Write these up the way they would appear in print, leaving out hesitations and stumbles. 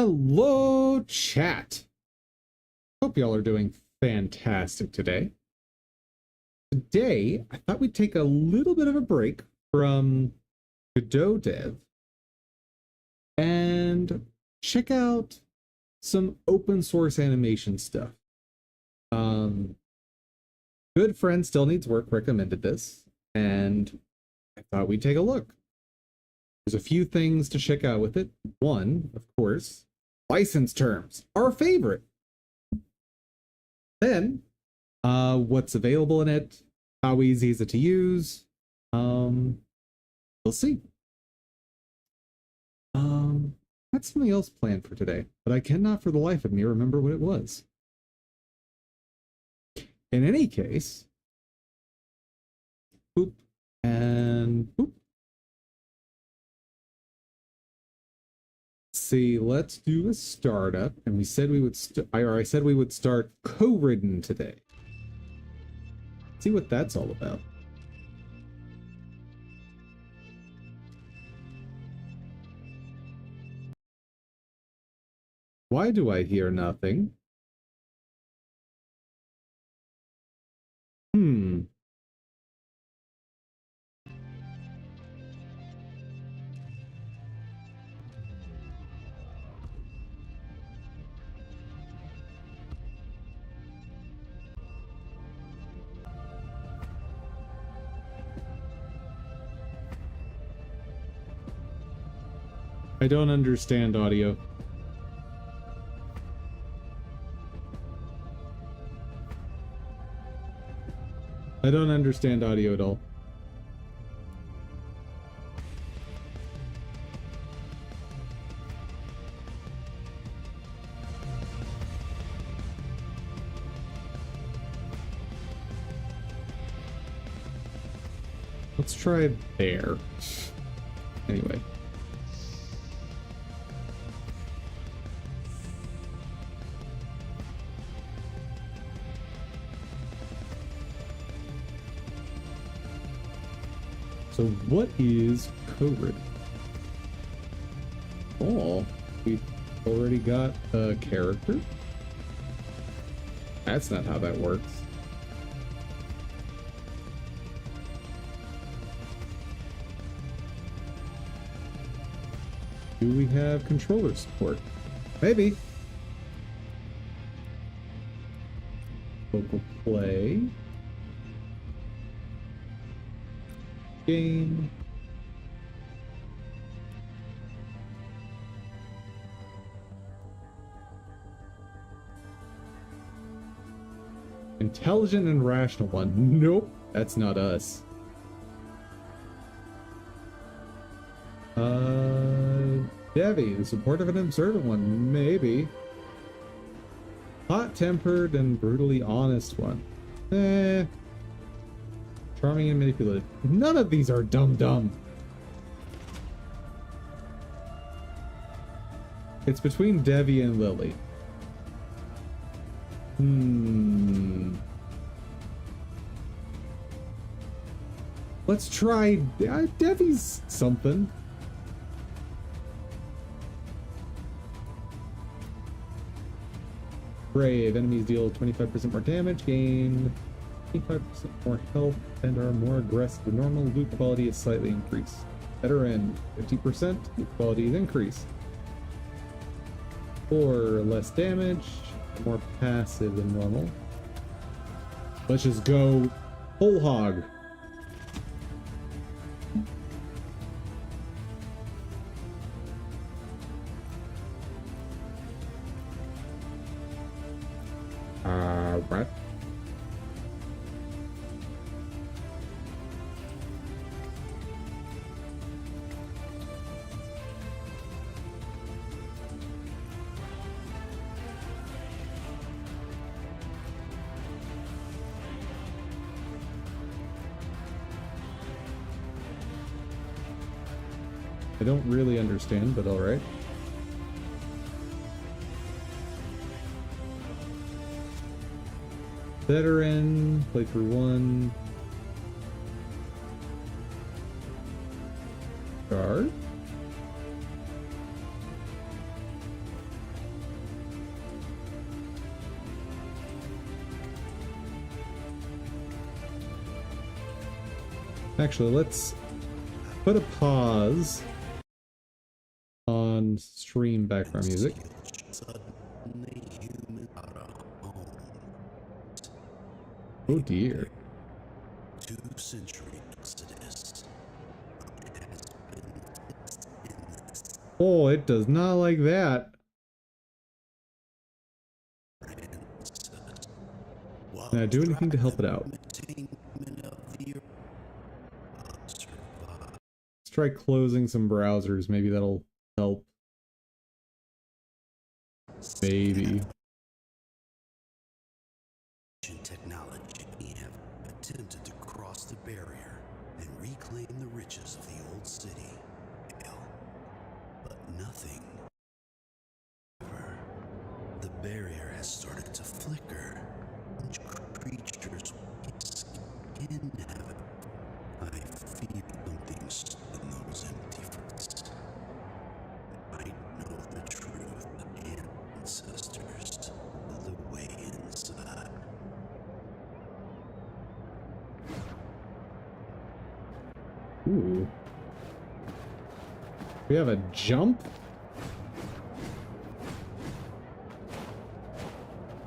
Hello, chat. Hope y'all are doing fantastic today. Today, I thought we'd take a little bit of a break from Godot Dev and check out some open source animation stuff. Good friend Still Needs Work recommended this, and I thought we'd take a look. There's a few things to check out with it. One, of course, license terms, our favorite. Then, what's available in it, how easy is it to use, we'll see. I had something else planned for today, but I cannot for the life of me remember what it was. In any case, boop and boop. See, let's do a startup, and we said we would I said we would start Coridden today. See what that's all about. Why do I hear nothing? I don't understand audio. I don't understand audio at all. Let's try there. Anyway. So what is Coridden? Oh, we've already got a character? That's not how that works. Do we have controller support? Maybe. Local play. Game. Intelligent and rational one. Nope, that's not us. Devi, the supportive and observant one. Maybe. Hot-tempered and brutally honest one. Charming and manipulative. None of these are dumb. It's between Devi and Lily. Let's try Devi's something. Brave. Enemies deal 25% more damage, gain 25% more health, and are more aggressive. The normal loot quality is slightly increased. Veteran, 50%, loot quality is increased. Or less damage, more passive than normal. Let's just go whole hog. Right. I don't really understand, but all right. Veteran, playthrough 1. Guard. Actually, let's put a pause on stream background music. Oh dear. 2 century exodus. Oh, it does not like that. Can I do anything to help it out? Let's try closing some browsers. Maybe that'll help. Maybe. Technology, we have attempted to cross the barrier and reclaim the riches of the old city. But nothing. The barrier has started to flicker. Creatures can have it. I feel something stood in those empty fruits. I know the truth and ancestors the way inside. Ooh. We have a jump?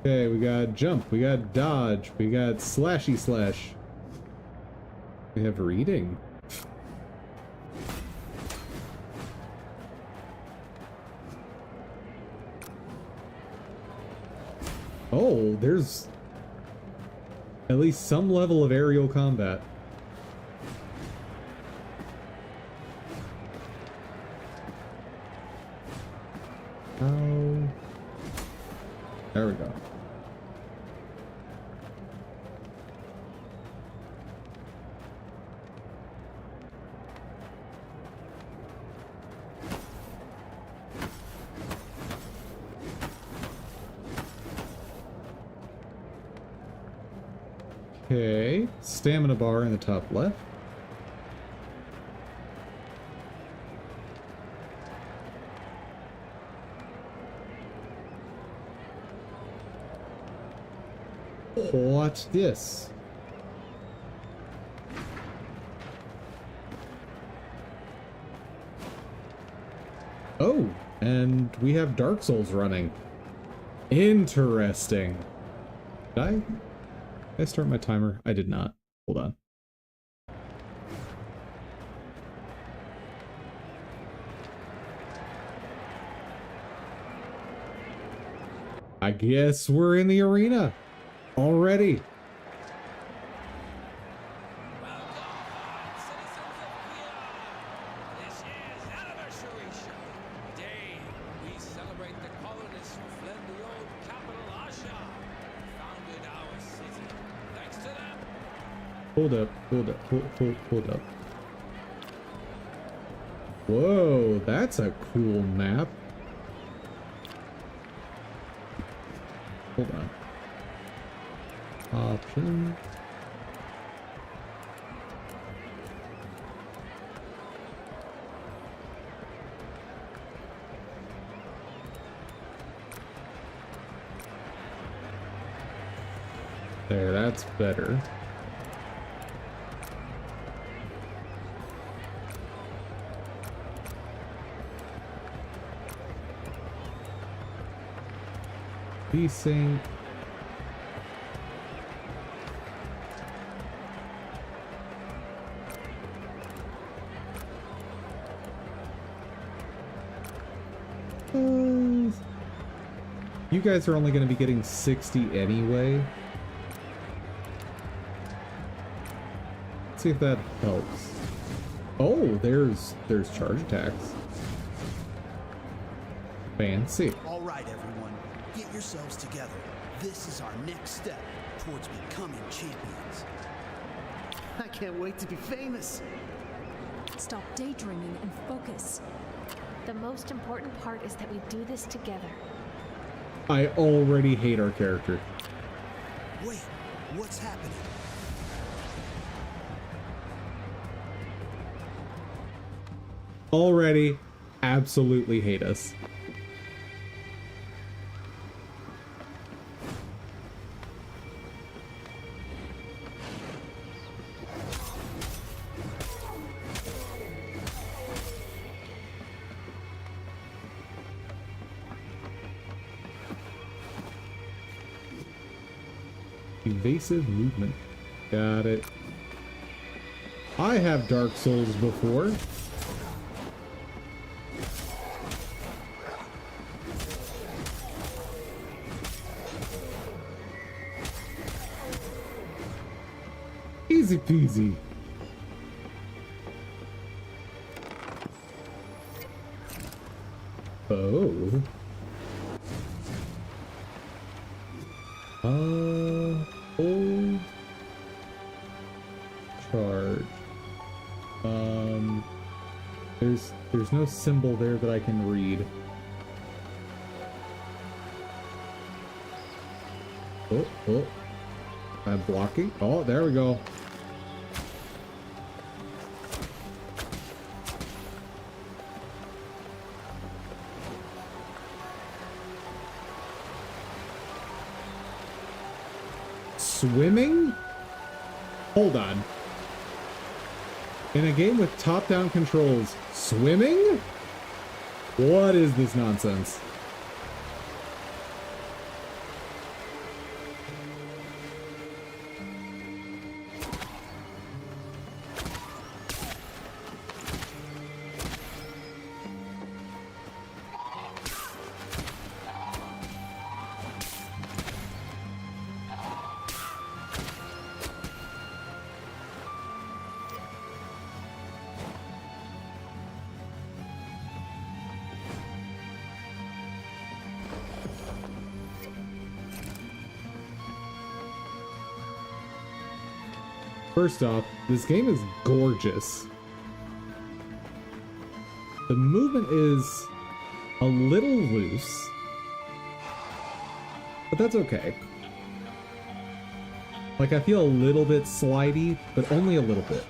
Okay, we got jump, we got dodge, we got slashy slash. We have reading. Oh, there's at least some level of aerial combat. Oh. There we go. Okay, stamina bar in the top left. What's this? Oh, and we have Dark Souls running. Interesting. Did I start my timer? I did not. Hold on. I guess we're in the arena already. Hold up, hold up. Whoa, that's a cool map. Hold on. Option. There, that's better. Desync. You guys are only going to be getting 60 anyway. Let's see if that helps. Oh, there's charge attacks. Fancy. All right, everyone, get yourselves together. This is our next step towards becoming champions. I can't wait to be famous. Stop daydreaming and focus. The most important part is that we do this together. I already hate our character. Wait, what's happening? Already absolutely hate us. Evasive movement. Got it. I have Dark Souls before. Easy peasy. Oh. Hold. Charge. There's no symbol there that I can read. Oh. I'm blocking. Oh, there we go. Swimming? Hold on. In a game with top-down controls, swimming? What is this nonsense? First off, this game is gorgeous. The movement is a little loose, but that's okay. Like, I feel a little bit slidey, but only a little bit.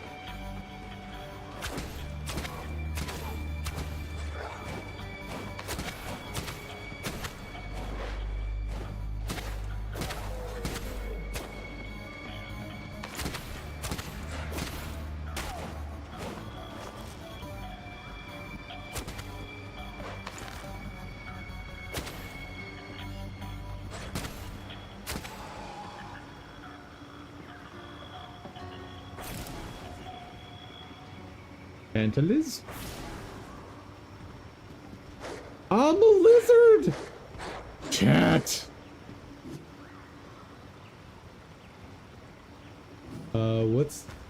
Liz? I'm a lizard! Chat!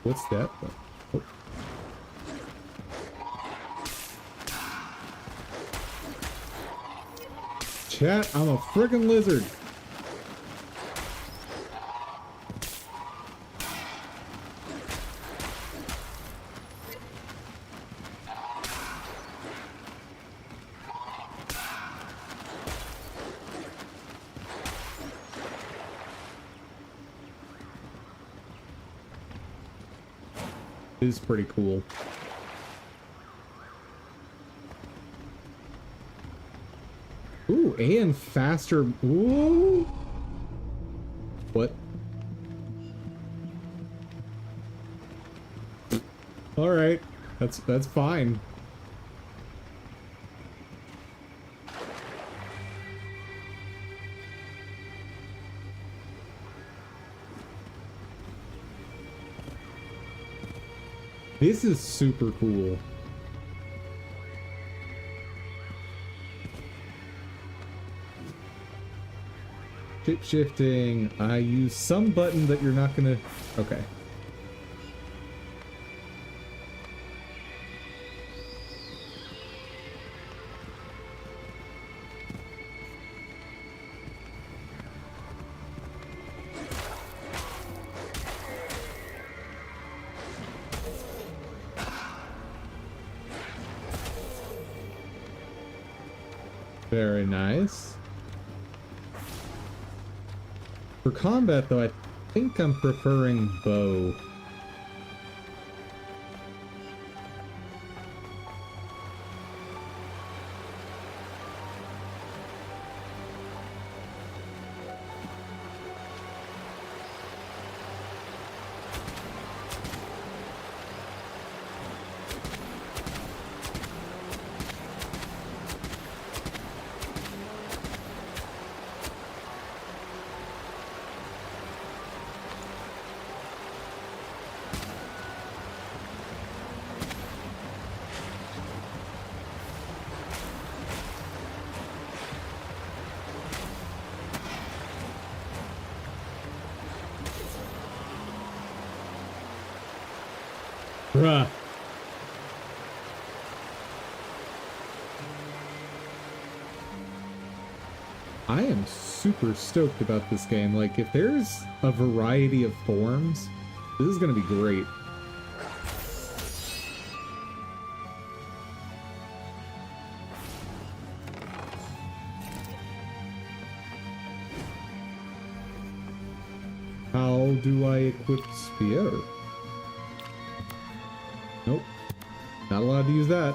What's that? Oh. Chat, I'm a friggin' lizard! Is pretty cool. Ooh, and faster. Ooh. What? All right, that's fine. This is super cool. Shape shifting. I use some button that you're not gonna. Okay. Very nice. For combat, though, I think I'm preferring bow. Bruh. I am super stoked about this game. Like, if there's a variety of forms, this is gonna be great. How do I equip Spear? Nope. Not allowed to use that.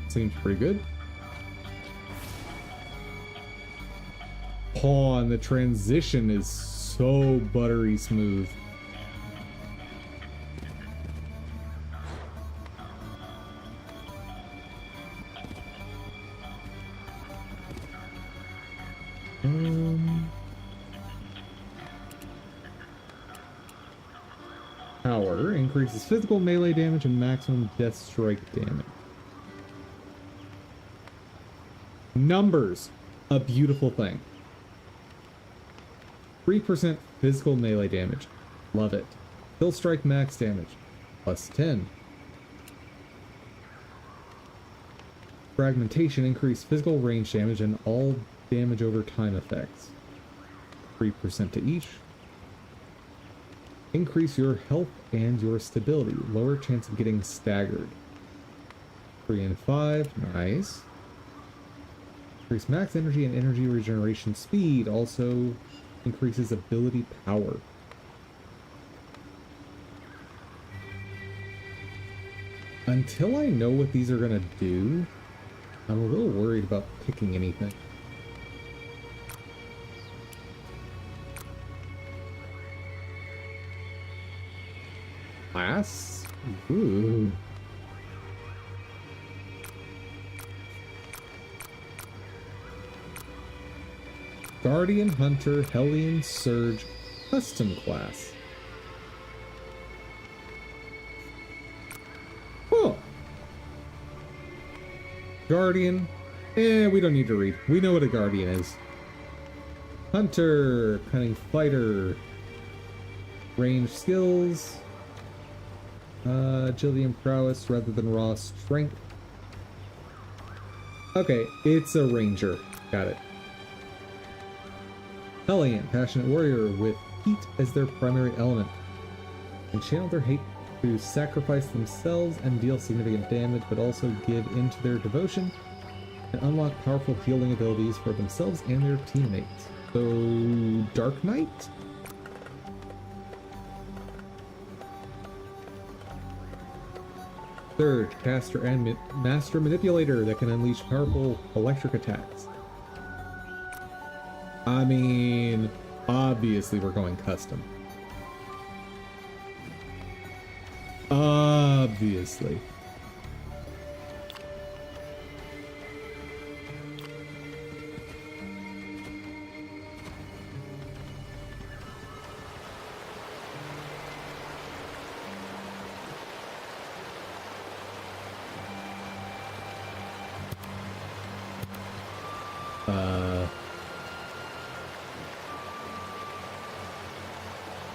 Seems pretty good. Oh, and the transition is so buttery smooth. Power increases physical melee damage and maximum death strike damage. Numbers, a beautiful thing. 3% physical melee damage. Love it. Kill strike max damage. +10. Fragmentation increase physical range damage and all damage over time effects. 3% to each. Increase your health and your stability. Lower chance of getting staggered. 3 and 5. Nice. Increase max energy and energy regeneration speed. Also increases ability power. Until I know what these are gonna do, I'm a little worried about picking anything. Class? Ooh. Guardian Hunter Hellion Surge Custom Class. Oh. Guardian. We don't need to read. We know what a Guardian is. Hunter, Cunning Fighter, Range Skills, Agility and Prowess rather than raw strength. Okay, it's a Ranger. Got it. Hellion, Passionate Warrior with heat as their primary element. And channel their hate to sacrifice themselves and deal significant damage, but also give into their devotion and unlock powerful healing abilities for themselves and their teammates. So, Dark Knight? Third, Caster and Master Manipulator that can unleash powerful electric attacks. I mean, obviously we're going custom. Obviously.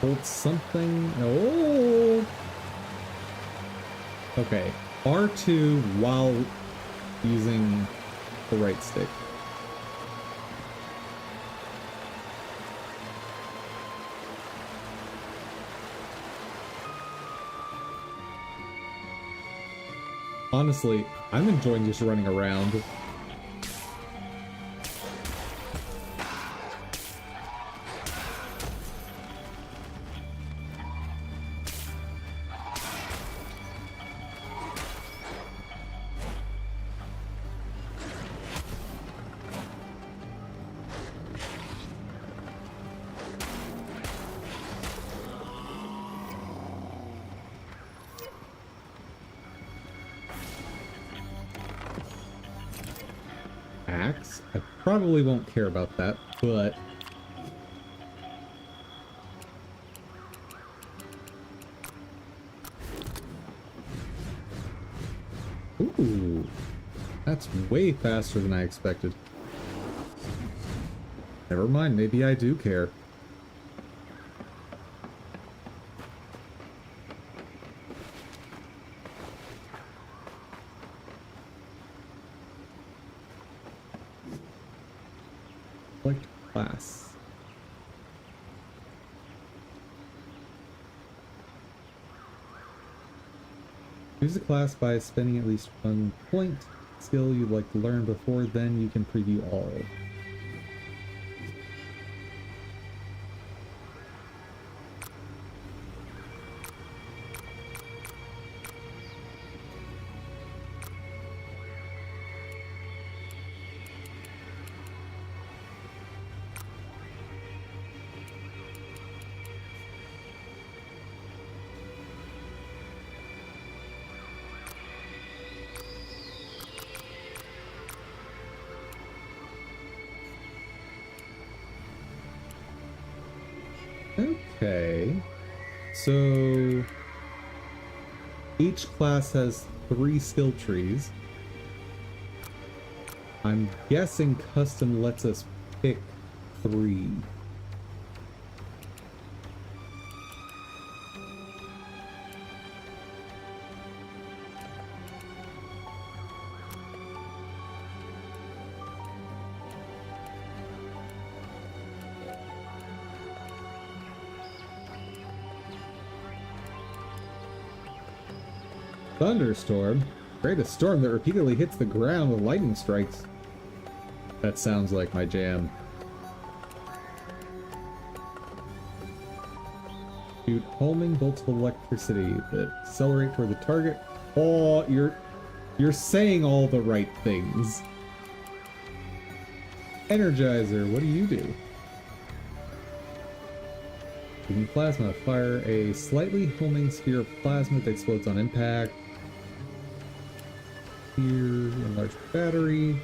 Hold something. Oh. Okay. R2 while using the right stick. Honestly, I'm enjoying just running around. Axe? I probably won't care about that, but way faster than I expected. Never mind, maybe I do care. Select class. Choose a class by spending at least 1 point. Skill you'd like to learn before then you can preview all. Okay, so each class has 3 skill trees. I'm guessing custom lets us pick 3. Thunderstorm? Create a storm that repeatedly hits the ground with lightning strikes. That sounds like my jam. Shoot homing bolts of electricity that accelerate toward the target. Oh, you're saying all the right things. Energizer, what do you do? Shooting plasma. Fire a slightly homing sphere of plasma that explodes on impact. Here, enlarge battery.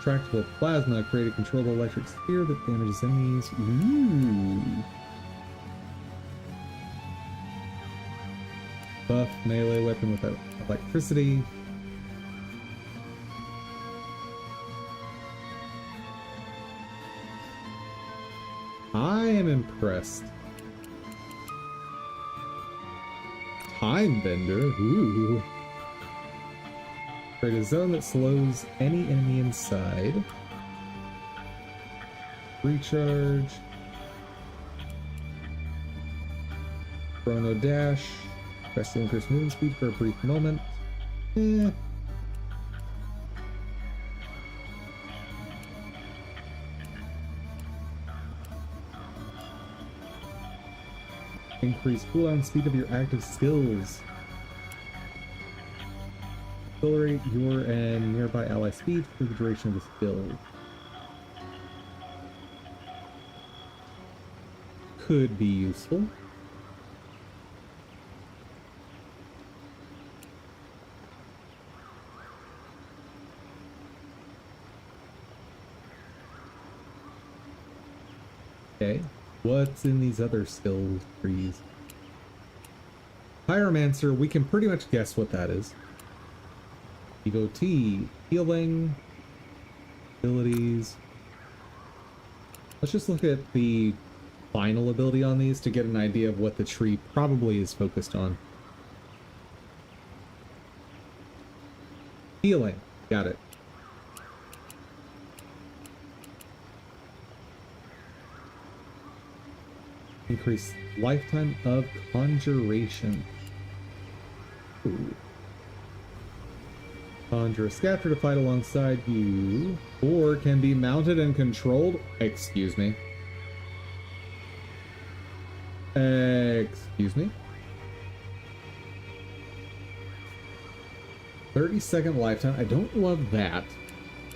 Tractable plasma. Create a controllable electric sphere that damages enemies. Ooh. Buff melee weapon with electricity. I am impressed. Time Bender? Ooh. Create a zone that slows any enemy inside. Recharge. Chrono Dash. Press to increase movement speed for a brief moment. Increase cooldown speed of your active skills. Accelerate your and nearby ally speed for the duration of the skill. Could be useful. Okay. What's in these other skill trees? Pyromancer, we can pretty much guess what that is. Devotee, healing, abilities. Let's just look at the final ability on these to get an idea of what the tree probably is focused on. Healing, got it. Increase lifetime of conjuration. Ooh. Conjure a scatter to fight alongside you, or can be mounted and controlled. Excuse me. Excuse me. 30-second lifetime. I don't love that.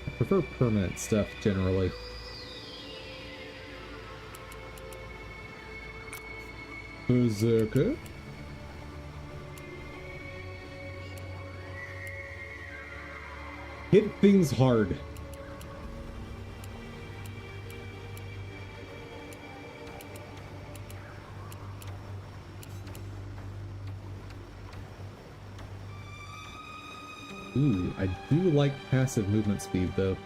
I prefer permanent stuff generally. Berserker. Hit things hard. Ooh, I do like passive movement speed, though.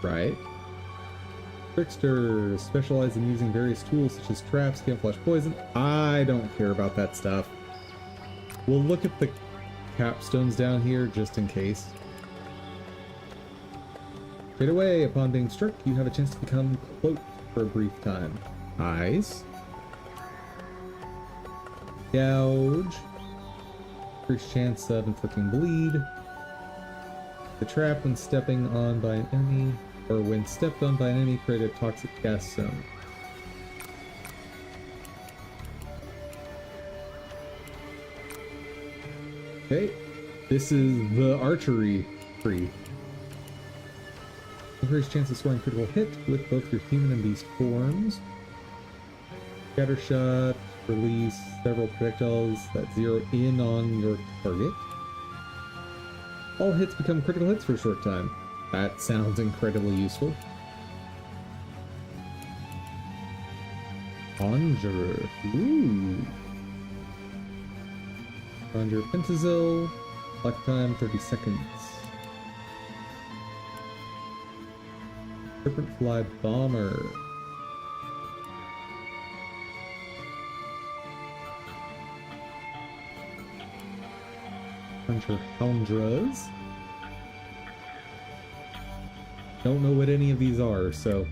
Right. Tricksters specialize in using various tools such as traps, camouflage, poison. I don't care about that stuff. We'll look at the capstones down here just in case. Straight away, upon being struck, you have a chance to become cloaked for a brief time. Nice. Gouge. Increased chance of inflicting bleed. The trap when stepping on by an enemy, or when stepped on by an enemy, create a toxic gas zone. Okay, this is the archery tree. Increased chance of scoring critical hit with both your human and beast forms. Scatter shot, release several projectiles that zero in on your target. All hits become critical hits for a short time. That sounds incredibly useful. Conjurer. Ooh. Conjure Pentazil. Lifetime 30 seconds. Serpent Fly Bomber. Conjure Houndras. Don't know what any of these are, so.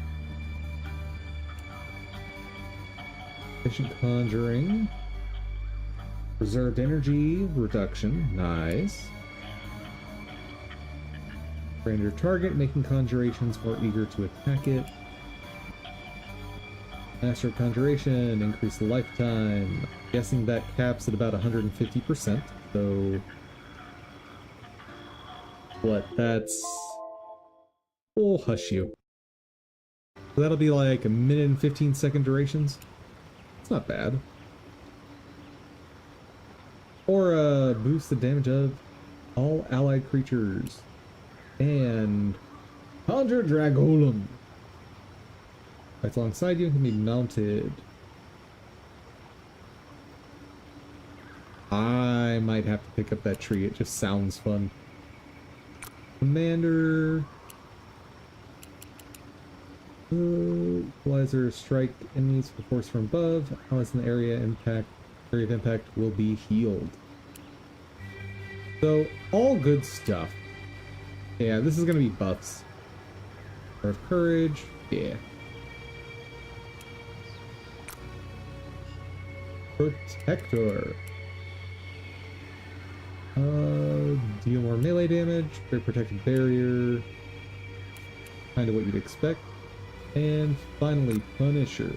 Efficient Conjuring. Reserved Energy Reduction. Nice. Brand your target, making conjurations more eager to attack it. Master of Conjuration, increase the lifetime. Guessing that caps at about 150%, so. What? That's. Oh, hush you. So that'll be like a minute and 15-second durations. It's not bad. Or boost the damage of all allied creatures. And Conjure Dragolum. Fights alongside you and can be mounted. I might have to pick up that tree. It just sounds fun. Commander. Equalizer, strike enemies with force from above. Allies in the area of impact will be healed. So, all good stuff. Yeah, this is gonna be buffs. Power of Courage, yeah. Protector. Deal more melee damage, great protective barrier. Kind of what you'd expect. And finally, Punisher.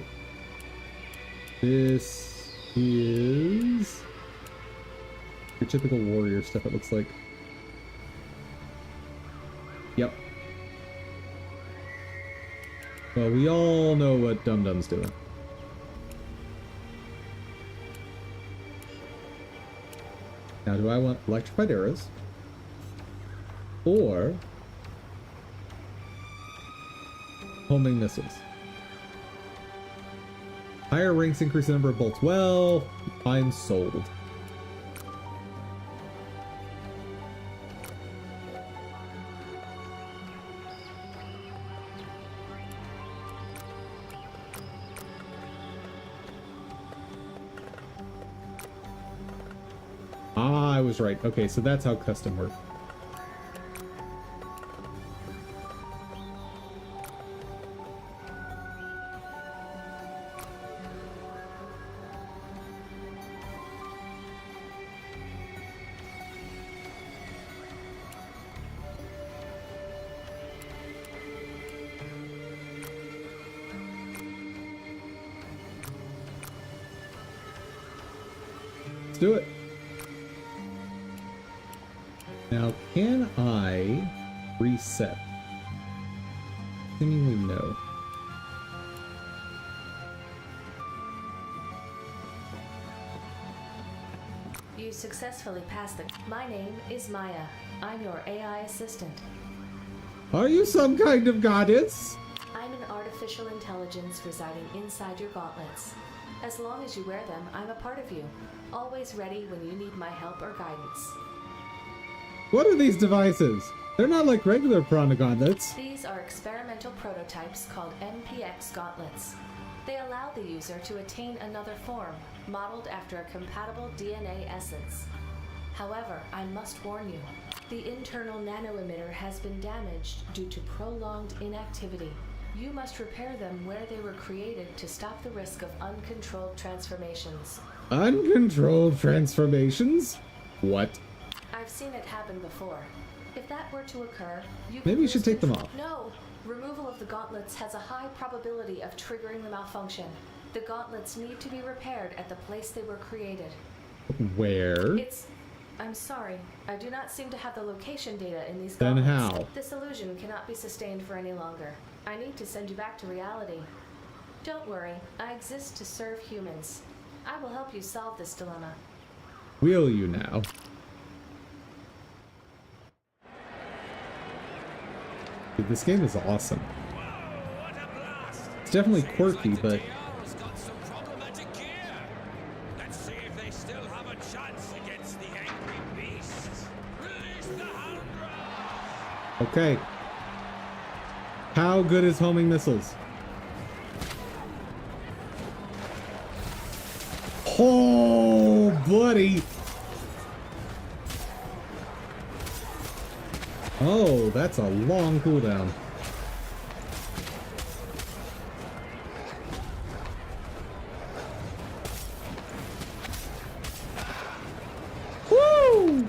This is your typical warrior stuff, it looks like. Yep. Well, we all know what Dum Dum's doing. Now, do I want electrified arrows? Or homing missiles? Higher ranks increase the number of bolts. Well, I'm sold. Ah, I was right. Okay, so that's how custom works. Let's do it. Now, can I reset? Seemingly no. You successfully passed the... My name is Maya. I'm your AI assistant. Are you some kind of goddess? I'm an artificial intelligence residing inside your gauntlets. As long as you wear them, I'm a part of you. Always ready when you need my help or guidance. What are these devices? They're not like regular Piranha gauntlets. These are experimental prototypes called NPX gauntlets. They allow the user to attain another form, modeled after a compatible DNA essence. However, I must warn you, the internal nanoemitter has been damaged due to prolonged inactivity. You must repair them where they were created to stop the risk of uncontrolled transformations. Uncontrolled transformations? What? I've seen it happen before. If that were to occur, you Maybe you should take them off. No! Removal of the gauntlets has a high probability of triggering the malfunction. The gauntlets need to be repaired at the place they were created. Where? I'm sorry. I do not seem to have the location data in these Then gauntlets. how? This illusion cannot be sustained for any longer. I need to send you back to reality. Don't worry. I exist to serve humans. I will help you solve this dilemma. Will you now? Dude, this game is awesome. It's definitely quirky, but okay. How good is homing missiles? Oh, buddy. Oh, that's a long cooldown. Woo!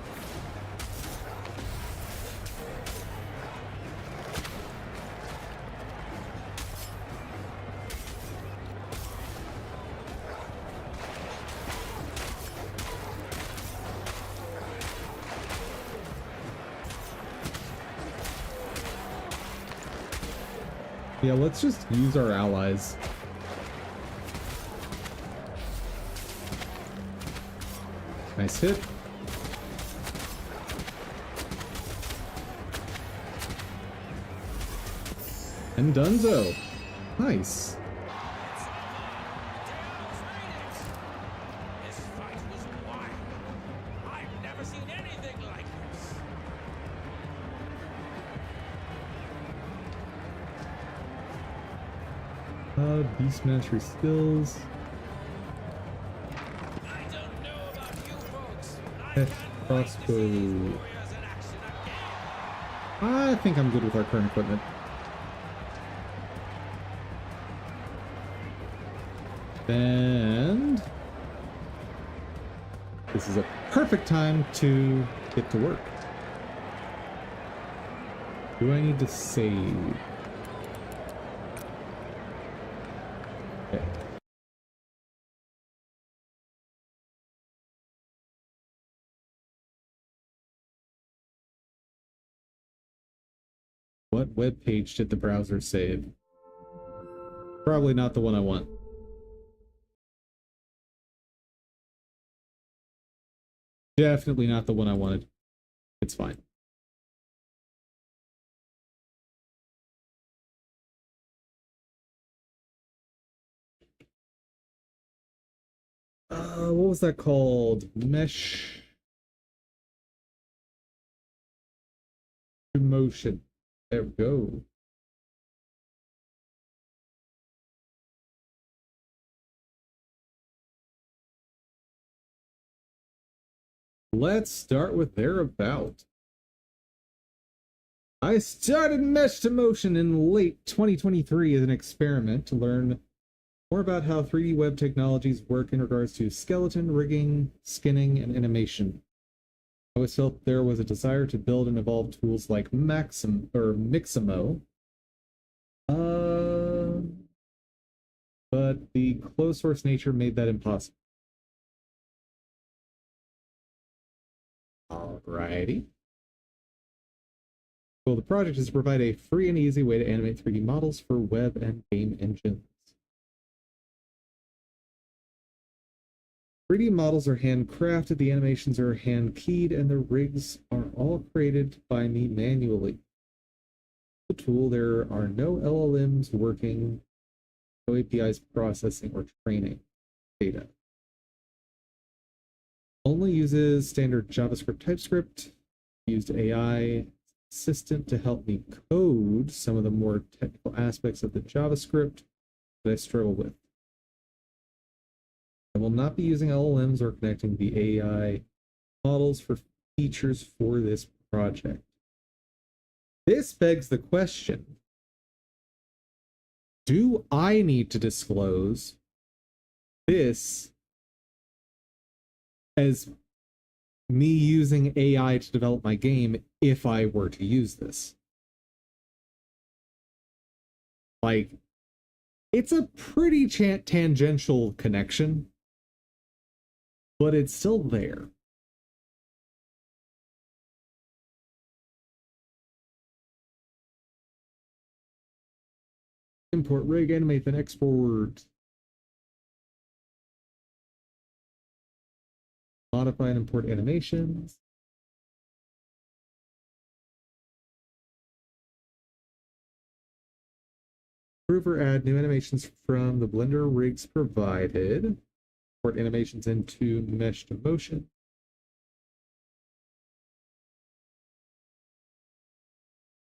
Yeah, let's just use our allies. Nice hit. And Dunzo. Nice. This fight was wild. I've never seen anything like this. Beast mastery skills. I don't know about you folks. Pet crossbow. I think I'm good with our current equipment. And this is a perfect time to get to work. Do I need to save? Okay. What web page did the browser save? Probably not the one I want. Definitely not the one I wanted. It's fine. What was that called? Mesh to motion. There we go. Let's start with thereabout. I started Mesh to Motion in late 2023 as an experiment to learn more about how 3D web technologies work in regards to skeleton, rigging, skinning, and animation. I always felt there was a desire to build and evolve tools like Mixamo. But the closed source nature made that impossible. Alrighty. Well, the project is to provide a free and easy way to animate 3D models for web and game engines. 3D models are handcrafted, the animations are hand-keyed, and the rigs are all created by me manually. The tool, there are no LLMs working, no APIs processing or training data. Only uses standard JavaScript, TypeScript, Used AI assistant to help me code some of the more technical aspects of the JavaScript that I struggle with. I will not be using LLMs or connecting the AI models for features for this project. This begs the question, do I need to disclose this as me using AI to develop my game if I were to use this? Like, it's a pretty tangential connection, but it's still there. Import rig, animate, then export. Modify and import animations. Approve or add new animations from the Blender rigs provided. Import animations into mesh to motion.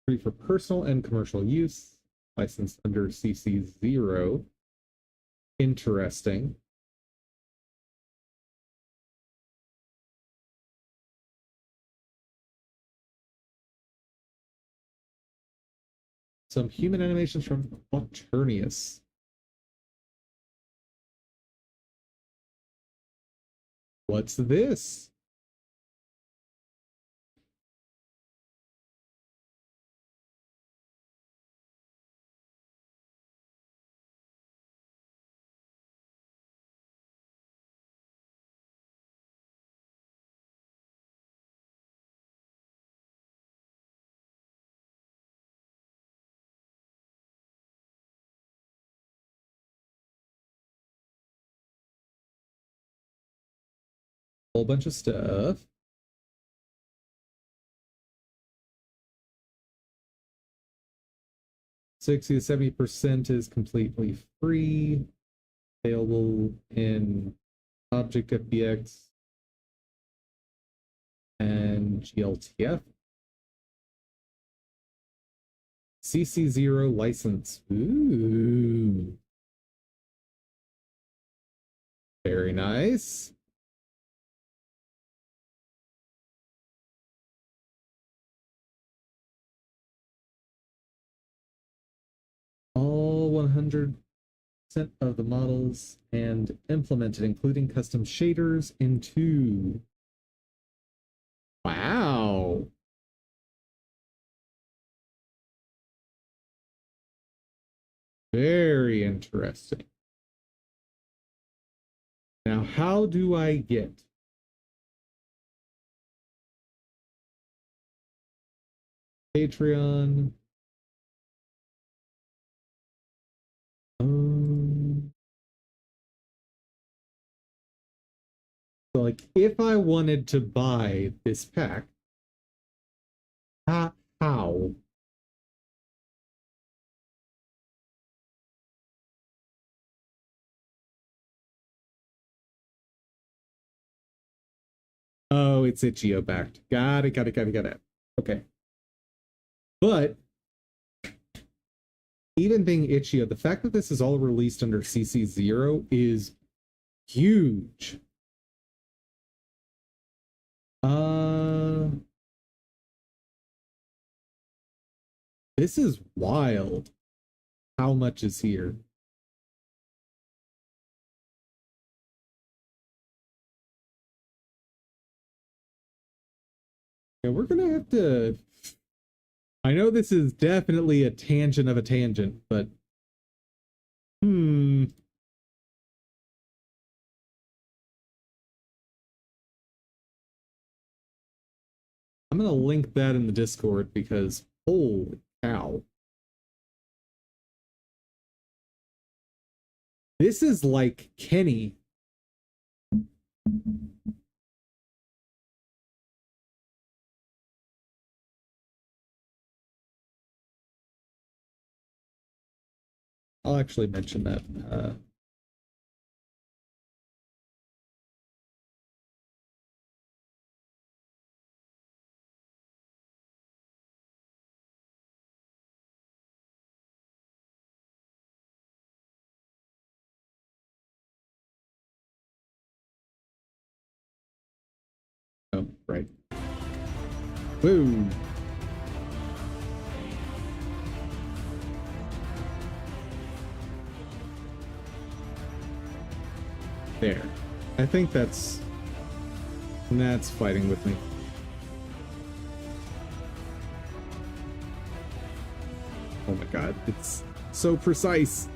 Free for personal and commercial use. Licensed under CC0. Interesting. Some human animations from Quaternius. What's this? Whole bunch of stuff. $60 to 70% is completely free. Available in Object FBX and GLTF. CC0 license. Ooh. Very nice. All 100% of the models and implemented, including custom shaders into. Wow. Very interesting. Now, how do I get Patreon? So like, if I wanted to buy this pack, how? Oh, it's itch.io backed. Got it. Okay. But even being itch.io, the fact that this is all released under CC0 is huge. This is wild. How much is here? Yeah, we're gonna have to. I know this is definitely a tangent of a tangent, but I'm gonna link that in the Discord because holy cow. This is like Kenny. I'll actually mention that. Right. Woo! There. I think that's fighting with me. Oh my god, it's so precise.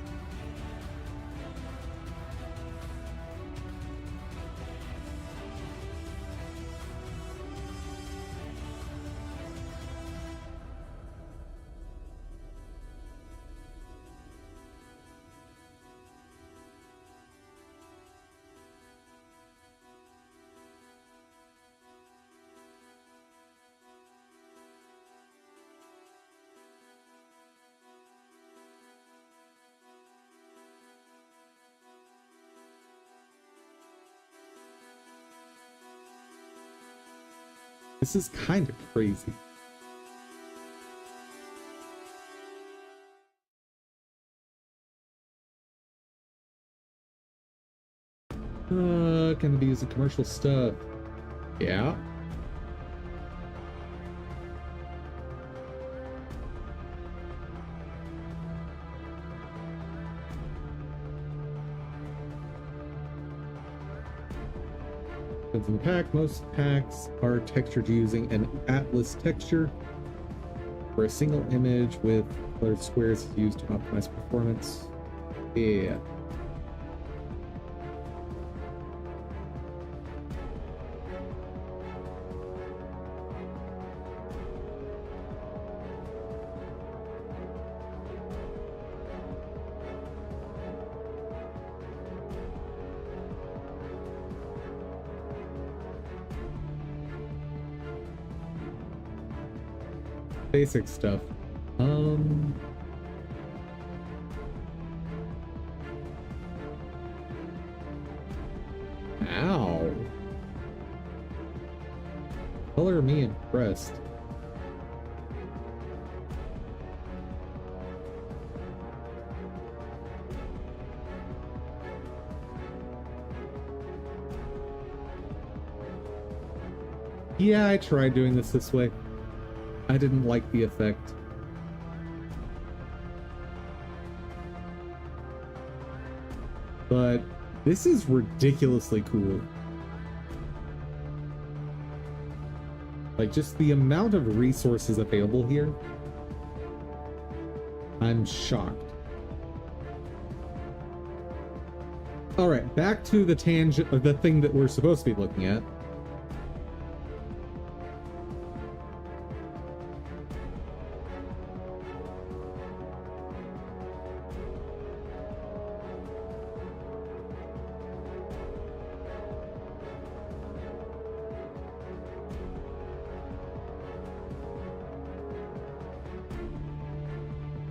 This is kind of crazy. Gonna be using commercial stuff. Yeah. Depends on the pack. Most packs are textured using an Atlas texture, where a single image with colored squares is used to optimize performance. Yeah. Basic stuff. Ow. Color me impressed. Yeah, I tried doing this way. I didn't like the effect. But this is ridiculously cool. Like, just the amount of resources available here. I'm shocked. Alright, back to the tangent of the thing that we're supposed to be looking at.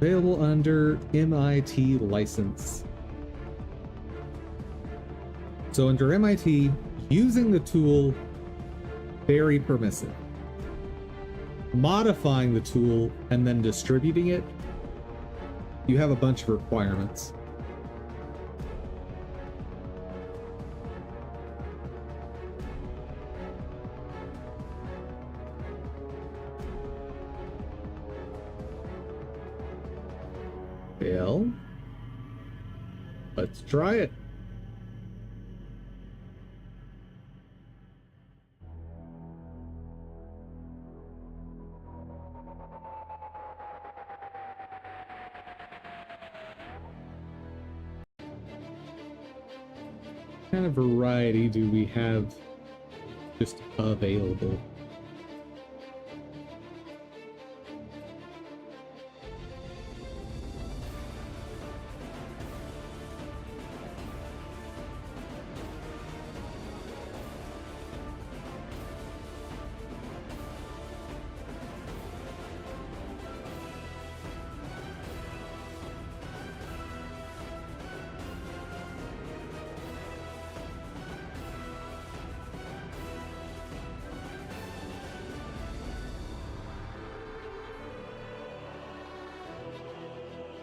Available under MIT license. So under MIT, using the tool, very permissive. Modifying the tool and then distributing it, you have a bunch of requirements. Well, let's try it. What kind of variety do we have just available?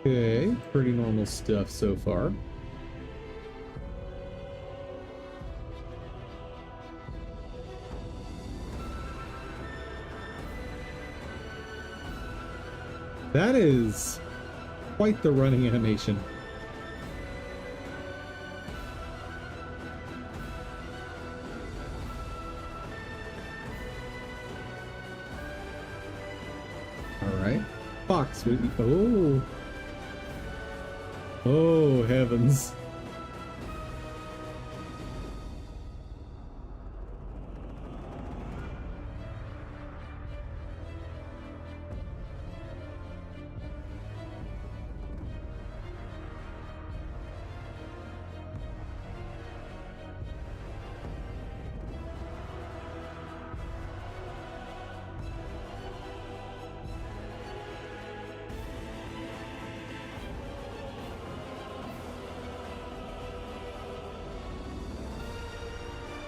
Okay, pretty normal stuff so far. That is quite the running animation. Alright. Fox, oh. Oh, heavens.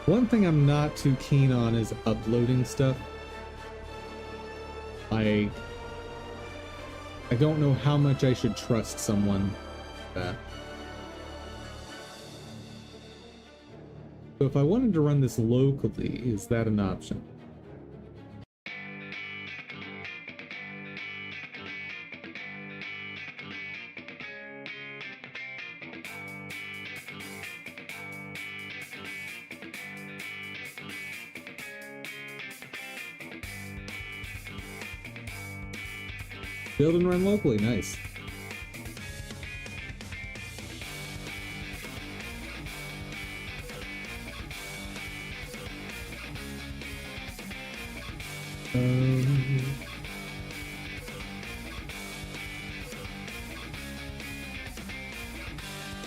One thing I'm not too keen on is uploading stuff. I don't know how much I should trust someone with that. So if I wanted to run this locally, is that an option? Build and run locally, nice.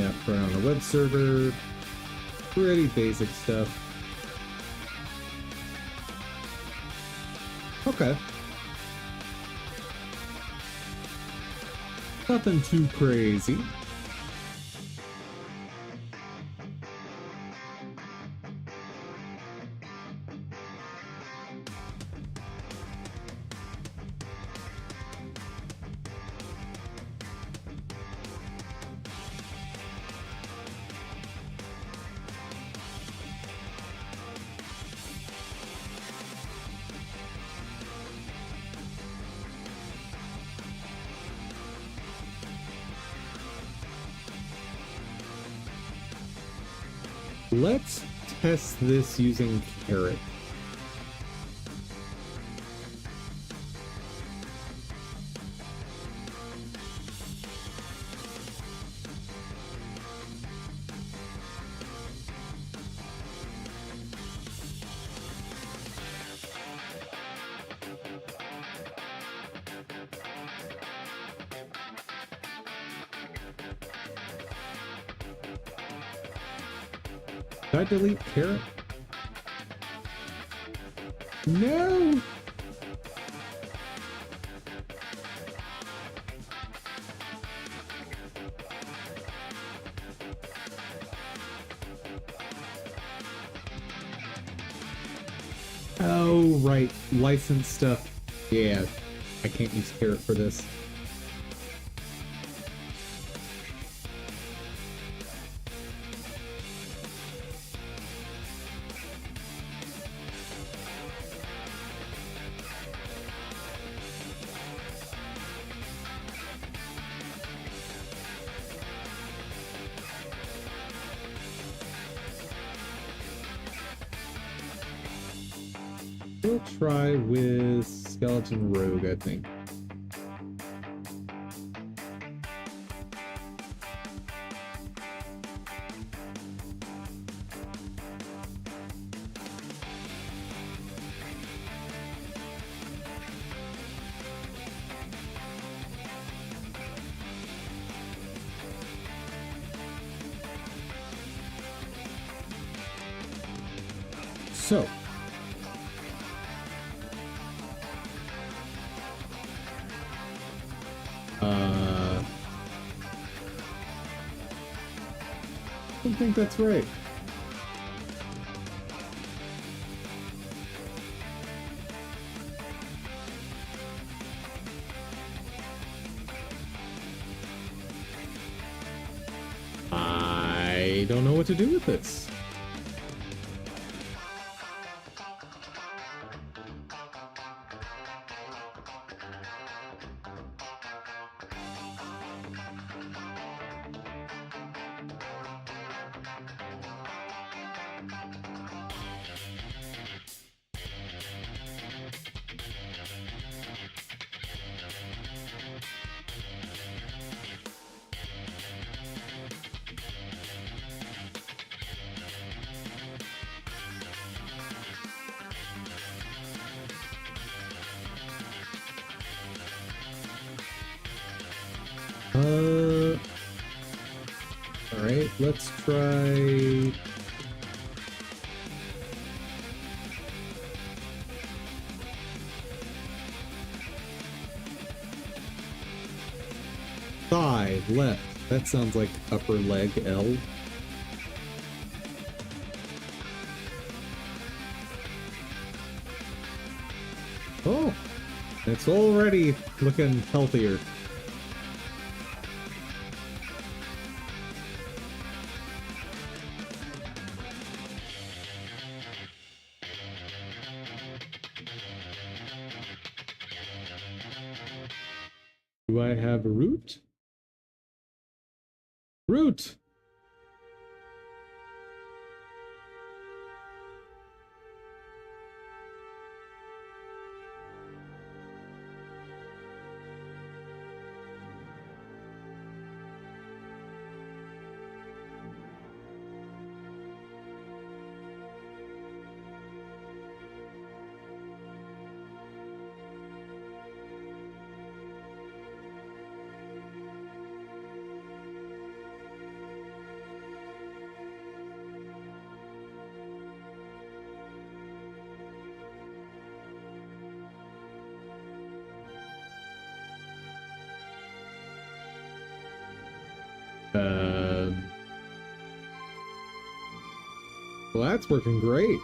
Yeah, run on a web server. Pretty basic stuff. Okay. Nothing too crazy. Let's test this using Carrot. Did I delete Carrot? No! Oh, right. License stuff. Yeah, I can't use Carrot for this. We'll try with Skeleton Rogue, I think. So, I don't think that's right. I don't know what to do with this. Alright, let's try... thigh, left. That sounds like upper leg, L. Oh, it's already looking healthier. Do I have a root? Root! Well, that's working great.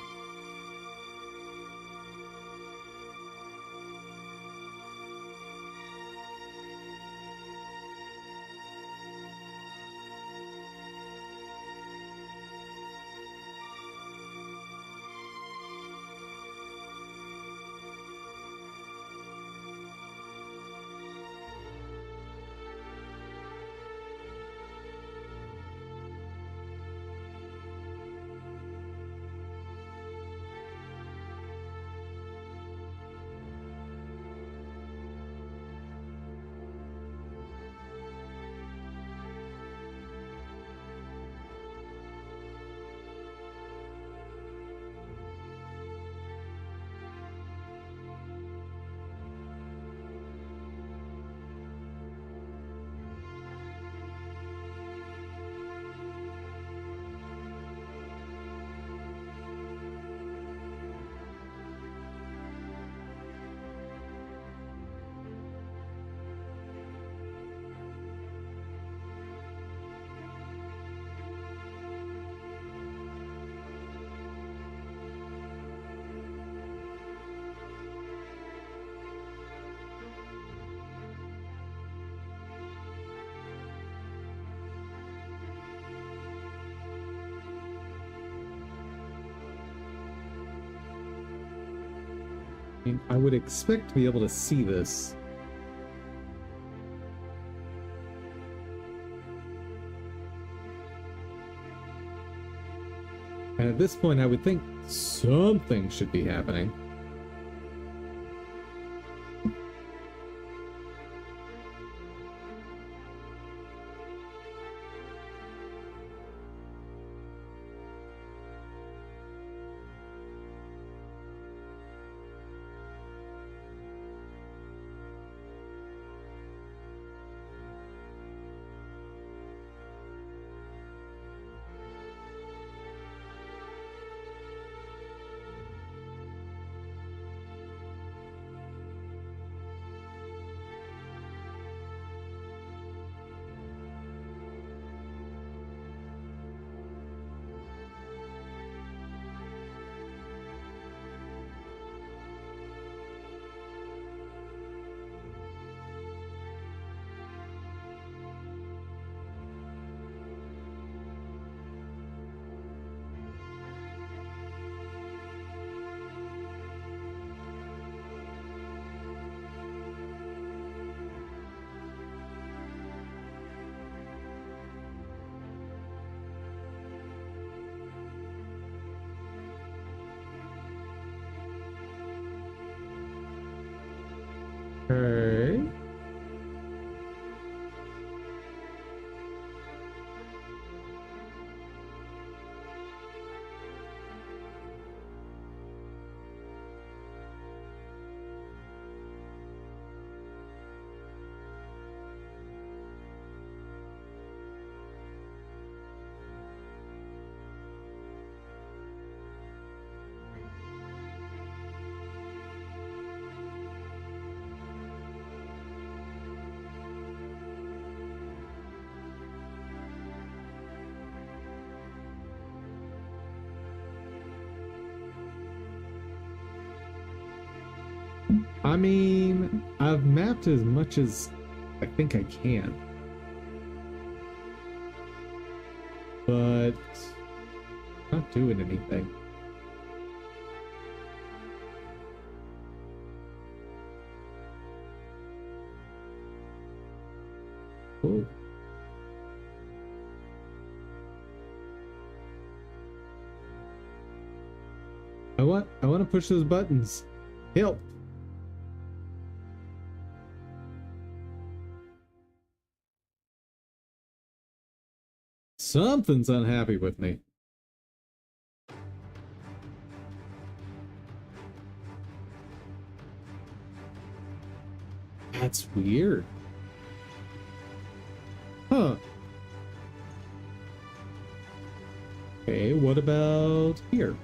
I mean, I would expect to be able to see this. And at this point, I would think something should be happening. I mean, I've mapped as much as I think I can. But not doing anything. Oh. I want to push those buttons. Help. Something's unhappy with me. That's weird. Huh. Okay, what about here?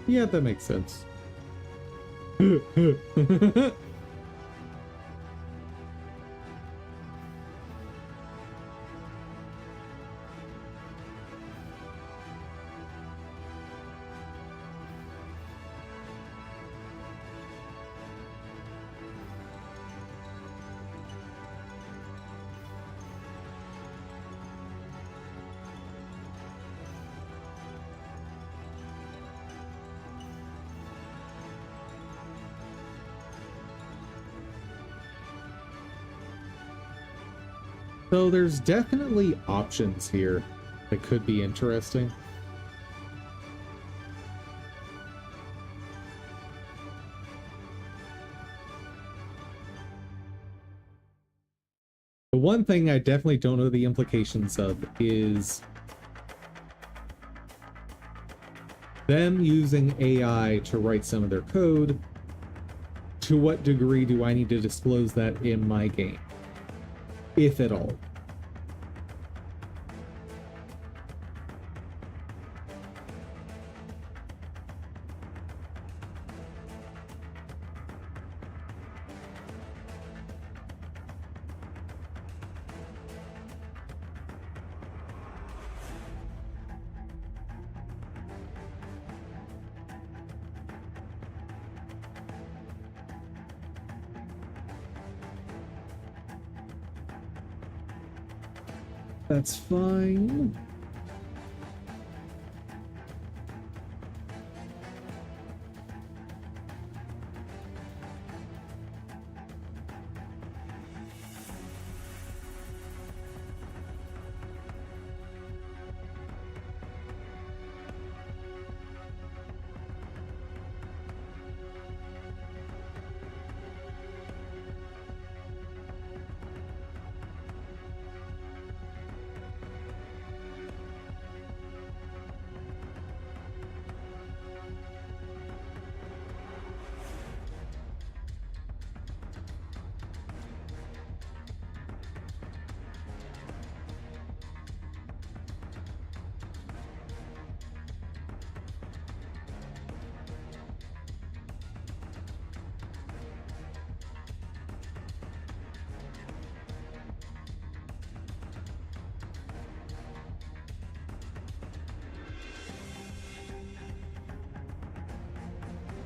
Yeah, that makes sense. So there's definitely options here that could be interesting. The one thing I definitely don't know the implications of is them using AI to write some of their code. To what degree do I need to disclose that in my game? If at all. That's fine.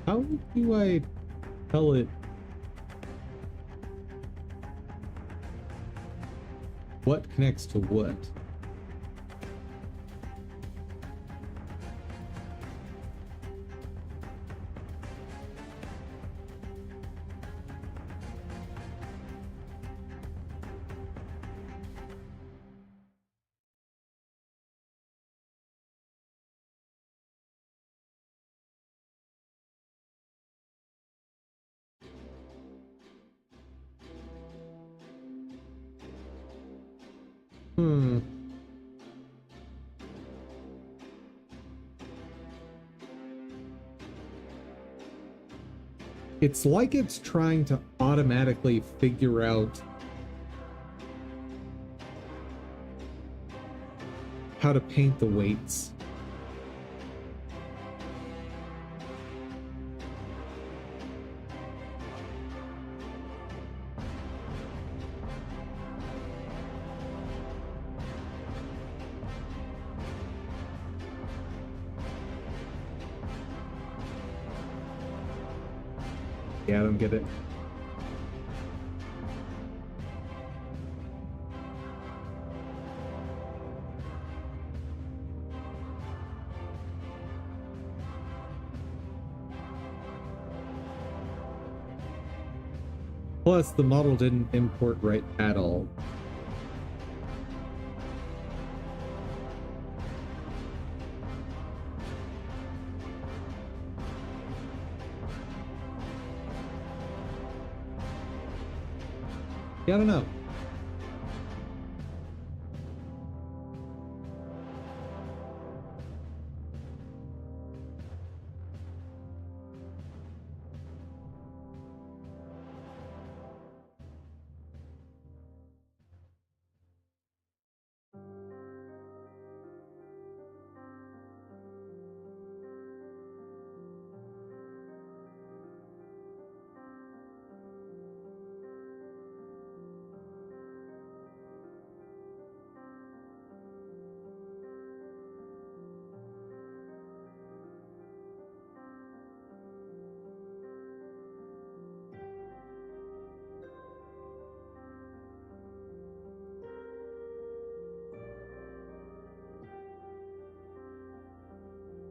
How do I tell it what connects to what? Hmm. It's like it's trying to automatically figure out how to paint the weights. Yeah, I don't get it. Plus, the model didn't import right at all. Yeah, I don't know.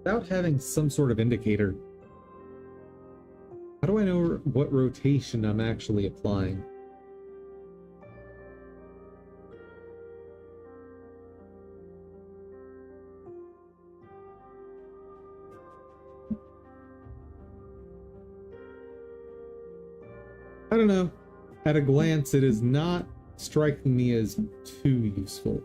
Without having some sort of indicator, how do I know what rotation I'm actually applying? I don't know. At a glance, it is not striking me as too useful.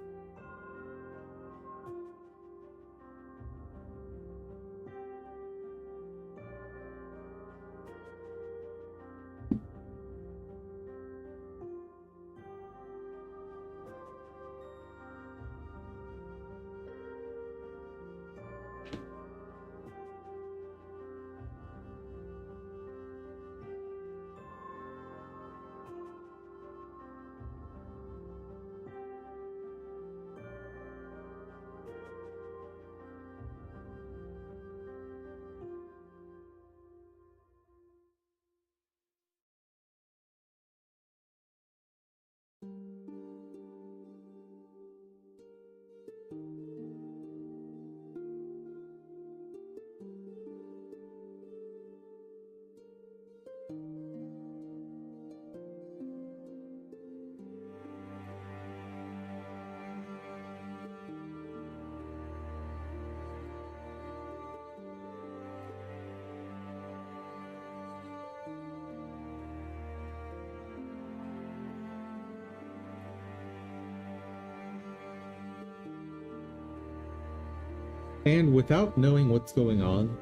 And without knowing what's going on,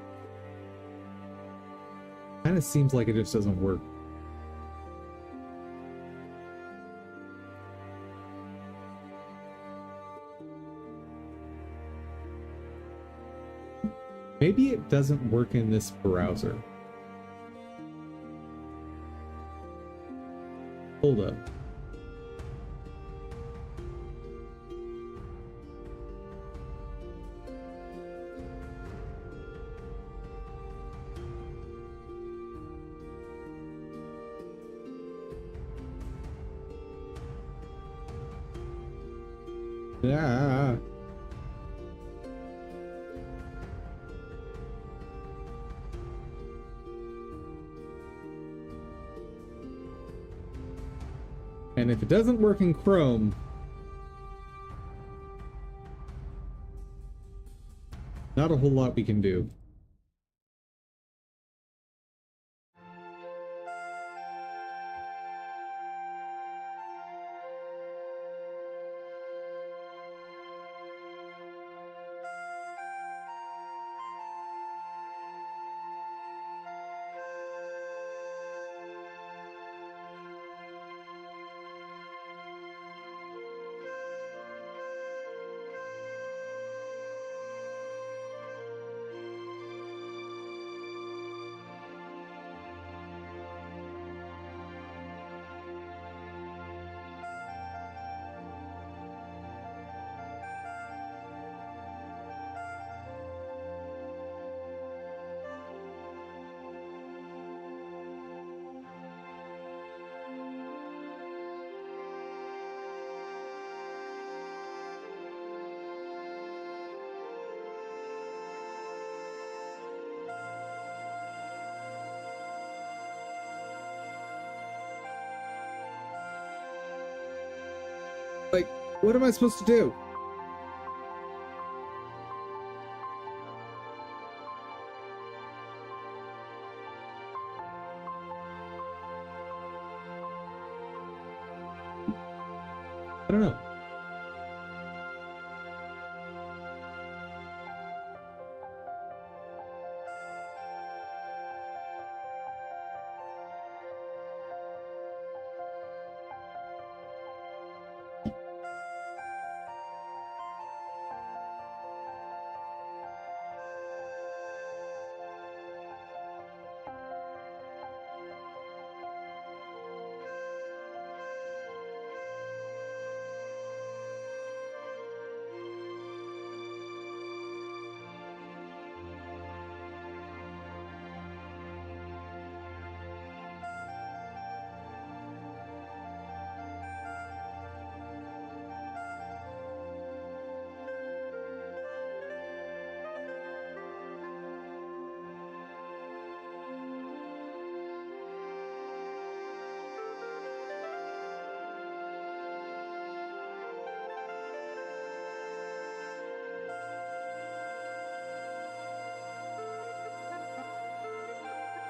kind of seems like it just doesn't work. Maybe it doesn't work in this browser. Hold up. Yeah. And if it doesn't work in Chrome, not a whole lot we can do. What am I supposed to do? I don't know.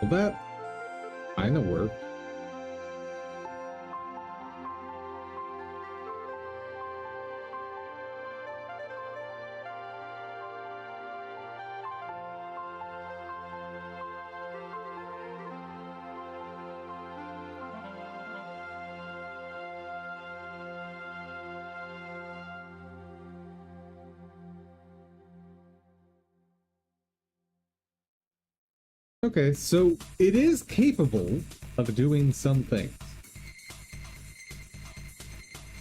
Well, that kind of worked. Okay, so it is capable of doing some things.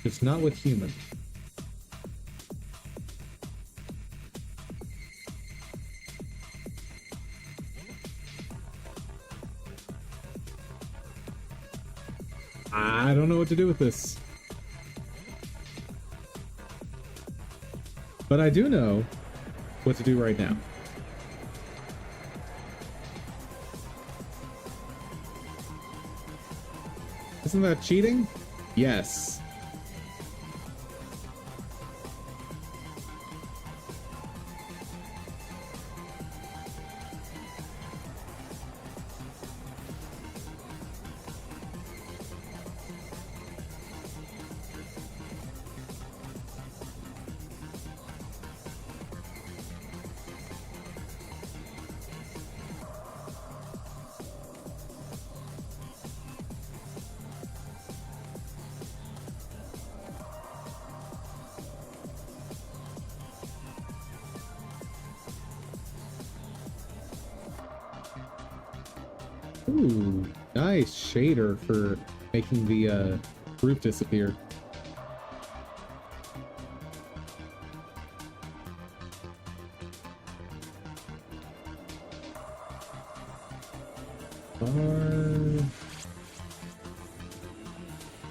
Just not with humans. I don't know what to do with this. But I do know what to do right now. Isn't that cheating? Yes. Ooh, nice shader for making the roof disappear.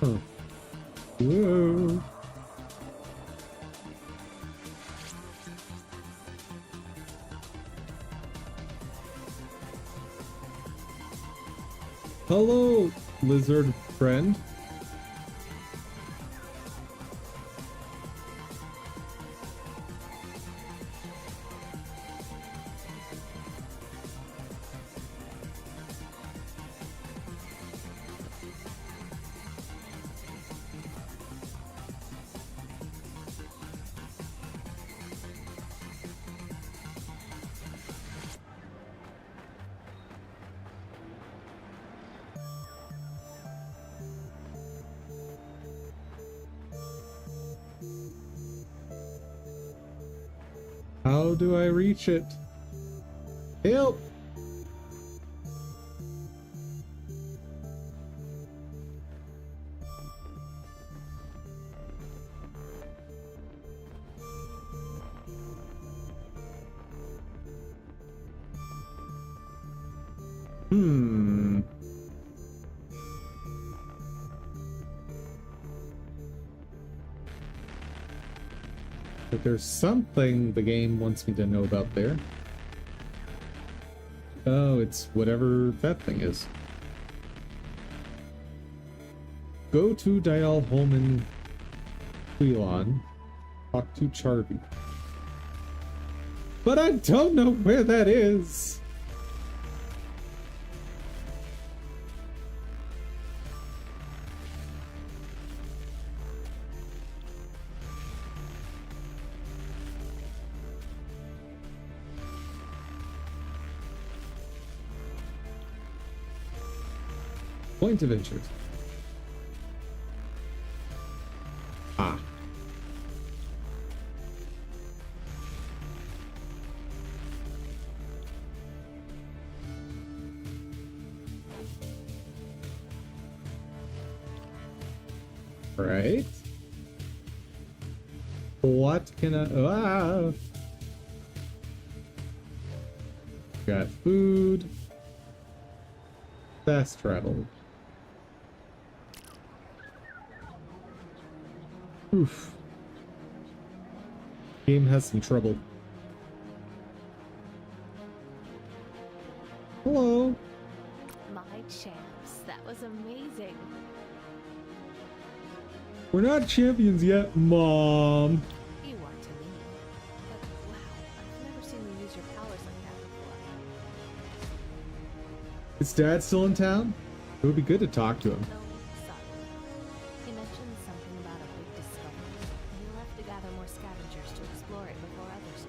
Huh. Whoa. Hello, lizard friend. How do I reach it? Help! But there's something the game wants me to know about there. Oh, it's whatever that thing is. Go to Dial Holman Quilon. Talk to Charby. But I don't know where that is. Point of interest. Ah. Right. What can I... Ah! Got food. Fast travel. Oof. Game has some trouble. Hello. My champs, that was amazing. We're not champions yet, Mom. You are to me. But wow, I've never seen you use your powers like that before. Is Dad still in town? It would be good to talk to him. No, son. He mentioned something about a big discovery. He left to gather more scavengers to explore it before others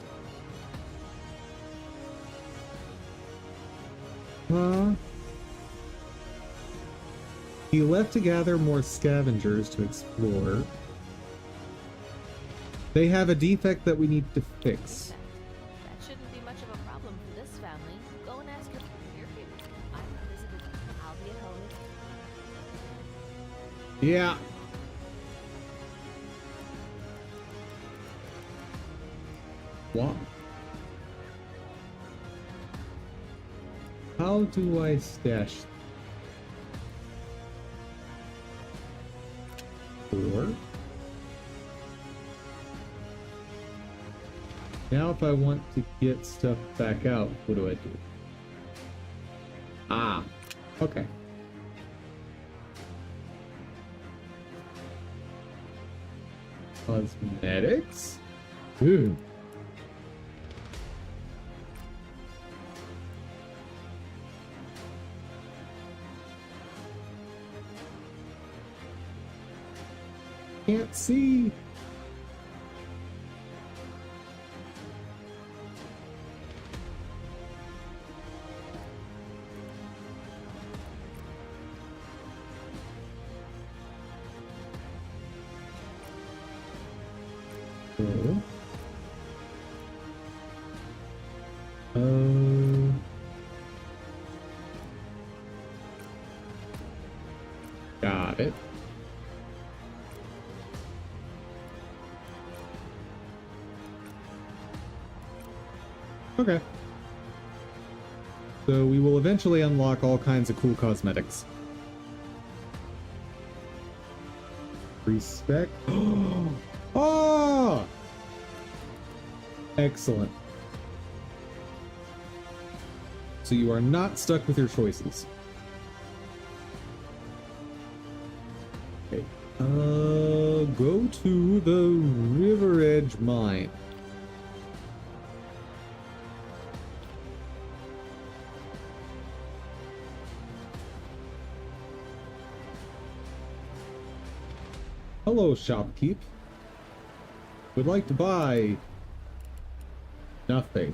do. Huh? He left to gather more scavengers to explore. They have a defect that we need to fix. That shouldn't be much of a problem for this family. Go and ask your people. I'm not visited. I'll be at home. Yeah. What? How do I stash? 4. Now if I want to get stuff back out, what do I do? Ah, okay. Cosmetics? Ooh. Can't see. So. Got it. Okay. So we will eventually unlock all kinds of cool cosmetics. Respect. Oh! Excellent. So you are not stuck with your choices. Okay. Go to the River Edge Mine. Hello, shopkeep. Would like to buy nothing.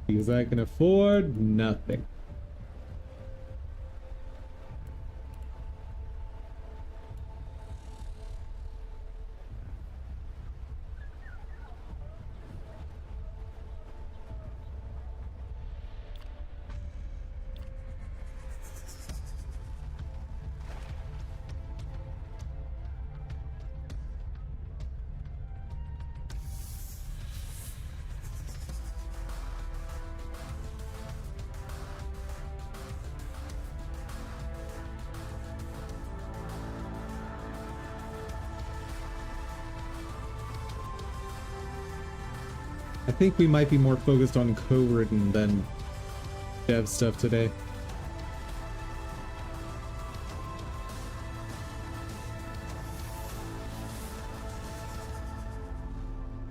Because I can afford nothing. I think we might be more focused on Coridden than dev stuff today.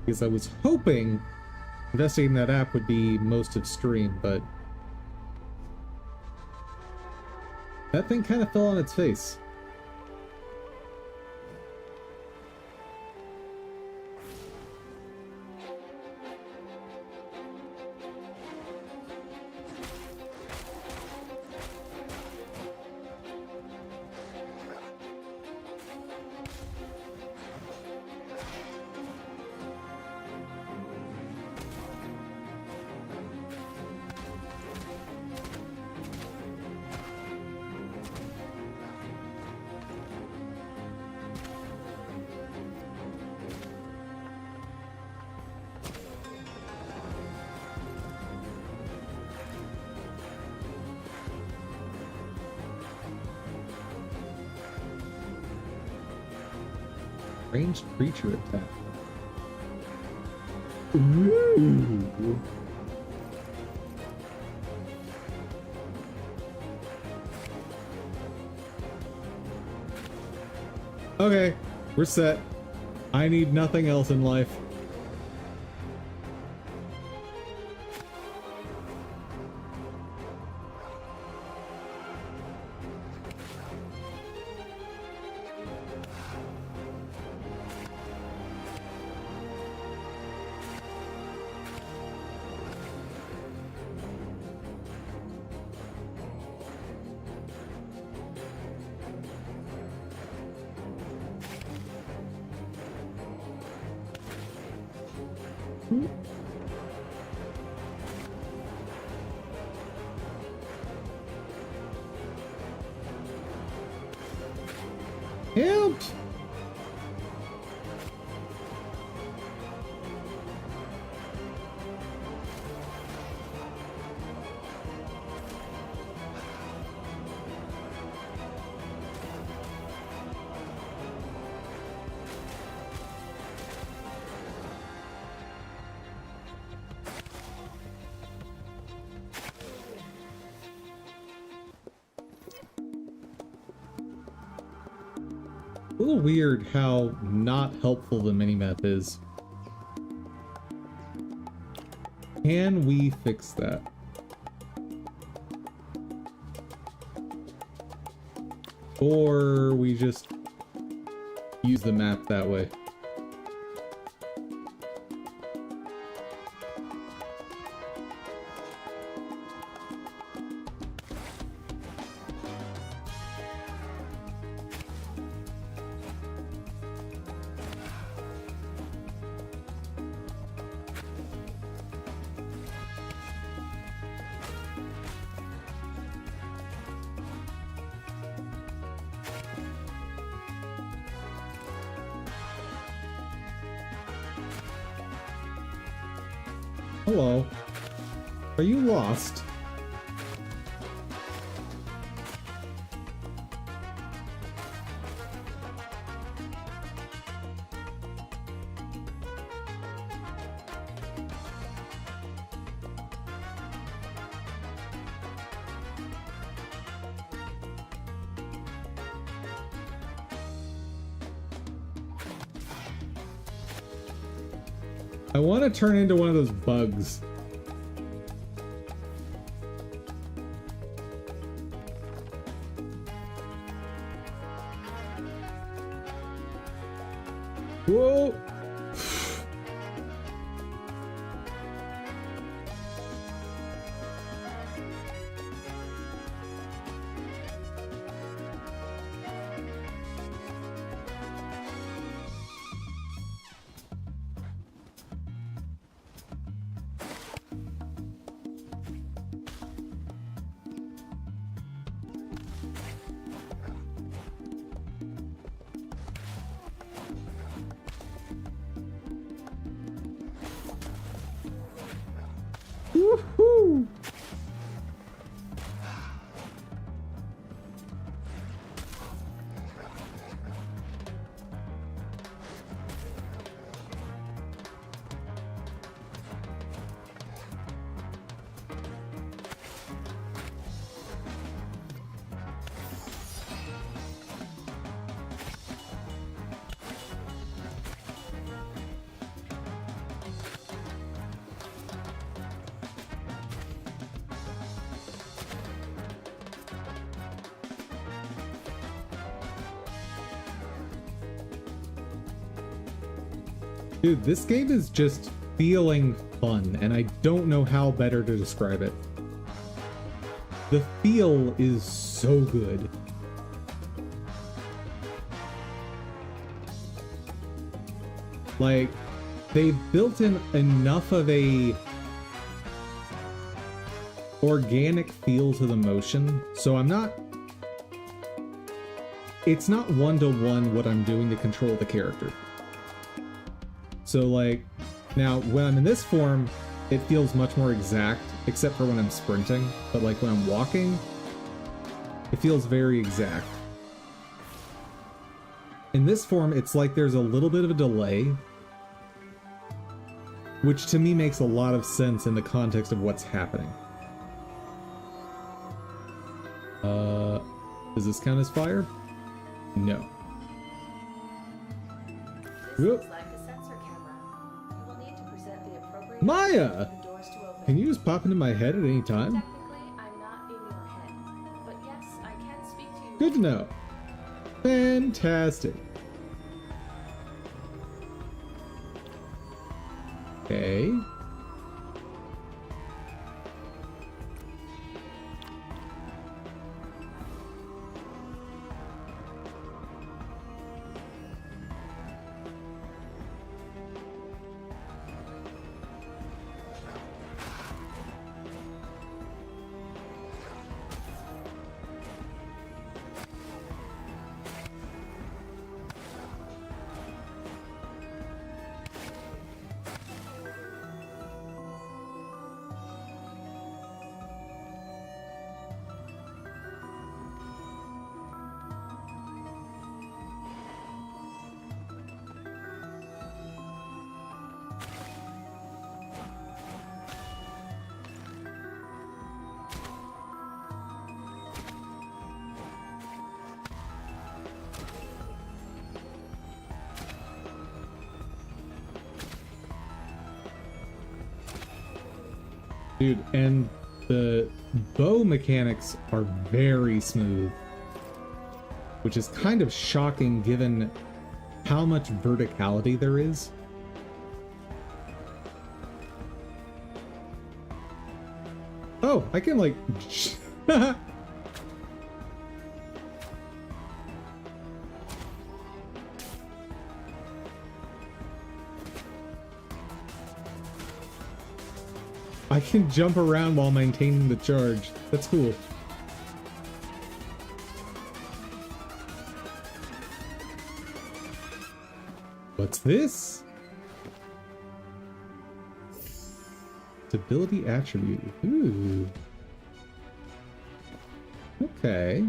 Because I was hoping investigating that app would be most of stream, but that thing kind of fell on its face. Ranged creature attack. Ooh. Okay, we're set. I need nothing else in life. Help! A little weird how not helpful the minimap is. Can we fix that? Or we just use the map that way? Hello. Are you lost? I want to turn into one of those bugs. Whoa! Dude, this game is just feeling fun, and I don't know how better to describe it. The feel is so good. Like, they've built in enough of a organic feel to the motion, so it's not one-to-one what I'm doing to control the character. So like, now when I'm in this form, it feels much more exact, except for when I'm sprinting, but like when I'm walking, it feels very exact. In this form, it's like there's a little bit of a delay, which to me makes a lot of sense in the context of what's happening. Does this count as fire? No. This Whoop. looks like a sensor camera. You will need to present the appropriate Maya! for the doors to open. Can you just pop into my head at any time? Technically, I'm not in your head, but yes, I can speak to you. Good to know. Fantastic. Okay. Dude, and the bow mechanics are very smooth, which is kind of shocking given how much verticality there is. Oh, I can like... I can jump around while maintaining the charge. That's cool. What's this? Stability attribute. Ooh. Okay.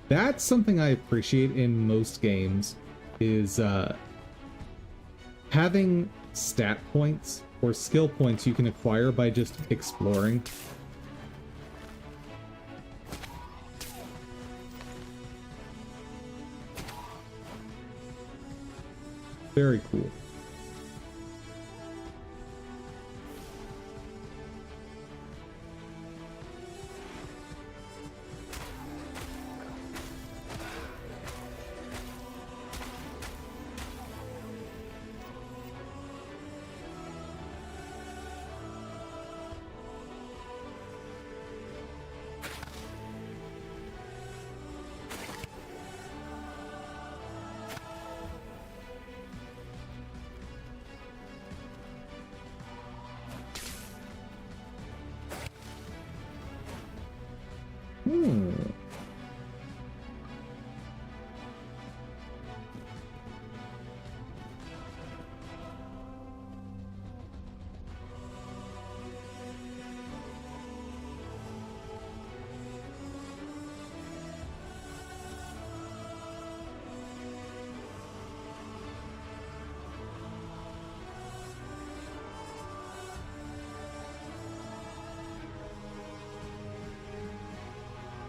That's something I appreciate in most games, is having stat points or skill points you can acquire by just exploring. Very cool.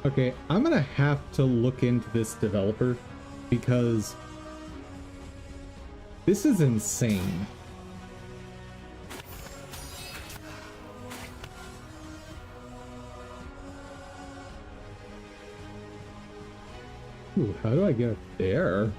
Okay, I'm gonna have to look into this developer because this is insane. Ooh, how do I get up there?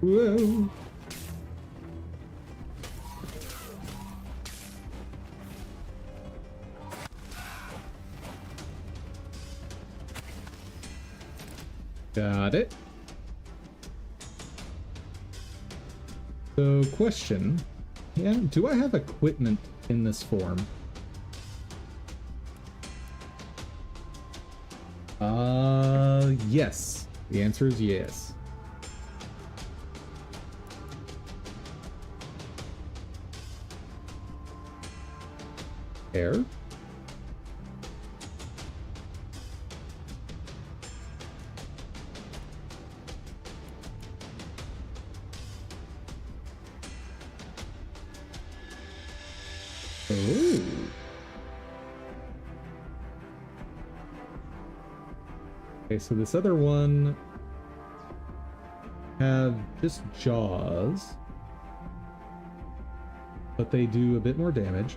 Whoa. Got it. So, question. Yeah, do I have equipment in this form? Yes. The answer is yes. Air? Oh. Okay, so this other one have just jaws, but they do a bit more damage.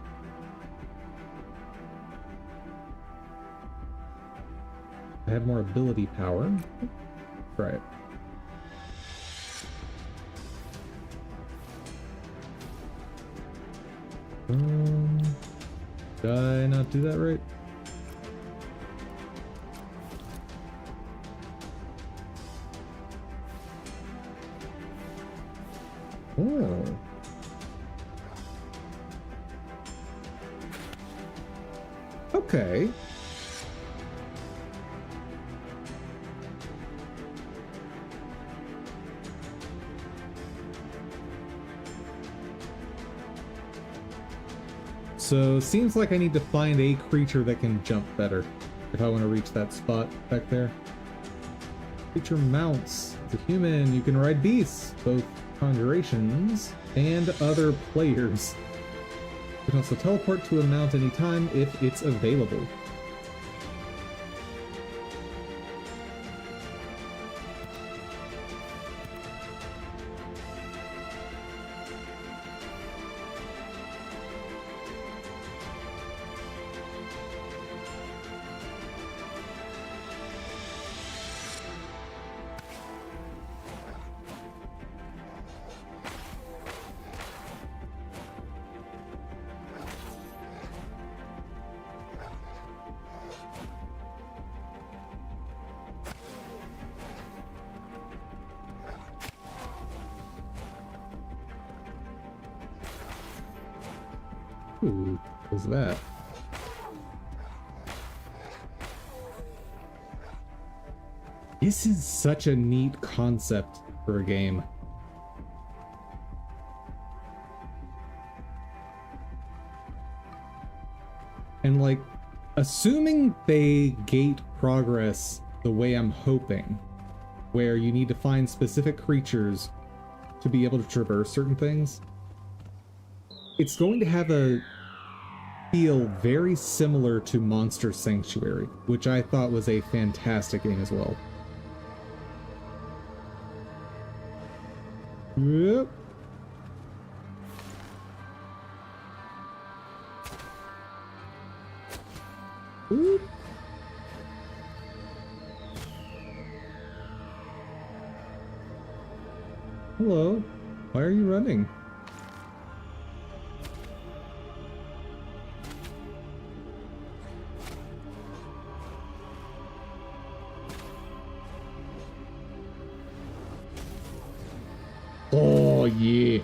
I have more ability power. Right. Did I not do that right? Oh. Okay. So, seems like I need to find a creature that can jump better if I want to reach that spot back there. Creature mounts. It's a human. You can ride beasts, both conjurations and other players. You can also teleport to a mount anytime if it's available. Ooh, what was that? This is such a neat concept for a game. And like, assuming they gate progress the way I'm hoping, where you need to find specific creatures to be able to traverse certain things, it's going to have a feel very similar to Monster Sanctuary, which I thought was a fantastic game as well. Yep. Ooh. Hello. Why are you running? Oh, yeah.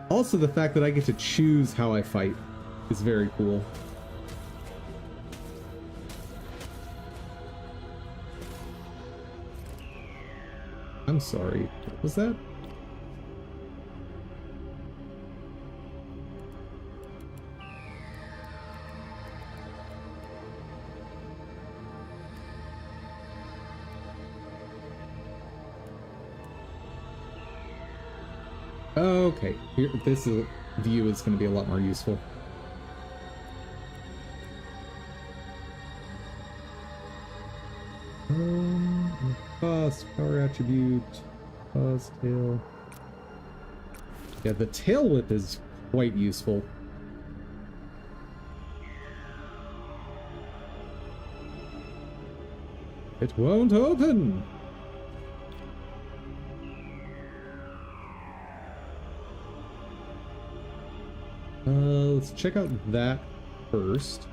Also, the fact that I get to choose how I fight is very cool. I'm sorry. What was that? Okay, here, this view is going to be a lot more useful. Cost, power attribute, pause, tail. Yeah, the tail whip is quite useful. It won't open! Let's check out that first.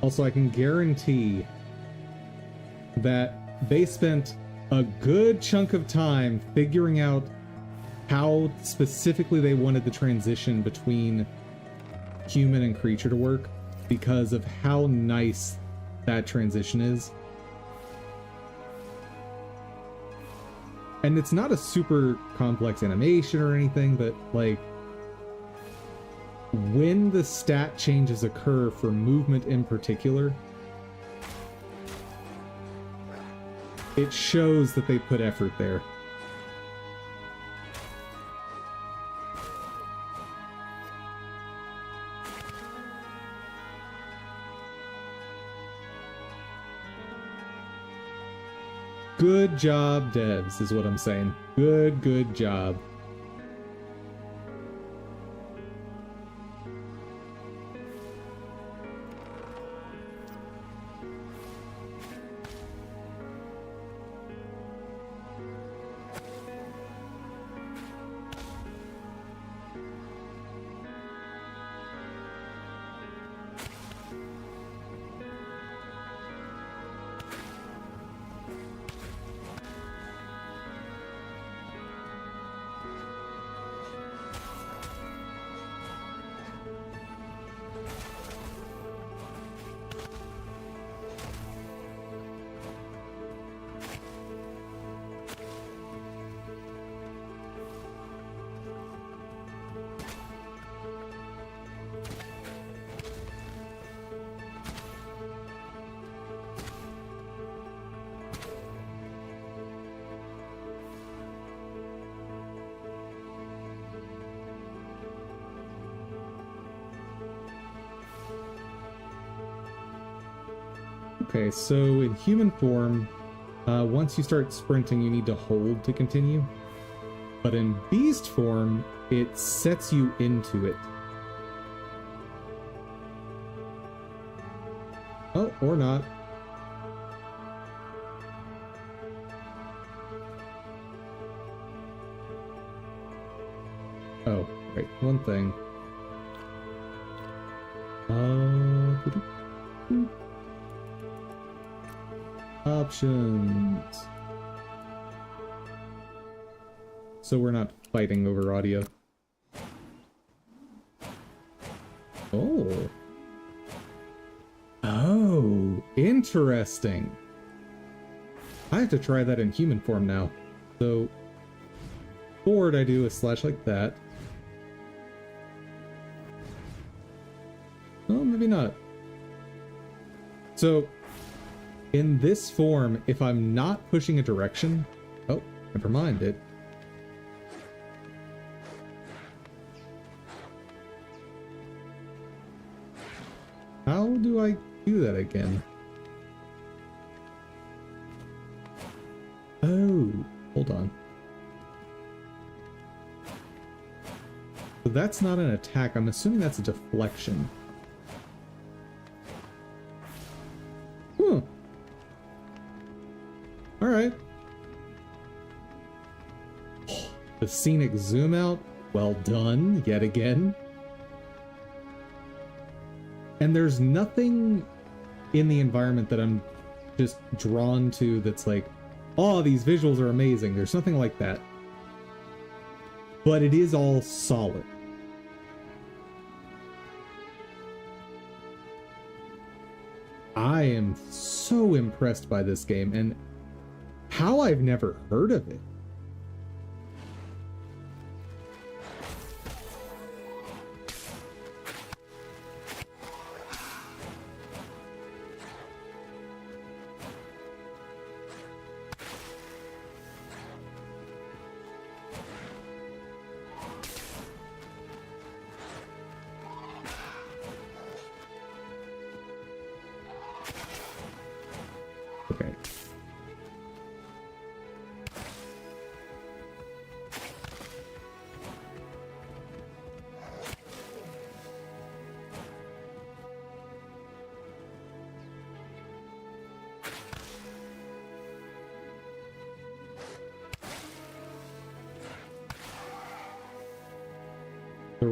Also, I can guarantee that they spent a good chunk of time figuring out how specifically they wanted the transition between human and creature to work because of how nice that transition is. And it's not a super complex animation or anything, but like when the stat changes occur for movement in particular, it shows that they put effort there. Good job, devs, is what I'm saying. Good job. Okay, so in human form, once you start sprinting, you need to hold to continue. But in beast form, it sets you into it. Oh, or not. Oh, right, one thing. Options. So we're not fighting over audio. Oh. Oh, interesting. I have to try that in human form now. So forward I do a slash like that. Oh, maybe not. So in this form, if I'm not pushing a direction... Oh, never mind it. How do I do that again? Oh, hold on. So that's not an attack. I'm assuming that's a deflection. Huh. Alright. The scenic zoom out. Well done, yet again. And there's nothing in the environment that I'm just drawn to that's like, oh, these visuals are amazing. There's nothing like that. But it is all solid. I am so impressed by this game and how I've never heard of it.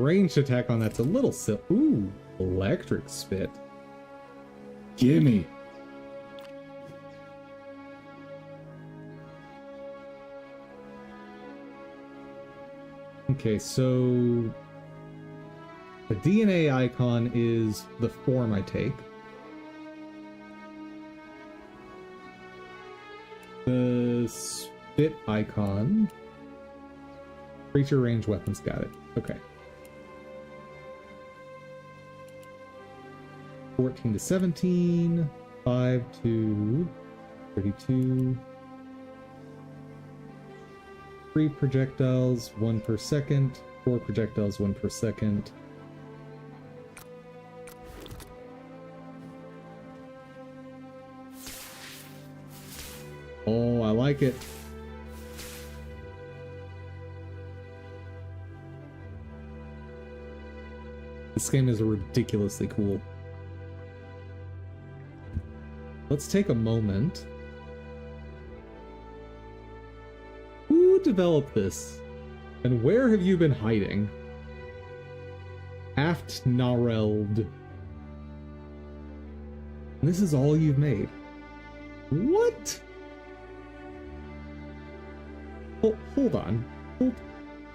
ranged attack on that's a little ooh, electric spit. Gimme. Okay, so the DNA icon is the form I take. The spit icon, creature range weapons, got it. Okay. 14 to 17, 5 to 32. 3 projectiles, 1 per second. 4 projectiles, 1 per second. Oh, I like it. This game is ridiculously cool. Let's take a moment. Who developed this? And where have you been hiding? Aft Nareld. And this is all you've made. What? Hold on.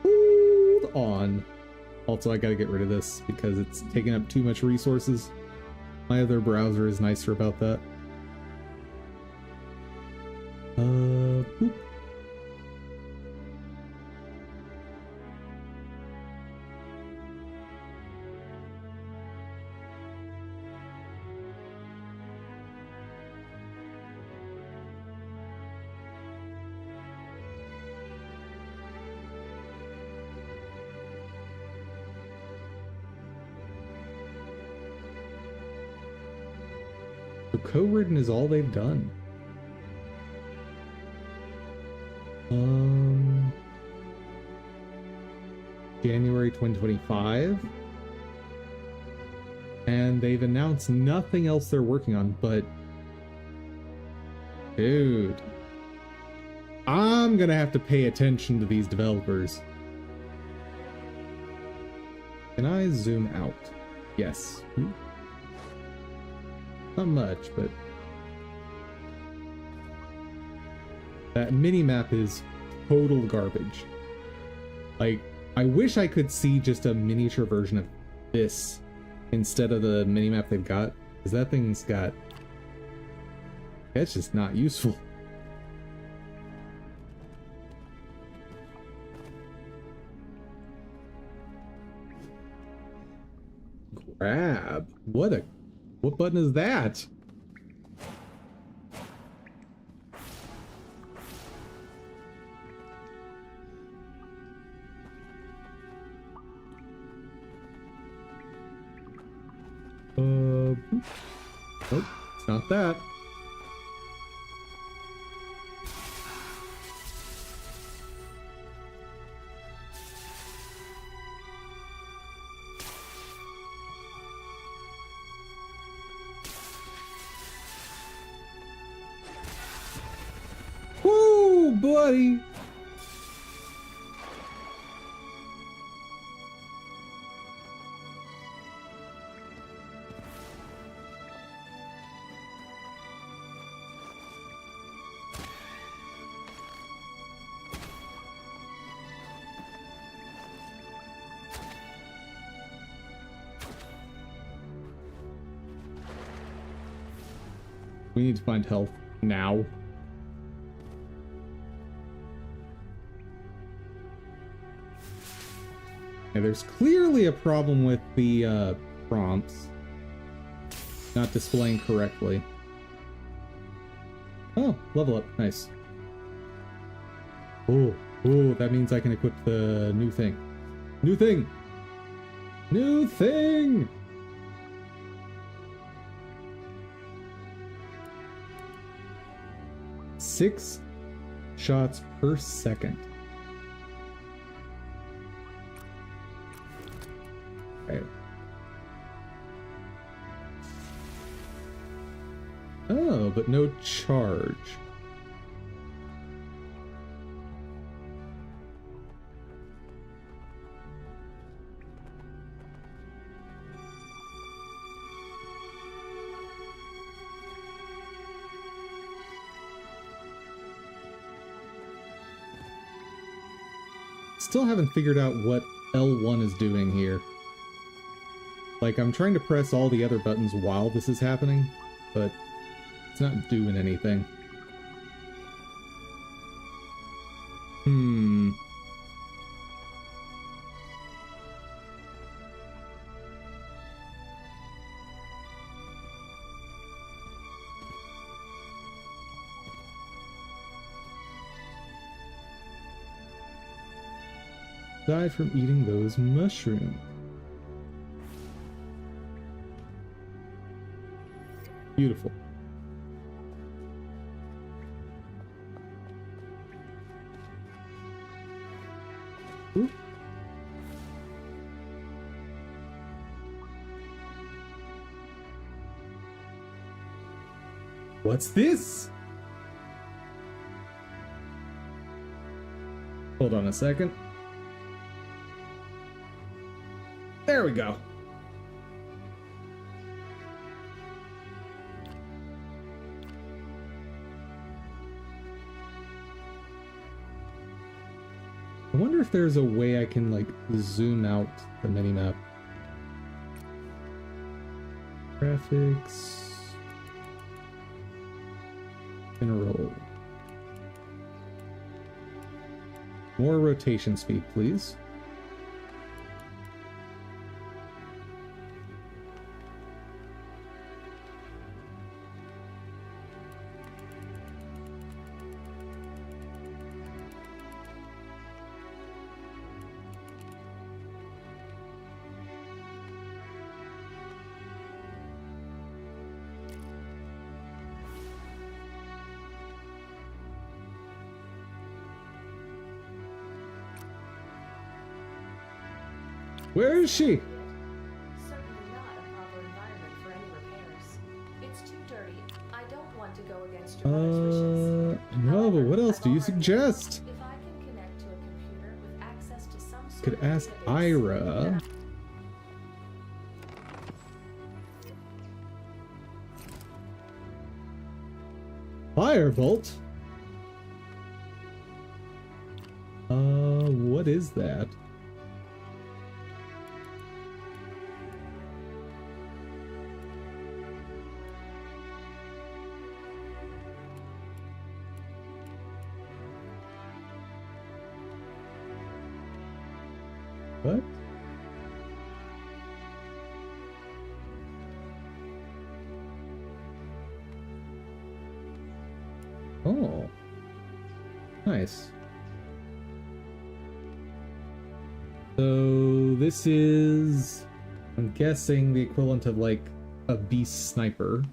Hold on. Also, I gotta get rid of this because it's taking up too much resources. My other browser is nicer about that. Boop. So Coridden is all they've done. January 2025. And they've announced nothing else they're working on, but dude, I'm gonna have to pay attention to these developers. Can I zoom out? Yes. Not much, but that mini-map is total garbage. Like, I wish I could see just a miniature version of this instead of the mini-map they've got, because that thing's got... It's just not useful. Grab? What button is that? Nope, it's not that. Woo, buddy! We need to find health now. Yeah, there's clearly a problem with the prompts not displaying correctly. Oh, level up. Nice. Oh, that means I can equip the new thing. New thing! New thing! Six shots per second. Okay. Oh, but no charge. still haven't figured out what L1 is doing here. Like, I'm trying to press all the other buttons while this is happening, but it's not doing anything. Aside from eating those mushrooms. Beautiful. Ooh. What's this? Hold on a second. There we go. I wonder if there's a way I can, like, zoom out the minimap. Graphics. General. More rotation speed, please. Where is she? Certainly not a proper environment for any repairs. It's too dirty. I don't want to go against your mother's wishes. No, but what else I've do you already suggest? If I can connect to a computer with access to some sort Could of ask database, Ira. Firebolt? What is that? What? Oh. Nice. So this is, I'm guessing, the equivalent of like a beast sniper.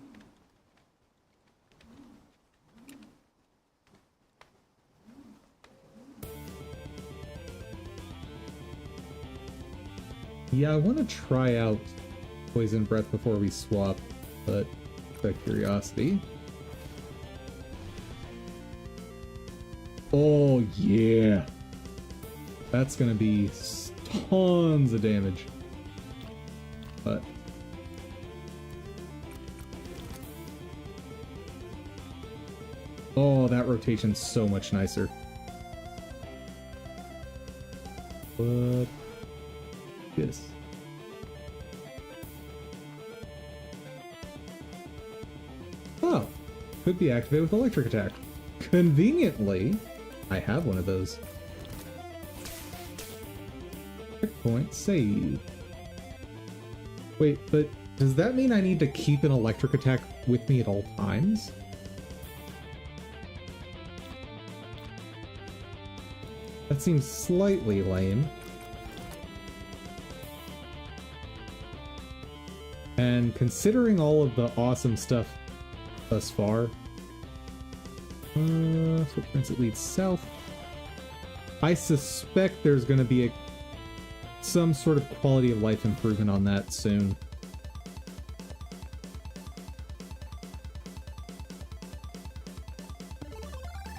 Yeah, I want to try out Poison Breath before we swap, but out of curiosity. Oh, yeah. That's gonna be tons of damage. But... oh, that rotation's so much nicer. But... this. Oh, could be activated with electric attack. Conveniently, I have one of those. Checkpoint save. Wait, but does that mean I need to keep an electric attack with me at all times? That seems slightly lame. And considering all of the awesome stuff thus far, footprints that lead south. I suspect there's going to be some sort of quality of life improvement on that soon.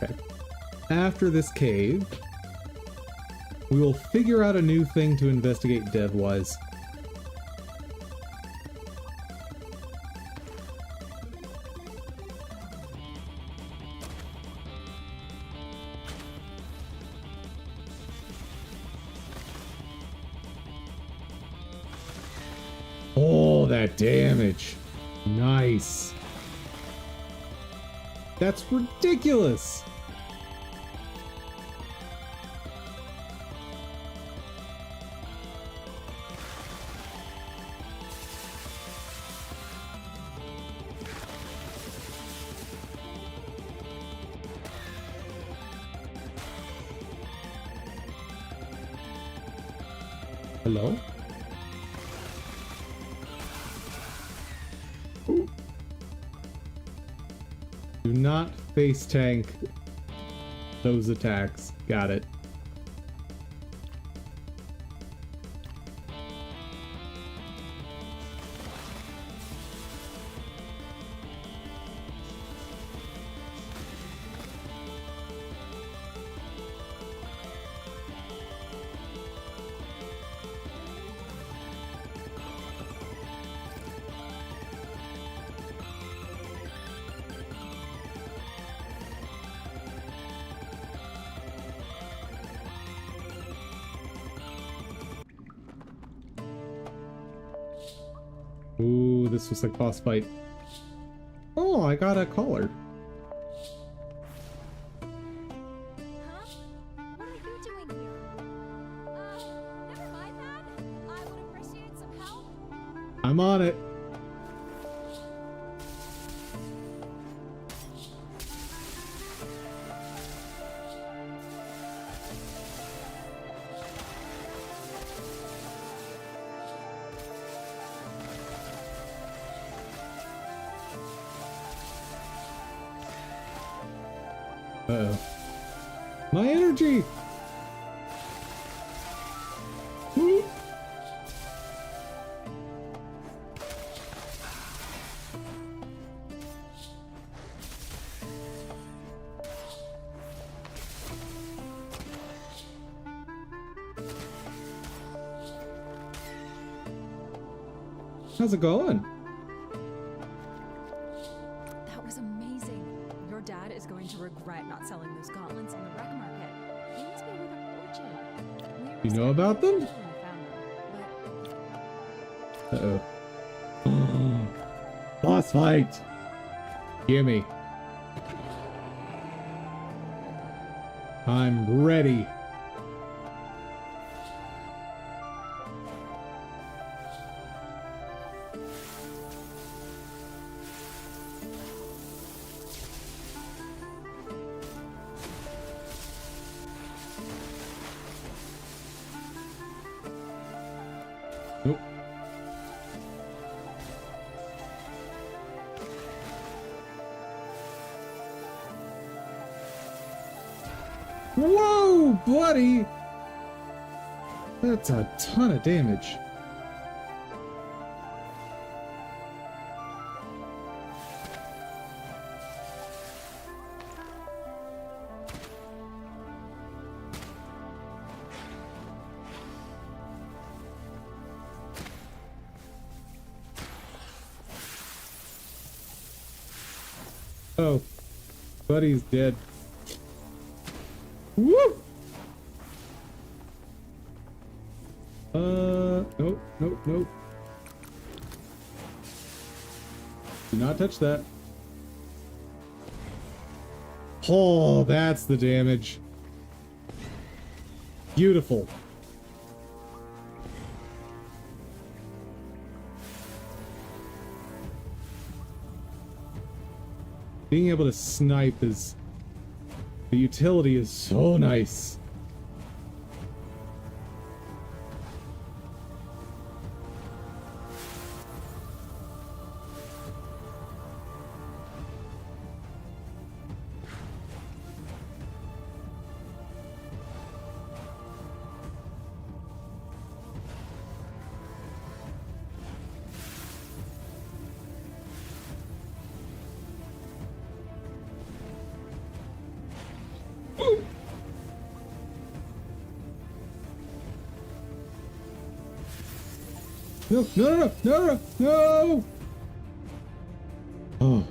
Okay. After this cave, we will figure out a new thing to investigate dev-wise. that damage. Nice. That's ridiculous. Hello? Ooh. Do not face tank those attacks. Got it. Ooh, this was like boss fight. Oh, I got a collar. Huh? What are you doing here? Never mind that. I would appreciate some help. I'm on it. Uh-oh. My energy! Woo. How's it going? That was amazing. Your dad is going to regret not selling those gauntlets on the wreck market. He must be worth a fortune. You know about them? Uh-oh. Boss fight! Gimme. I'm ready. Nope. Whoa, buddy! That's a ton of damage. Oh, buddy's dead. Woo! Nope, nope, nope. Do not touch that. Oh, that's the damage. Beautiful. Being able to snipe is... the utility is so nice. No, no, no, no, no, no!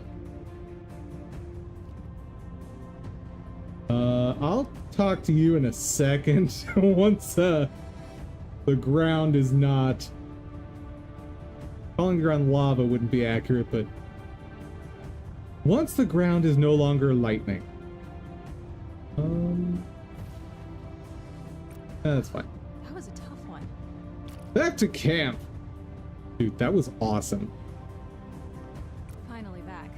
Oh. I'll talk to you in a second once, the ground is not Calling the ground lava wouldn't be accurate, but once the ground is no longer lightning. That's fine. That was a tough one. Back to camp. Dude, that was awesome. Finally back.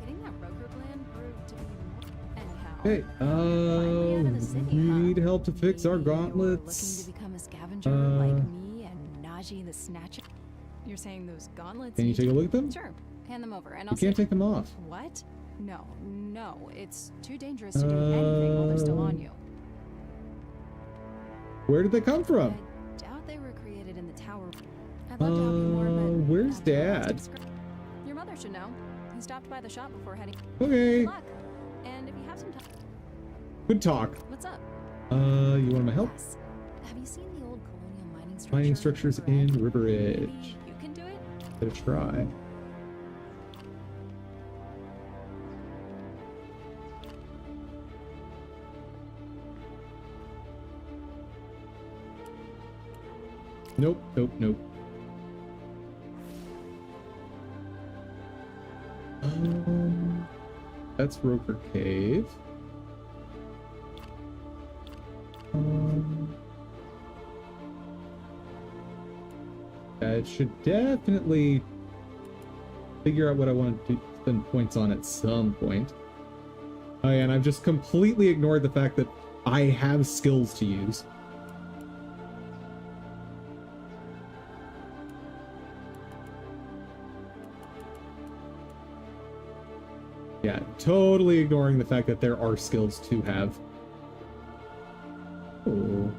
Getting that broker plan proved to be anyhow. Hey, finally out of the city, we huh? need help to fix our Maybe you're gauntlets. looking to become a scavenger like me and Najee the Snatcher. You're saying those gauntlets? Can you take a look at them? Sure. Hand them over, and You I'll can't say, take them off. What? No. It's too dangerous to do anything while they're still on you. Where did they come from? I doubt they were created in the tower. I'd love to help you more, but Where's after all, Dad? it's your mother should know. He stopped by the shop before heading. Okay. Good luck. And if you have some time, Good talk. what's up? You want my help? Yes. Have you seen the old colonial mining Mining structures in River Maybe Edge. you can do it? Give it a try. Nope. That's Roker Cave. I should definitely figure out what I want to spend points on at some point. Oh yeah, and I've just completely ignored the fact that I have skills to use. Yeah, totally ignoring the fact that there are skills to have. Oh.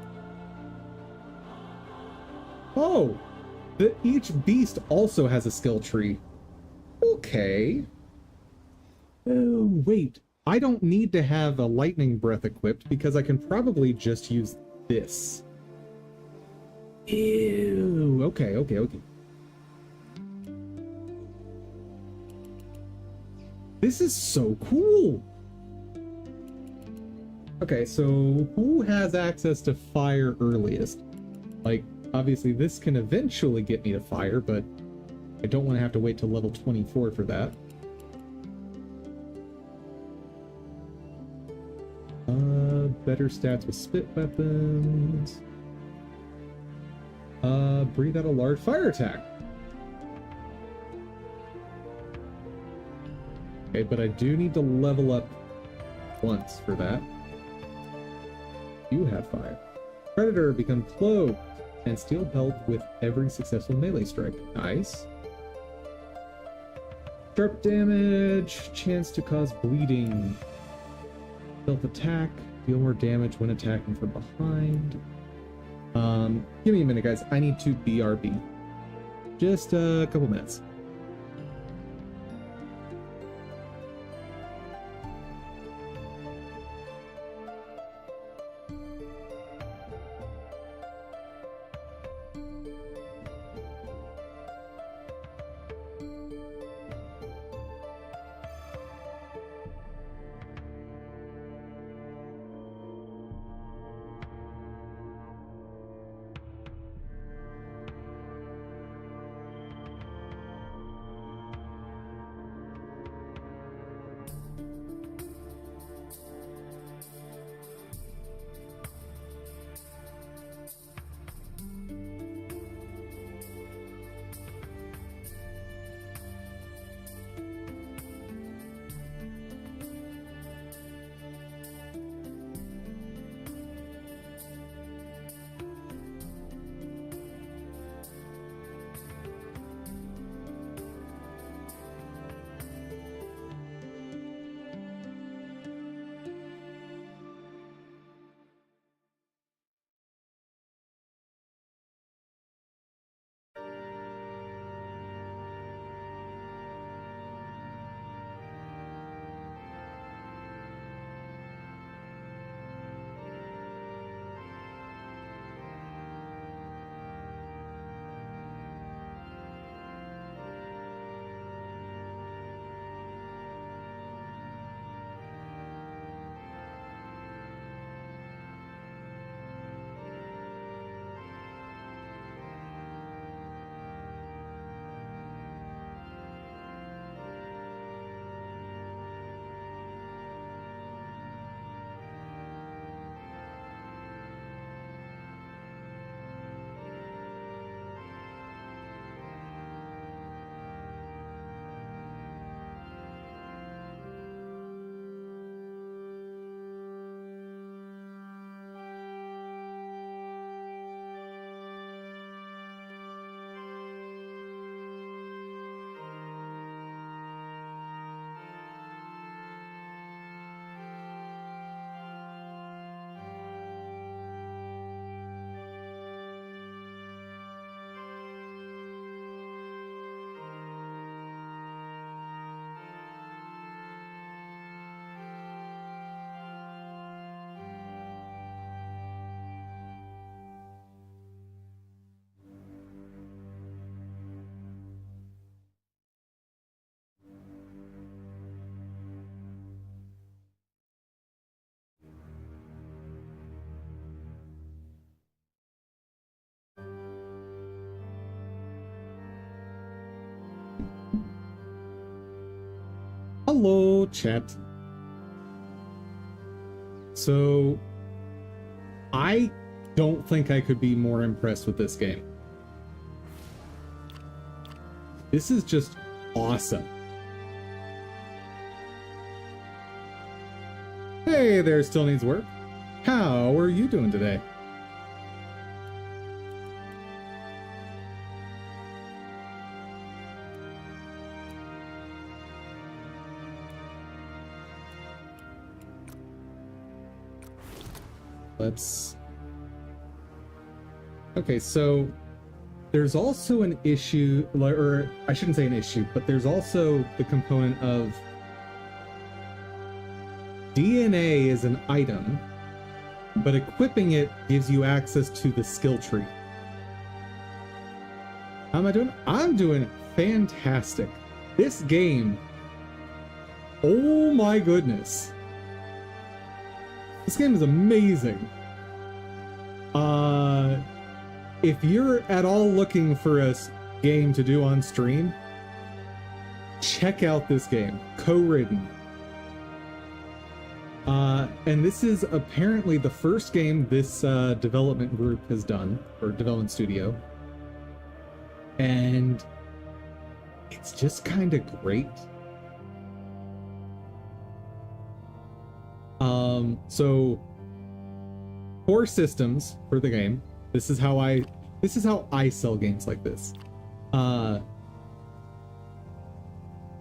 Oh! Each beast also has a skill tree. Okay. Oh, wait. I don't need to have a lightning breath equipped because I can probably just use this. Ew. Okay. This is so cool. Okay, so who has access to fire earliest? Like, obviously this can eventually get me to fire, but I don't want to have to wait till level 24 for that. Better stats with spit weapons. Breathe out a large fire attack. Okay, but I do need to level up once for that. You have fire. Predator become cloaked and steel belt with every successful melee strike. Nice. Sharp damage, chance to cause bleeding. Stealth attack, deal more damage when attacking from behind. Give me a minute, guys. I need to BRB. Just a couple minutes. Hello, chat. So, I don't think I could be more impressed with this game. This is just awesome. Hey there, Still Needs Work. How are you doing today? Okay, so there's also an issue, or I shouldn't say an issue, but there's also the component of DNA is an item, but equipping it gives you access to the skill tree. How am I doing? I'm doing fantastic. This game, oh my goodness. This game is amazing. If you're at all looking for a game to do on stream, check out this game, Coridden. And this is apparently the first game this development group has done, or development studio. And it's just kind of great. So core systems for the game. This is how I sell games like this.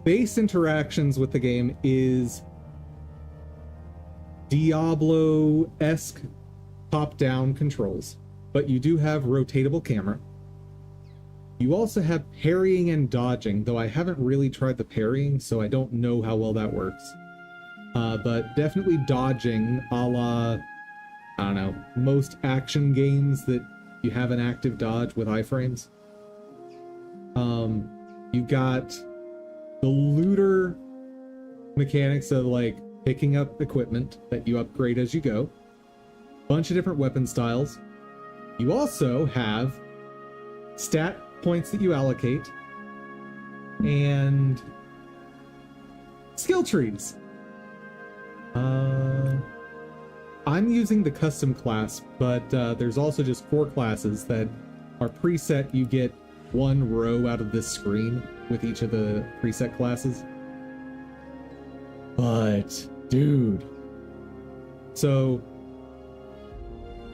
Base interactions with the game is Diablo-esque top-down controls, but you do have rotatable camera. You also have parrying and dodging, though I haven't really tried the parrying, so I don't know how well that works. But definitely dodging, a la, I don't know, most action games that you have an active dodge with iframes. You've got the looter mechanics of like picking up equipment that you upgrade as you go. Bunch of different weapon styles. You also have stat points that you allocate and skill trees. I'm using the custom class, but there's also just 4 classes that are preset. You get 1 row out of this screen with each of the preset classes. But, dude. So,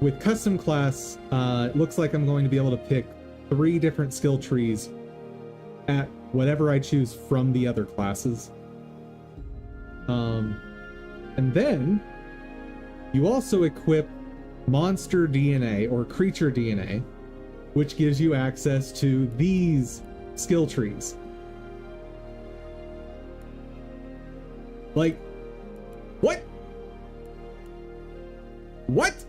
with custom class, it looks like I'm going to be able to pick 3 different skill trees at whatever I choose from the other classes. And then you also equip monster DNA or creature DNA, which gives you access to these skill trees. Like, what? What?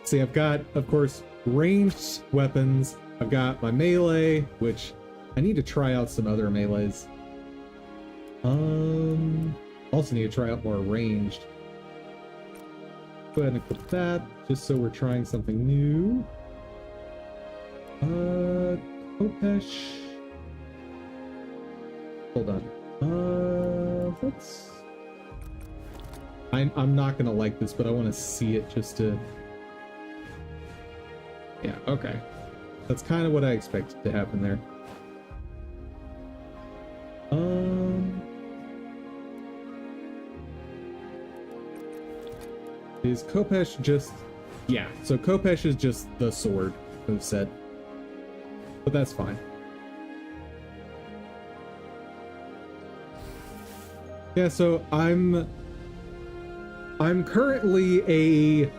See, I've got, of course, ranged weapons. I've got my melee, which I need to try out some other melees. Also need to try out more ranged. Go ahead and equip that, just so we're trying something new. Kopesh. Hold on. Let's. I'm not gonna like this, but I want to see it just to. Yeah. Okay. That's kind of what I expected to happen there. Is Kopesh just... Yeah, so Kopesh is just the sword moveset. But that's fine. Yeah, so I'm currently a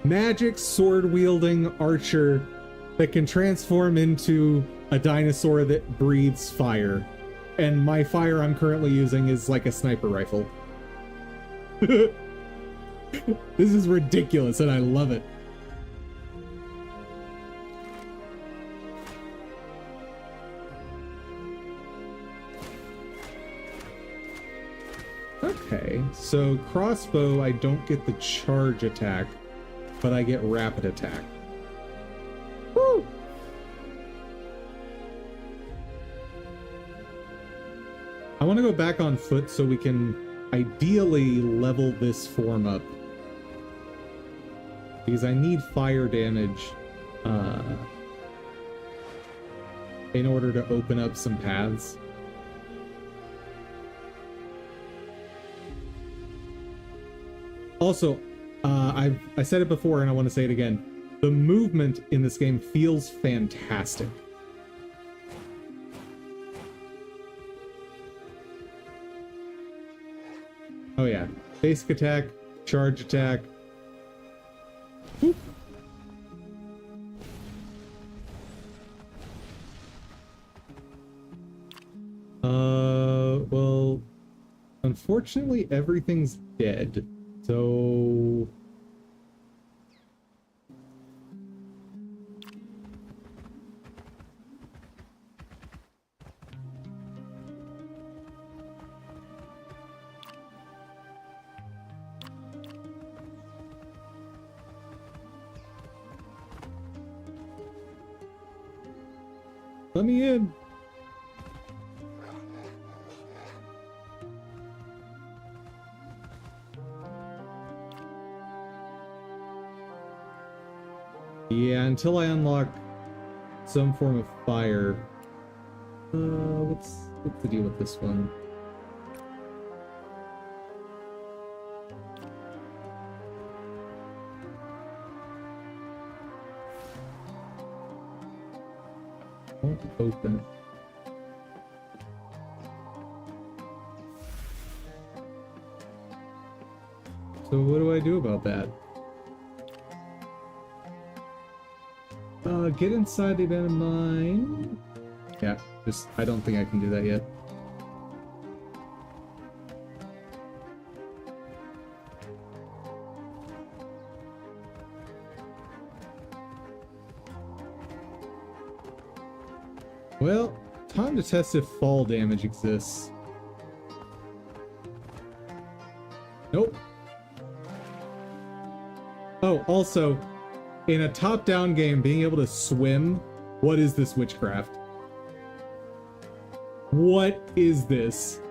magic sword-wielding archer that can transform into a dinosaur that breathes fire. And my fire I'm currently using is like a sniper rifle. This is ridiculous, and I love it. Okay, so crossbow, I don't get the charge attack, but I get rapid attack. Woo! I want to go back on foot so we can ideally level this form up. Because I need fire damage in order to open up some paths. Also, I said it before and I want to say it again. The movement in this game feels fantastic. Oh yeah, basic attack, charge attack. Whoop. Well, unfortunately everything's dead, so... Let me in. Yeah, until I unlock some form of fire. What's the deal with this one? Won't open. So what do I do about that? Get inside the abandoned mine. Yeah, I don't think I can do that yet. Well, time to test if fall damage exists. Nope. Oh, also, in a top-down game, being able to swim, what is this witchcraft? What is this?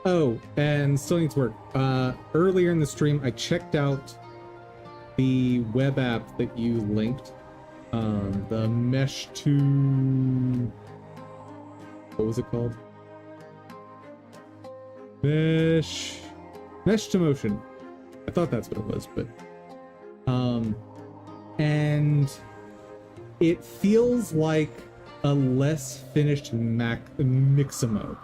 Oh, and still needs work. Earlier in the stream, I checked out the web app that you linked. The Mesh to... What was it called? Mesh to Motion. I thought that's what it was, but... And it feels like a less finished Mixamo.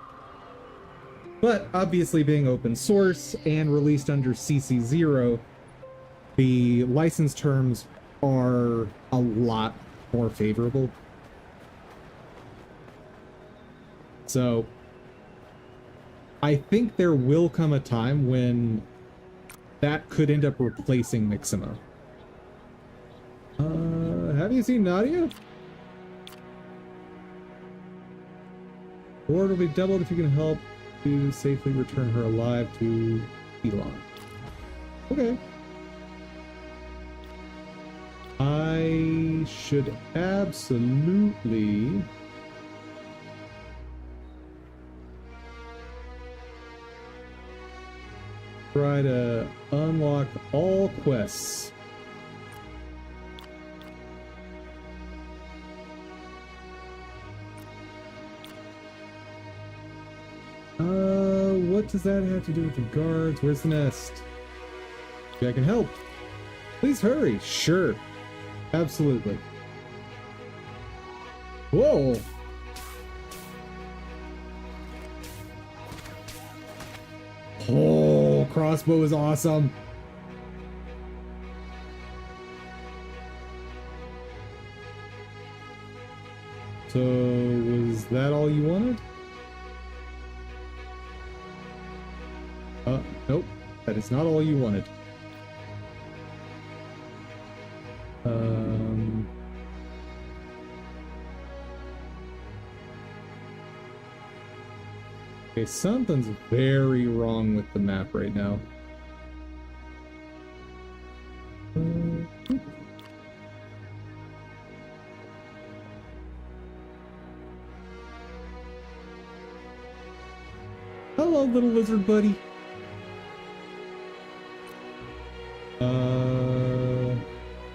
But obviously being open source and released under CC0, the license terms are a lot more favorable. So I think there will come a time when that could end up replacing Mixamo. Have you seen Nadia? Reward will be doubled if you can help to safely return her alive to Elon. Okay. I should absolutely try to unlock all quests. What does that have to do with the guards? Where's the nest? Maybe I can help. Please hurry. Sure. Absolutely. Whoa. Oh, crossbow is awesome. So, was that all you wanted? Nope. That is not all you wanted. Um, okay, something's very wrong with the map right now. Hello, little lizard buddy.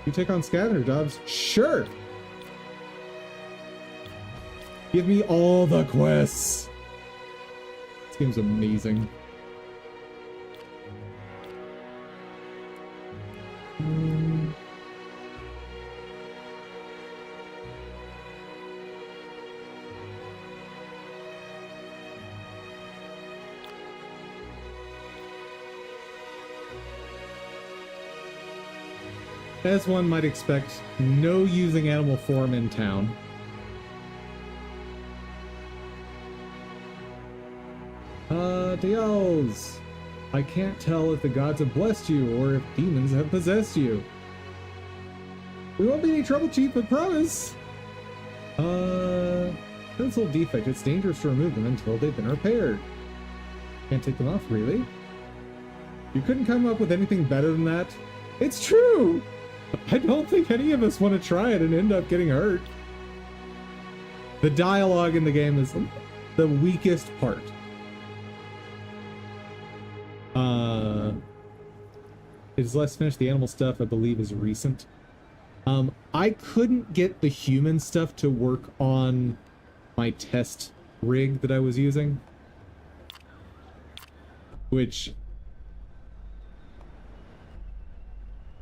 You take on scavenger jobs? Sure. Give me all the quests. This game's amazing. As one might expect, no using animal form in town. Diels! I can't tell if the gods have blessed you or if demons have possessed you. We won't be any trouble, Chief, I promise! Pencil defect. It's dangerous to remove them until they've been repaired. Can't take them off, really? You couldn't come up with anything better than that? It's true! I don't think any of us want to try it and end up getting hurt. The dialogue in the game is the weakest part. It is less finished. The animal stuff, I believe, is recent. I couldn't get the human stuff to work on my test rig that I was using. Which...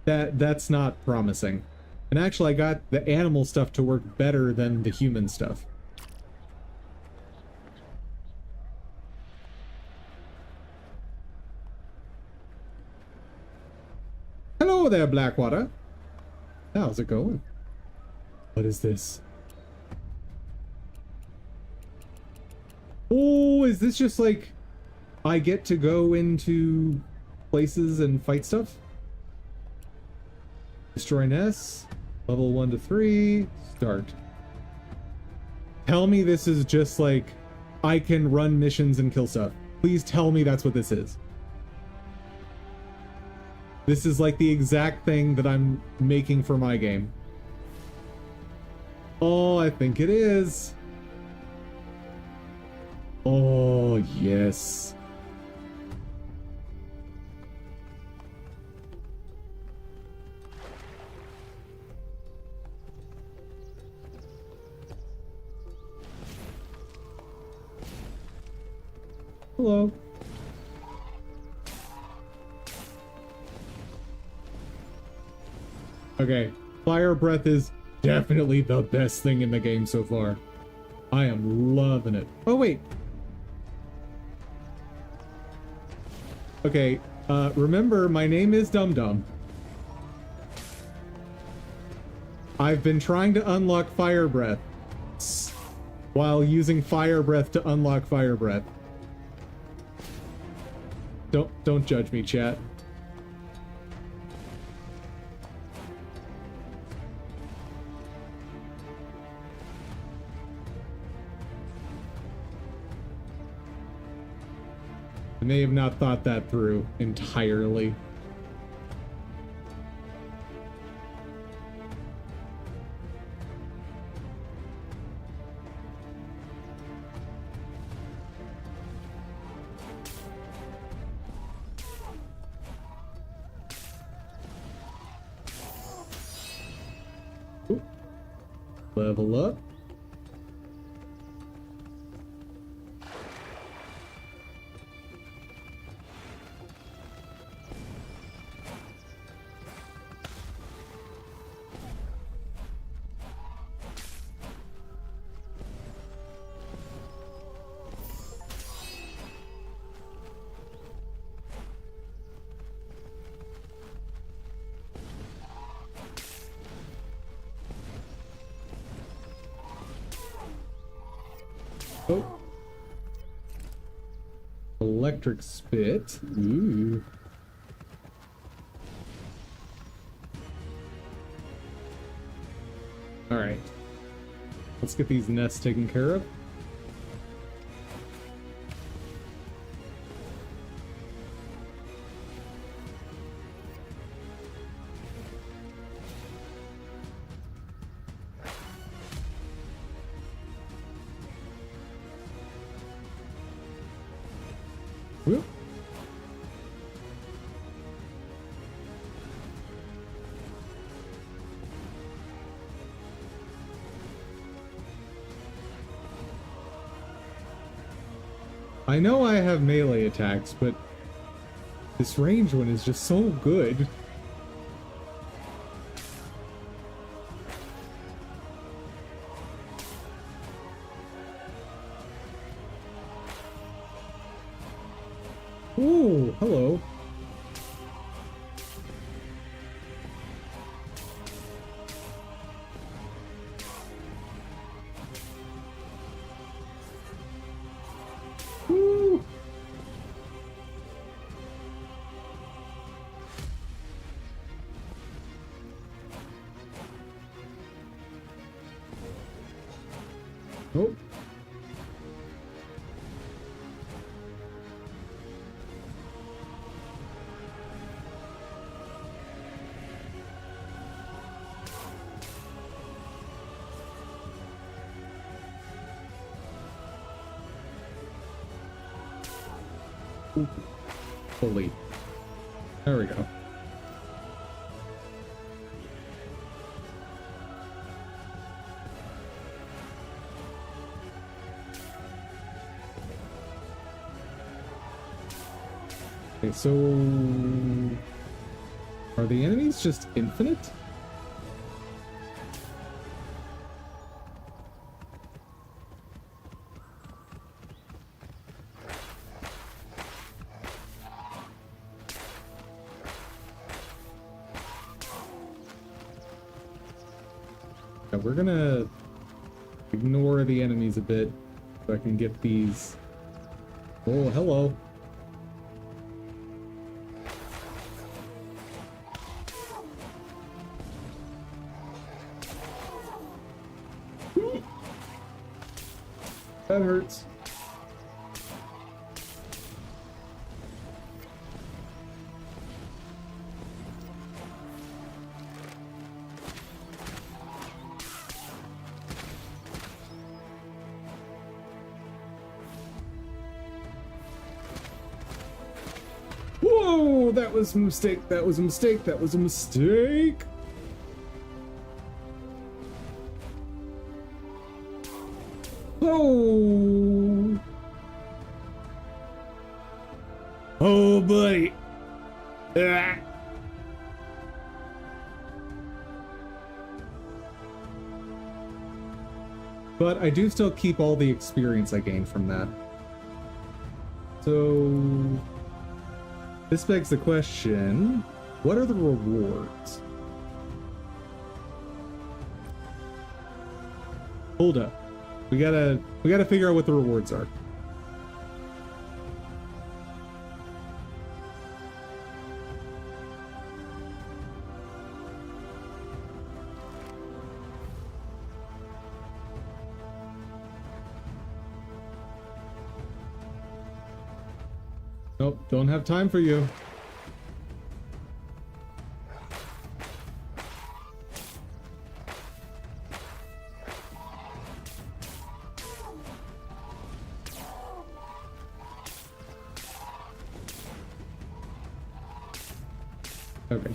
That's not promising. And actually, I got the animal stuff to work better than the human stuff. Hello there, Blackwater. How's it going? What is this? Oh, is this just like I get to go into places and fight stuff? Destroy nests, level 1 to 3, start. Tell me this is just like I can run missions and kill stuff. Please tell me that's what this is. This is like the exact thing that I'm making for my game. Oh, I think it is. Oh, yes. Hello. Okay, fire breath is definitely the best thing in the game so far. I am loving it. Oh, wait. Okay, remember, my name is Dum Dum. I've been trying to unlock fire breath while using fire breath to unlock fire breath. Don't judge me, chat. I may have not thought that through entirely. Ooh. Level up. Oh. Electric spit. Ooh. Let's get these nests taken care of. Whoop. I know I have melee attacks, but this range one is just so good. Ooh, hello. Woo. Oh. Fully. There we go. Okay, so are the enemies just infinite? Yeah, we're gonna ignore the enemies a bit so I can get these. Oh, hello. That hurts. Whoa, that was a mistake. That was a mistake. That was a mistake. Oh. Oh, buddy. Ah. But I do still keep all the experience I gained from that. So this begs the question, what are the rewards? Hold up. We gotta figure out what the rewards are. Nope, don't have time for you. Okay.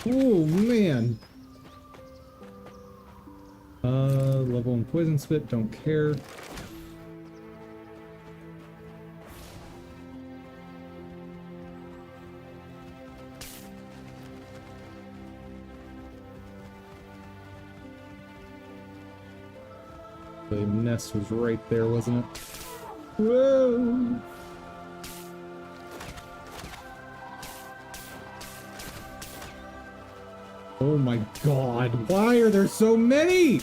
Oh man. Level 1 poison spit, don't care. The nest was right there, wasn't it? Whoa! Oh my god, why are there so many?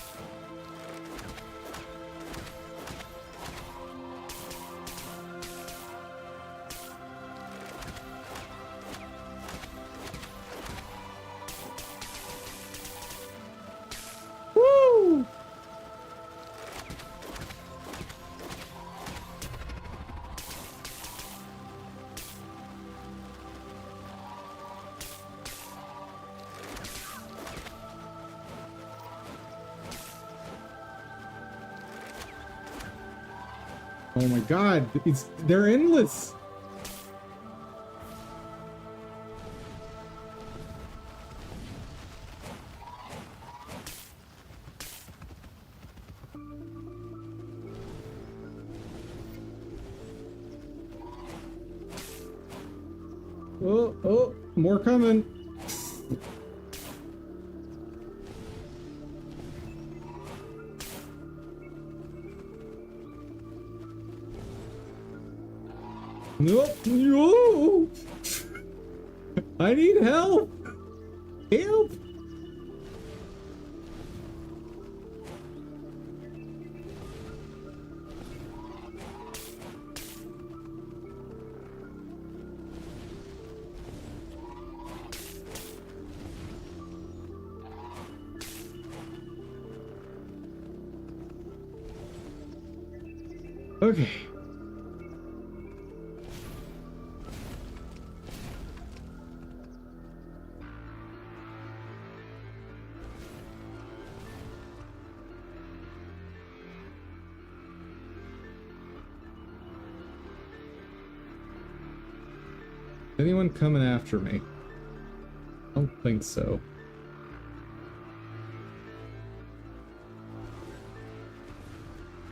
Oh my god, they're endless. Oh, oh, more coming. Nope, no. I need help. Help. Okay. Anyone coming after me? I don't think so.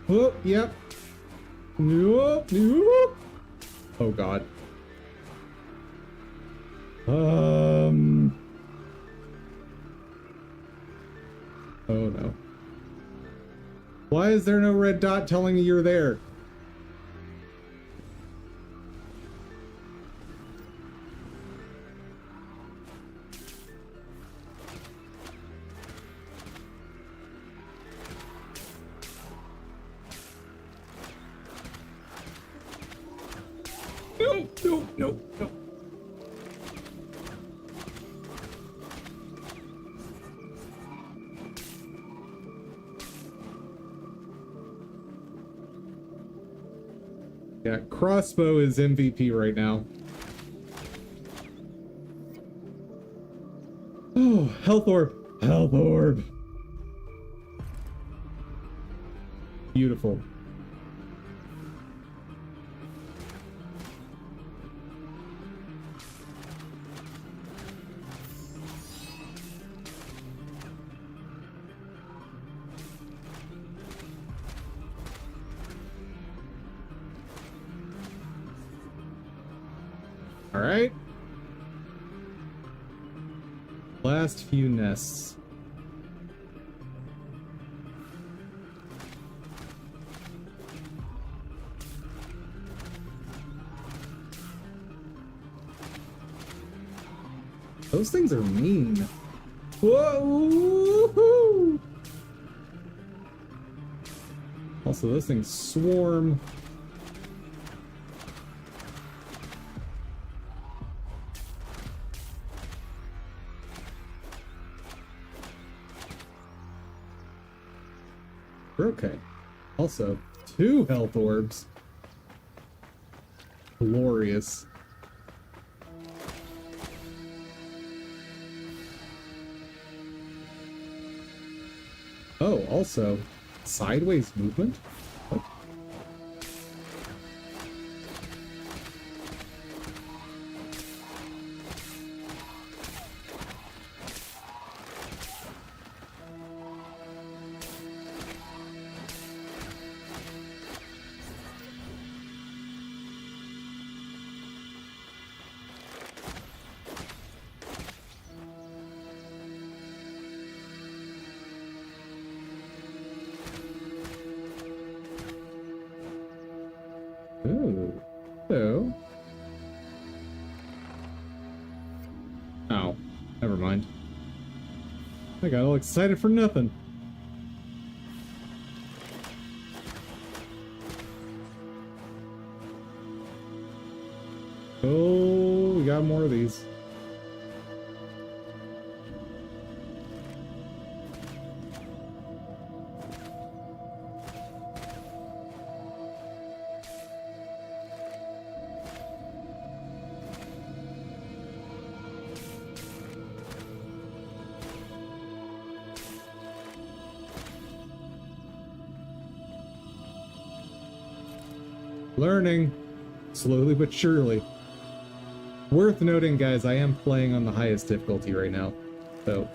Oh, yep. Nope, nope. Oh god. Oh no. Why is there no red dot telling me you're there? No, no, no, no. Yeah, crossbow is MVP right now. Oh, health orb. Health orb. Beautiful. All right. Last few nests. Those things are mean. Whoa! Also, those things swarm. Okay. Also, 2 health orbs. Glorious. Oh, also, sideways movement? What? Ooh. Hello. Oh, never mind. I got all excited for nothing. Oh, we got more of these. Learning. Slowly but surely. Worth noting, guys, I am playing on the highest difficulty right now. So...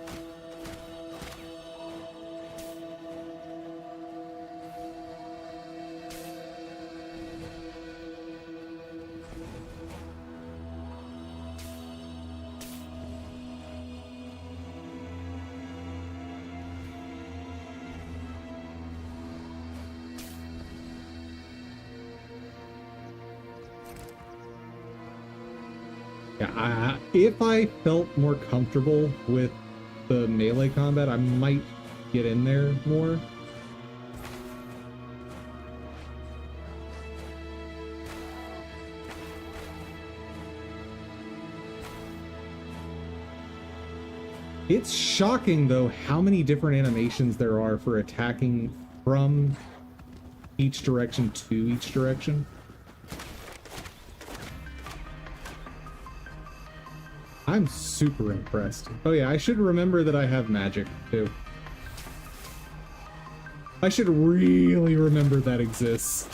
Yeah, if I felt more comfortable with the melee combat, I might get in there more. It's shocking, though, how many different animations there are for attacking from each direction to each direction. I'm super impressed. Oh yeah, I should remember that I have magic, too. I should really remember that exists.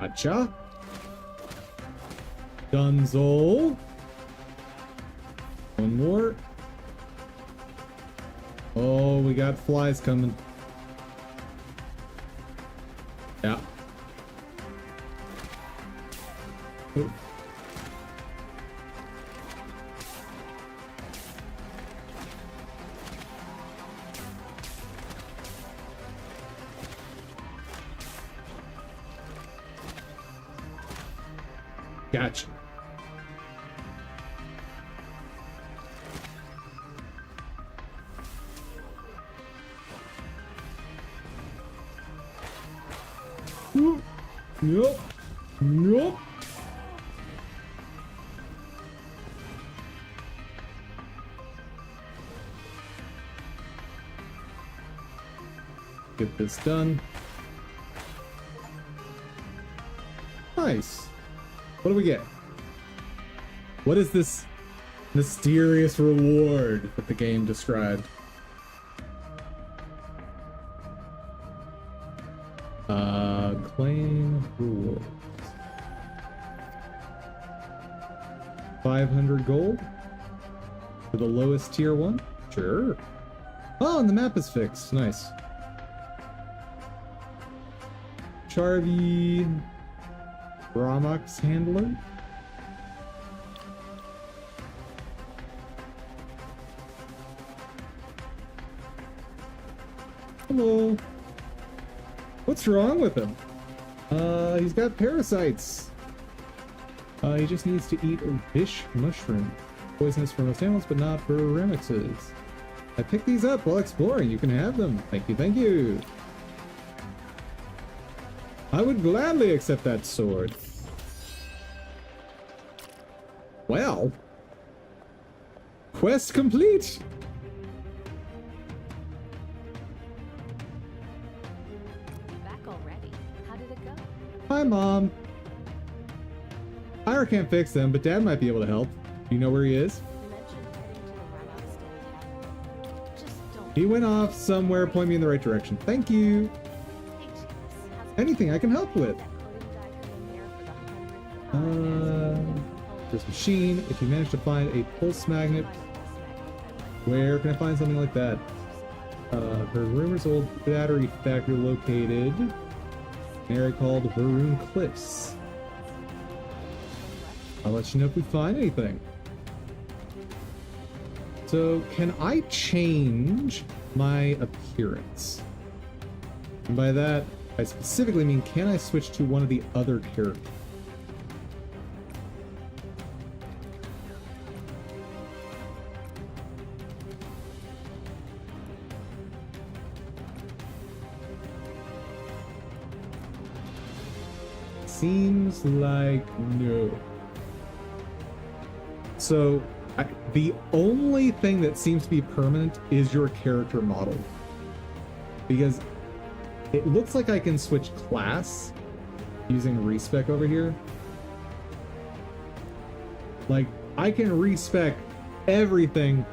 Gotcha. Dunzo. One more. Oh, we got flies coming. Yeah. Oh. Gotcha. Nope. Nope. Get this done. Nice. What do we get? What is this mysterious reward that the game described? Claim rewards. 500 gold for the lowest tier one? Sure. Oh, and the map is fixed. Nice. Charvy Brahmox handler. Hello. What's wrong with him? He's got parasites. He just needs to eat a fish mushroom. Poisonous for most animals, but not for remixes. I picked these up while exploring. You can have them. Thank you, thank you. I would gladly accept that sword. Well. Quest complete. Back already? How did it go? Hi, Mom. Ira can't fix them, but Dad might be able to help. Do you know where he is? You mentioned heading to the runout stand cabin. Just don't. He went off somewhere, point me in the right direction. Thank you. Hey, Chips, how's it Anything I can help with. that Coridden guy come in here for the 100th This machine. If you manage to find a pulse magnet, where can I find something like that? Heard rumors old battery factory located in an area called Varun Cliffs. I'll let you know if we find anything. So can I change my appearance? And by that, I specifically mean, can I switch to one of the other characters? Seems like no. So the only thing that seems to be permanent is your character model, because it looks like I can switch class using respec over here. Like, I can respec everything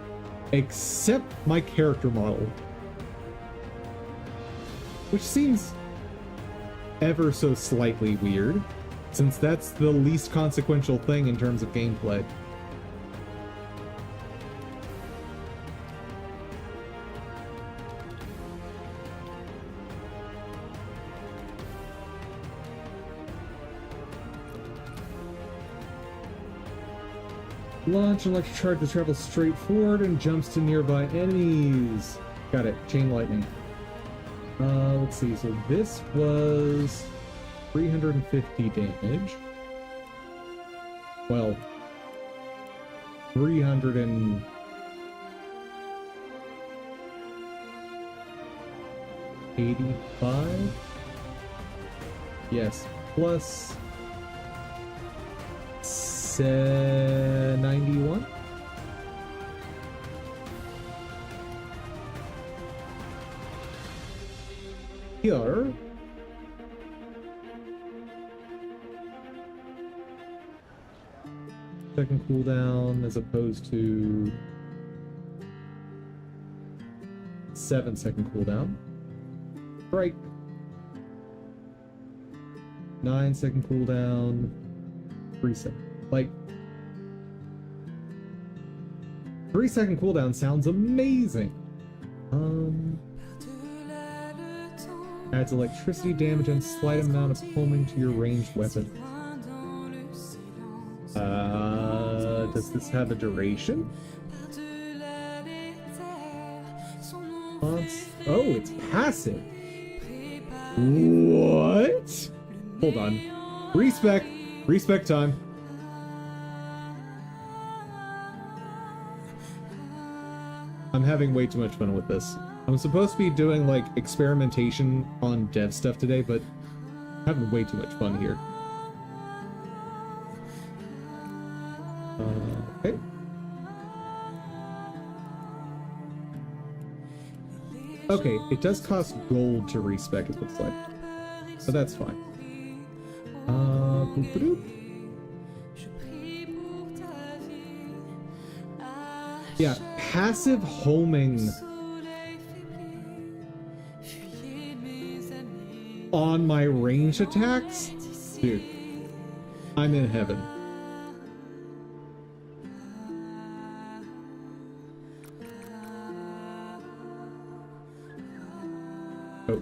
except my character model, which seems ever so slightly weird, since that's the least consequential thing in terms of gameplay. Launch an electric charge that travels straight forward and jumps to nearby enemies. Got it. Chain lightning. Let's see. So this was 350 damage. Well, 385. Yes, plus 91. Here. Second cooldown as opposed to 7-second cooldown. Break. 9-second cooldown. 3-second. Like, 3-second cooldown sounds amazing. Adds electricity damage and slight amount of homing to your ranged weapon. Does this have a duration? Oh, it's passive. What? Hold on. Respec. Respec time. I'm having way too much fun with this. I'm supposed to be doing, like, experimentation on dev stuff today, but I'm having way too much fun here. Okay. Okay, it does cost gold to respec, it looks like. So that's fine. Boop-a-doop. Yeah, passive homing on my range attacks? Dude, I'm in heaven. Oh.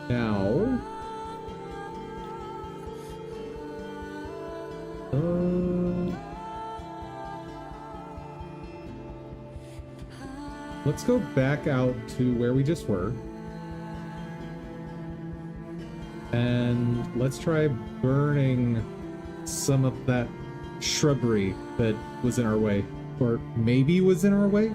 Now, let's go back out to where we just were, and let's try burning some of that shrubbery that was in our way, or maybe was in our way.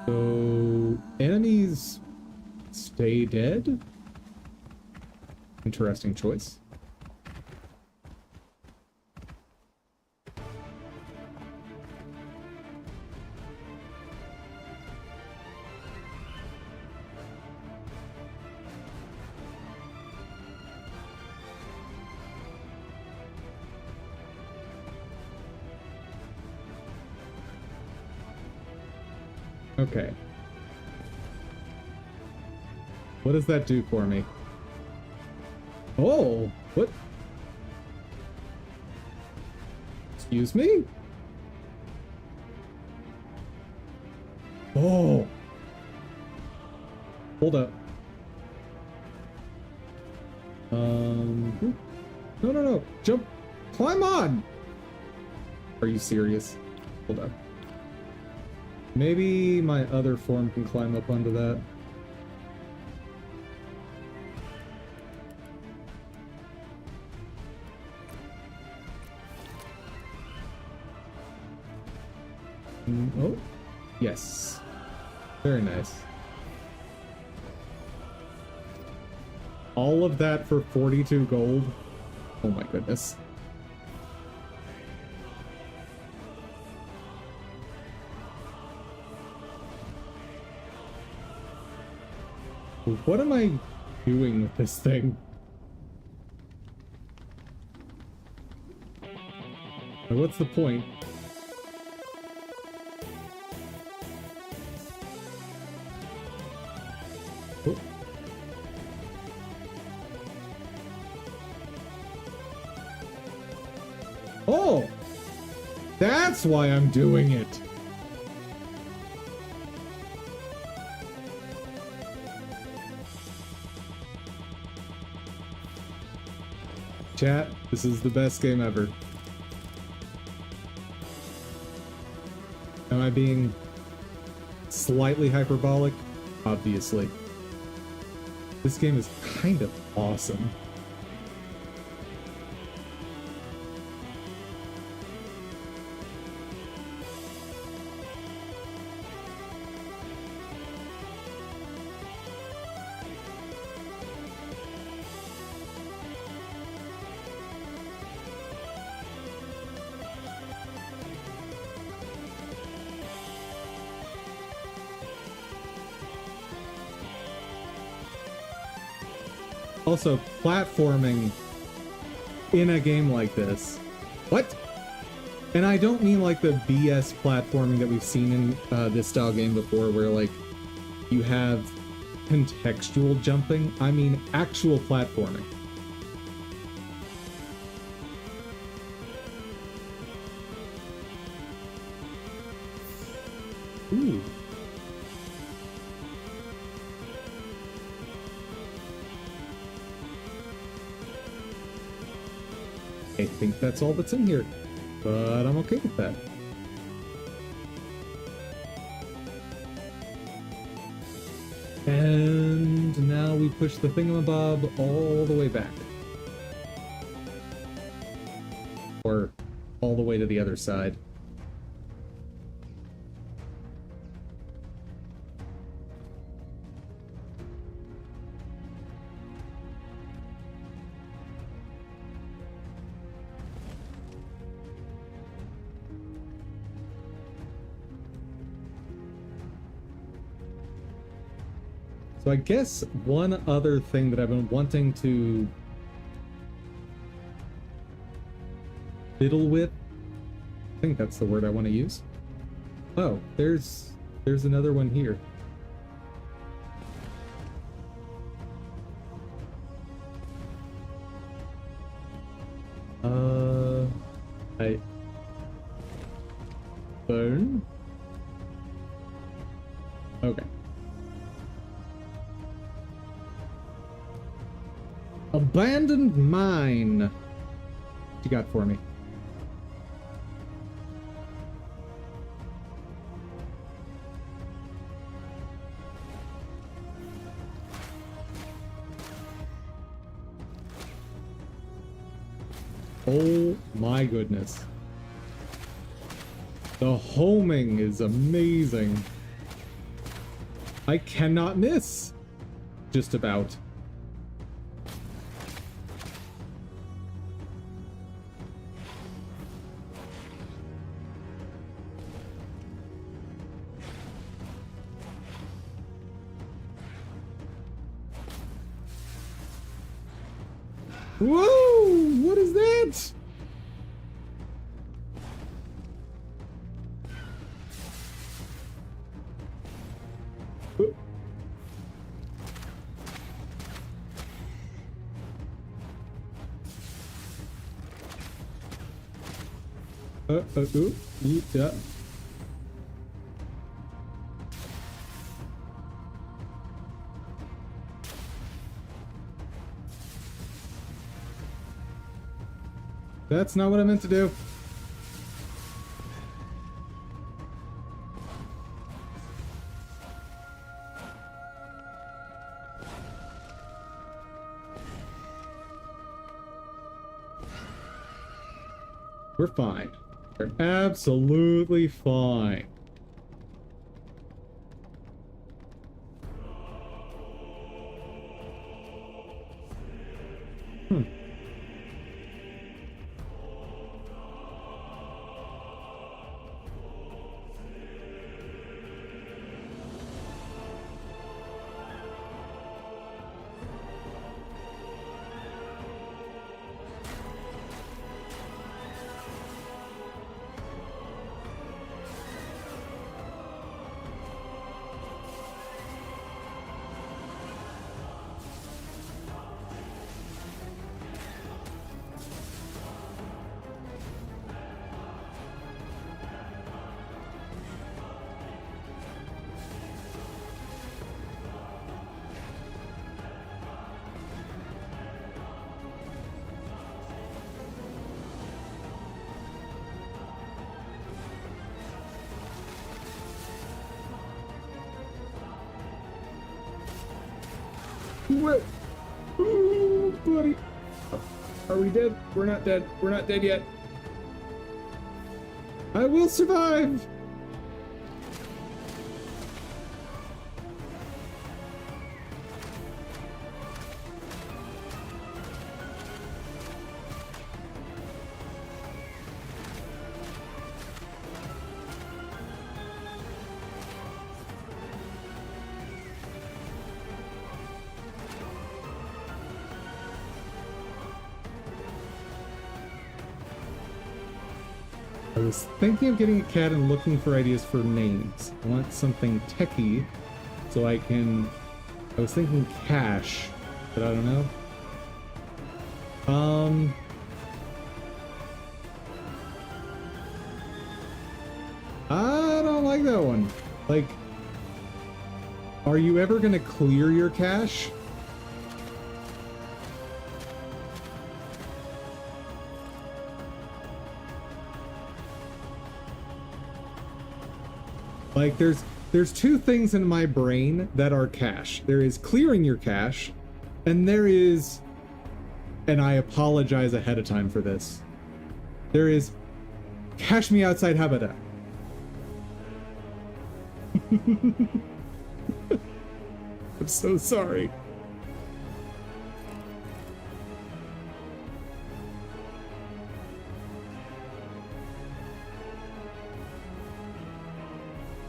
So, enemies stay dead? Interesting choice. Okay. What does that do for me? Oh, what? Excuse me? Oh. Hold up. No, no, no. Jump. Climb on. Are you serious? Hold up. Maybe my other form can climb up onto that. Oh, yes. Very nice. All of that for 42 gold? Oh my goodness. What am I doing with this thing? What's the point? Oh. Oh! That's why I'm doing it! Chat, this is the best game ever. Am I being slightly hyperbolic? Obviously. This game is kind of awesome. Also, platforming in a game like this. What? And I don't mean like the BS platforming that we've seen in this style game before, where like you have contextual jumping. I mean actual platforming. Ooh. I think that's all that's in here, but I'm okay with that. And now we push the thingamabob all the way back. Or all the way to the other side. So I guess one other thing that I've been wanting to fiddle with, I think that's the word I want to use. Oh, there's another one here. I burn. Okay. Abandoned mine. What you got for me? Oh my goodness. The homing is amazing. I cannot miss. Just about. Whoa! What is that? Ooh, yeah. That's not what I meant to do. We're fine. We're absolutely fine. What? Ooh, buddy. Are we dead? We're not dead. We're not dead yet. I will survive. I was thinking of getting a cat and looking for ideas for names. I want something techie so I can... I was thinking cash, but I don't know. I don't like that one. Like, are you ever gonna clear your cache? Like, there's two things in my brain that are cache. There is clearing your cache, and there is, and I apologize ahead of time for this, there is cache me outside Habada. I'm so sorry.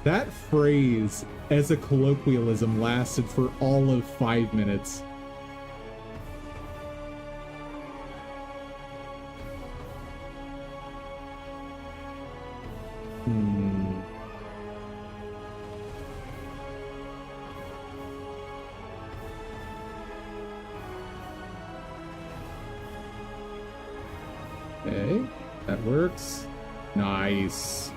That phrase, as a colloquialism, lasted for all of 5 minutes. Okay, that works. Nice.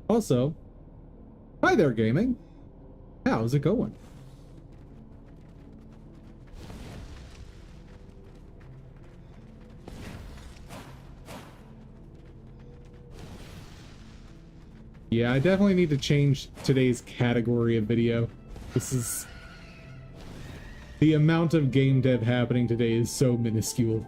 Also, hi there, gaming. How's it going? Yeah, I definitely need to change today's category of video. This is... the amount of game dev happening today is so minuscule.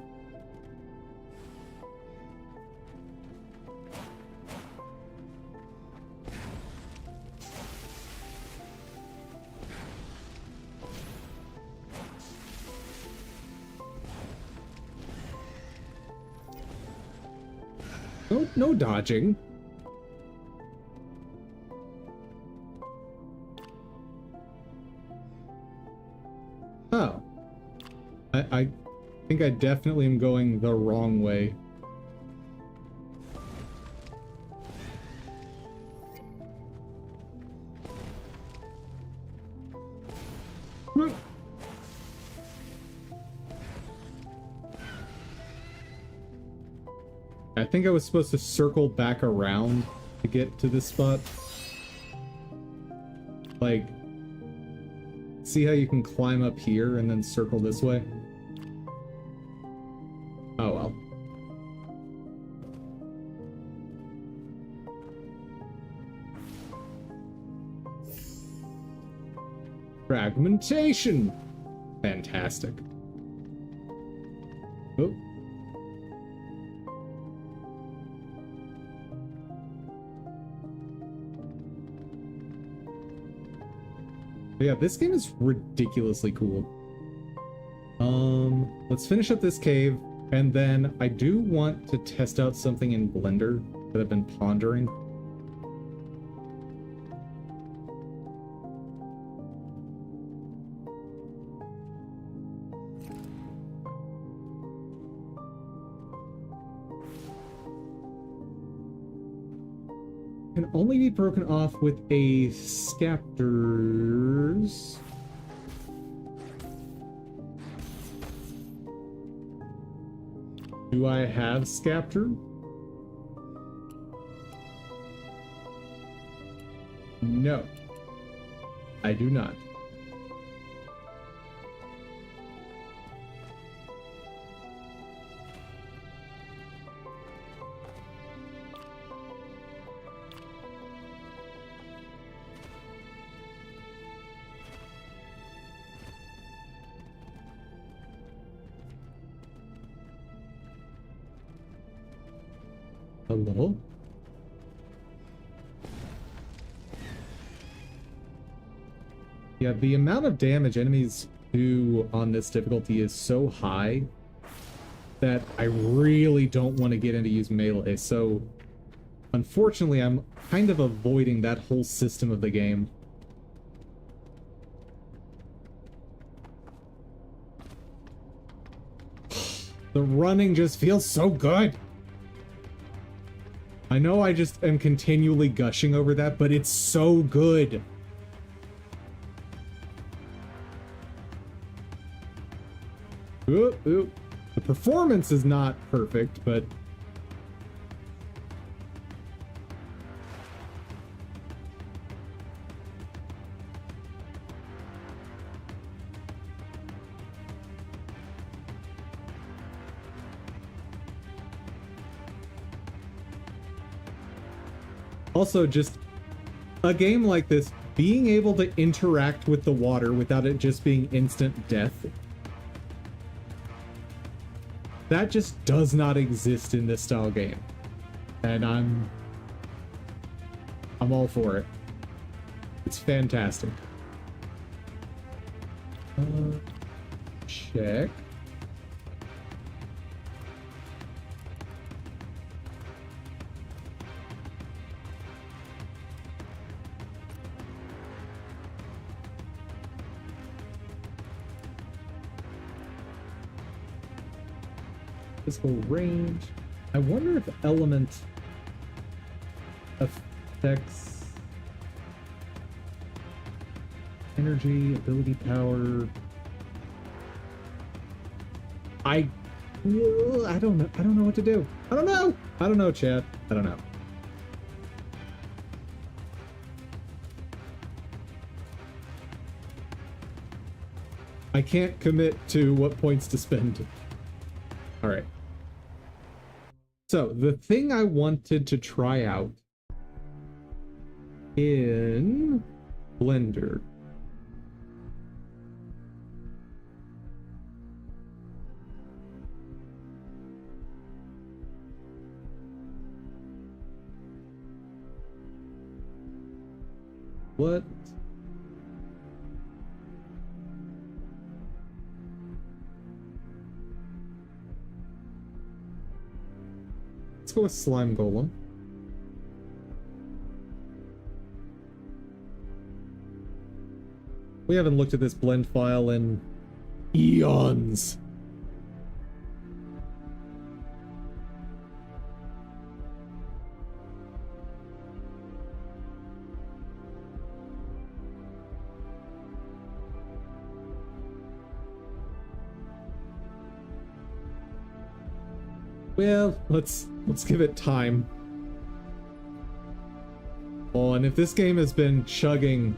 No dodging. Oh. I think I definitely am going the wrong way. I think I was supposed to circle back around to get to this spot. Like, see how you can climb up here and then circle this way? Oh well. Fragmentation! Fantastic. Oh. But yeah, this game is ridiculously cool. Let's finish up this cave, and then I do want to test out something in Blender that I've been pondering. Can only be broken off with a Scaptors. Do I have Scaptor? No, I do not. Hello? Yeah, the amount of damage enemies do on this difficulty is so high that I really don't want to get into use melee, so unfortunately I'm kind of avoiding that whole system of the game. The running just feels so good! I know I just am continually gushing over that, but it's so good. Oop, oop. The performance is not perfect, but... Also, just a game like this, being able to interact with the water without it just being instant death, that just does not exist in this style game. And I'm all for it. It's fantastic. Check. Physical range. I wonder if element affects energy, ability, power. I don't know. I don't know what to do. I don't know. I don't know, chat. I don't know. I can't commit to what points to spend. All right. So the thing I wanted to try out in Blender what? Let's go with Slime Golem. We haven't looked at this blend file in eons. Well, let's Let's give it time. Oh, and if this game has been chugging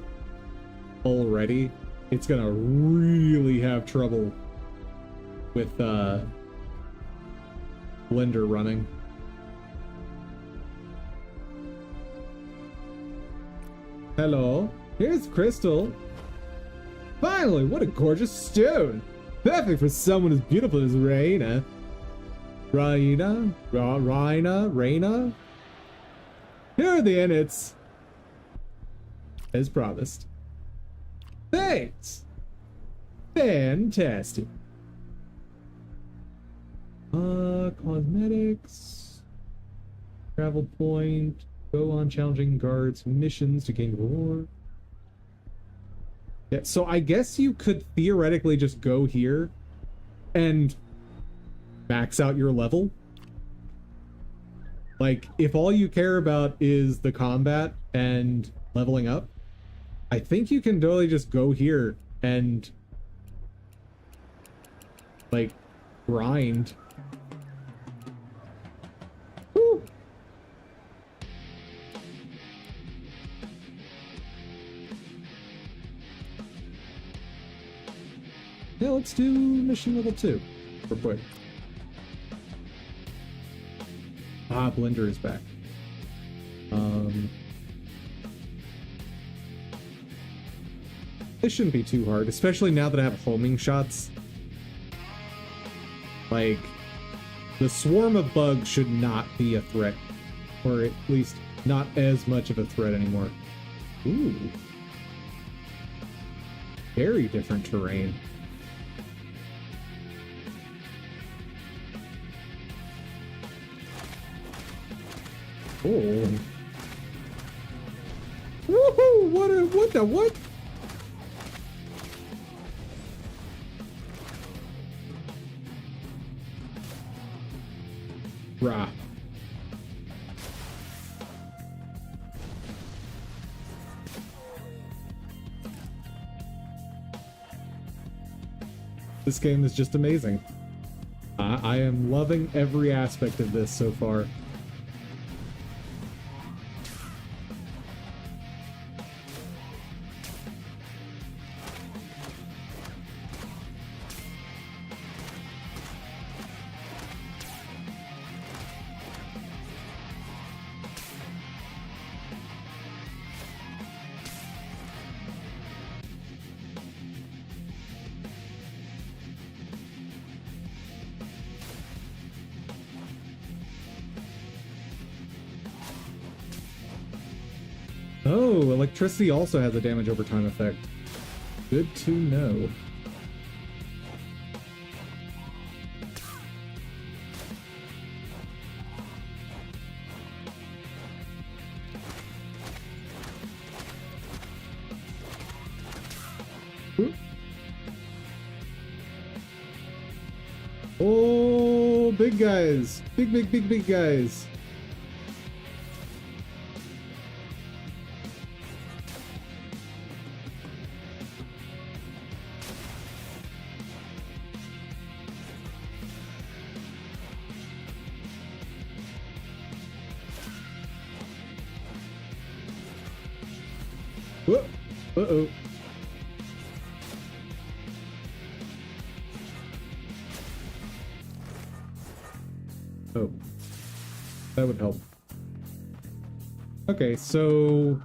already, it's gonna really have trouble with Blender running. Hello, here's Crystal. Finally, what a gorgeous stone. Perfect for someone as beautiful as Raina. Raina? Here are the innits. As promised. Thanks. Fantastic. Cosmetics. Travel point. Go on challenging guards missions to gain reward. Yeah, so I guess you could theoretically just go here and max out your level. Like, if all you care about is the combat and leveling up, I think you can totally just go here and, like, grind. Woo! Yeah, let's do mission level 2 real quick. Ah, Blender is back. This shouldn't be too hard, especially now that I have homing shots. Like, the swarm of bugs should not be a threat, or at least not as much of a threat anymore. Ooh. Very different terrain. Oh. Woohoo! What the what? Rah. This game is just amazing. I am loving every aspect of this so far. Oh, electricity also has a damage over time effect. Good to know. Ooh. Oh, big guys. Big guys. Whoa. Uh-oh. Oh. That would help. Okay, so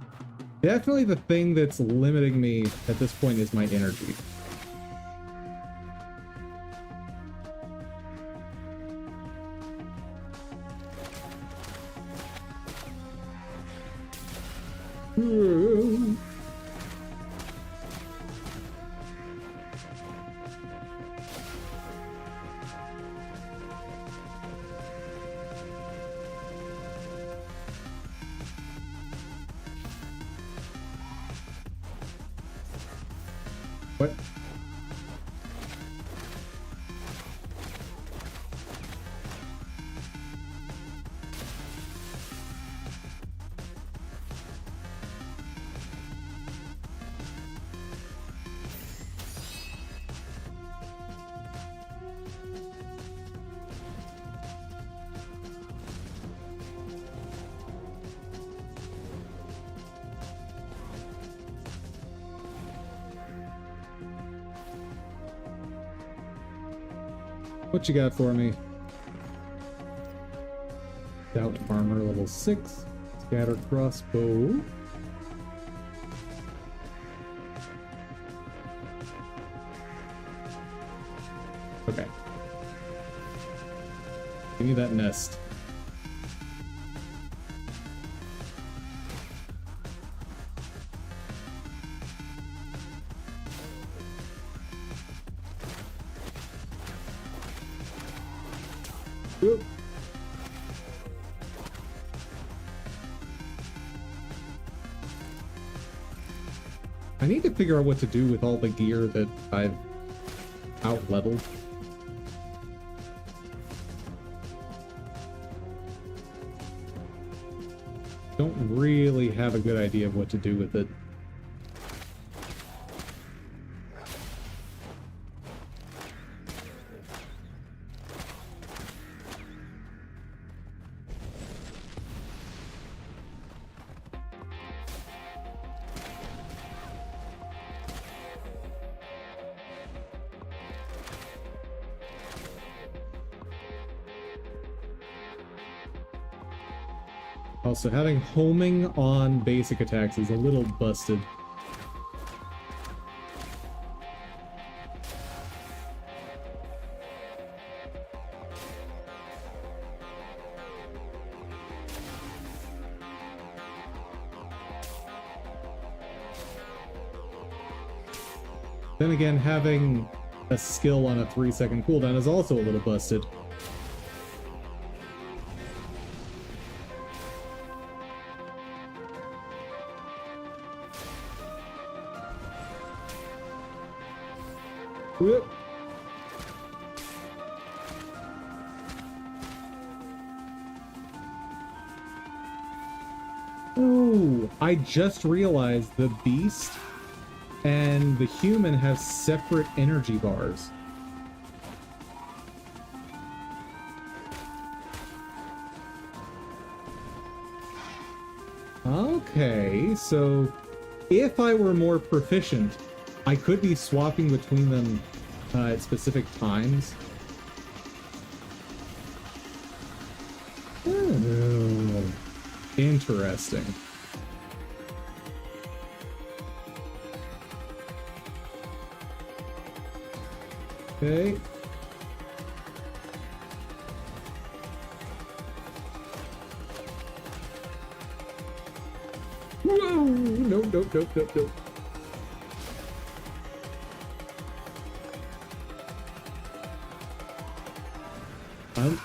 definitely the thing that's limiting me at this point is my energy. What? What you got for me? Stout Farmer level 6. Scatter Crossbow. Okay. Give me that nest. Oop. I need to figure out what to do with all the gear that I've out-leveled. Don't really have a good idea of what to do with it. Also, having homing on basic attacks is a little busted. Then again, having a skill on a 3-second cooldown is also a little busted. Whoop. Oh, I just realized the beast and the human have separate energy bars. Okay, so if I were more proficient, I could be swapping between them at specific times. Oh, interesting. Okay. Whoa! Nope.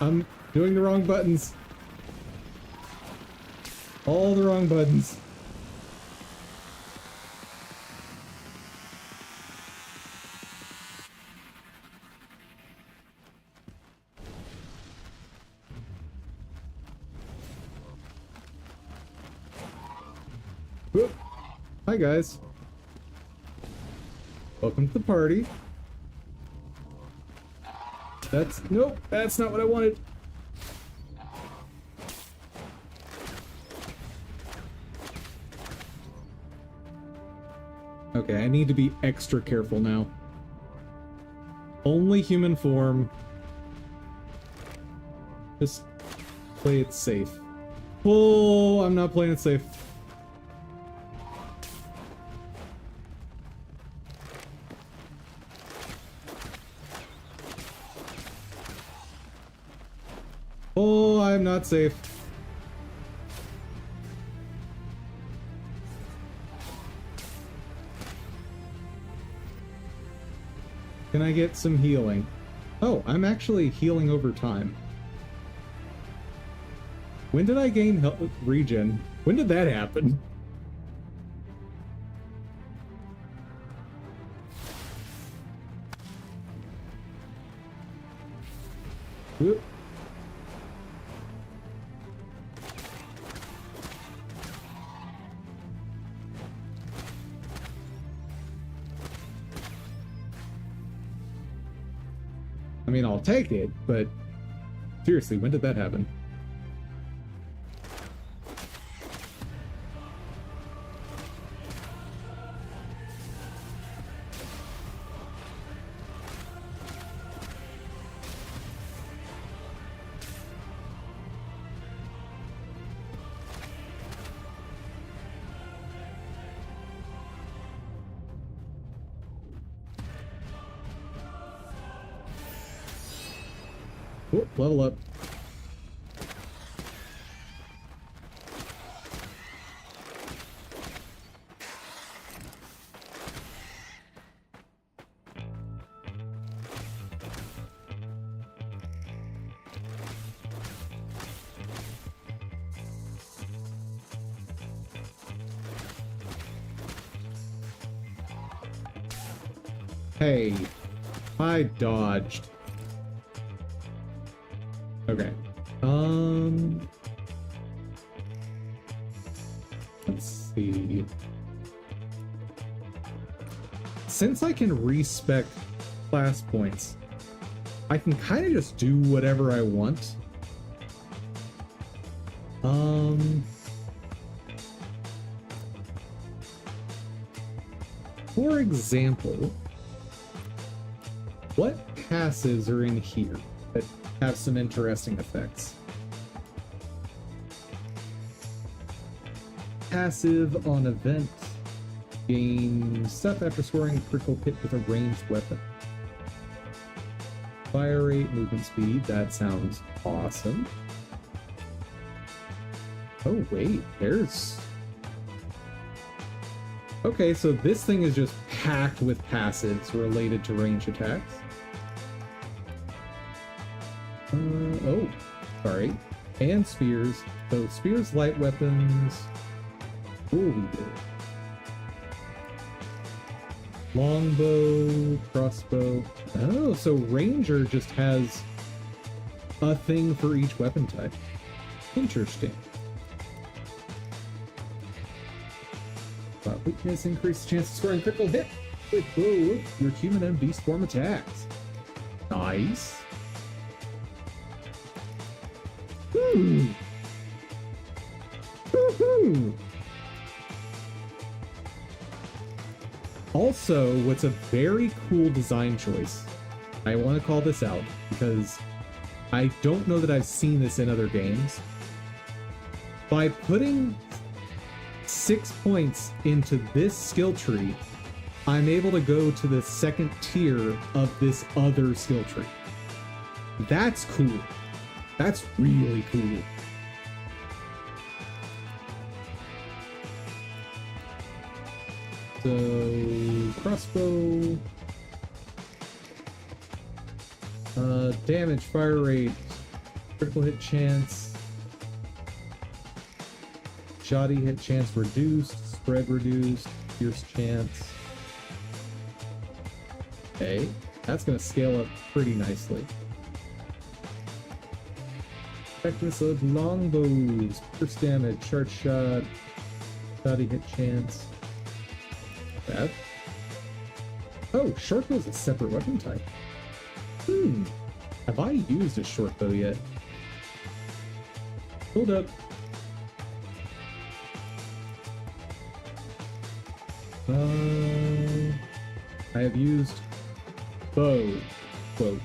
I'm doing the wrong buttons. All the wrong buttons. Whoop. Hi guys. Welcome to the party. Nope, that's not what I wanted. Okay, I need to be extra careful now. Only human form. Just play it safe. Oh, I'm not playing it safe. Oh, I'm not safe. Can I get some healing? Oh, I'm actually healing over time. When did I gain regen? When did that happen? Whoop. I mean, I'll take it, but seriously, when did that happen? Oh, level up. Hey, I dodged. Okay. Let's see. Since I can respec class points, I can kind of just do whatever I want. For example, what passives are in here that have some interesting effects? Passive on event. Gain stuff after scoring a critical hit with a ranged weapon. Fire rate, movement speed, that sounds awesome. Oh wait, there's... Okay, so this thing is just packed with passives related to range attacks. Oh, sorry. And spears. So spears, light weapons. Ooh. Longbow, crossbow. Oh, so ranger just has a thing for each weapon type. Interesting. Weakness increases chance of scoring critical hit with both your human and beast form attacks. Nice. Woohoo! Also, what's a very cool design choice, I want to call this out because I don't know that I've seen this in other games. By putting 6 points into this skill tree, I'm able to go to the second tier of this other skill tree. That's cool. That's really cool. So, crossbow. Damage, fire rate, critical hit chance, shoddy hit chance reduced, spread reduced, pierce chance. Okay, that's gonna scale up pretty nicely. Effectiveness of longbows, pierce damage, short shot, shoddy hit chance. That. Oh, short bow is a separate weapon type. Have I used a short bow yet? Hold up. I have used bow, quote.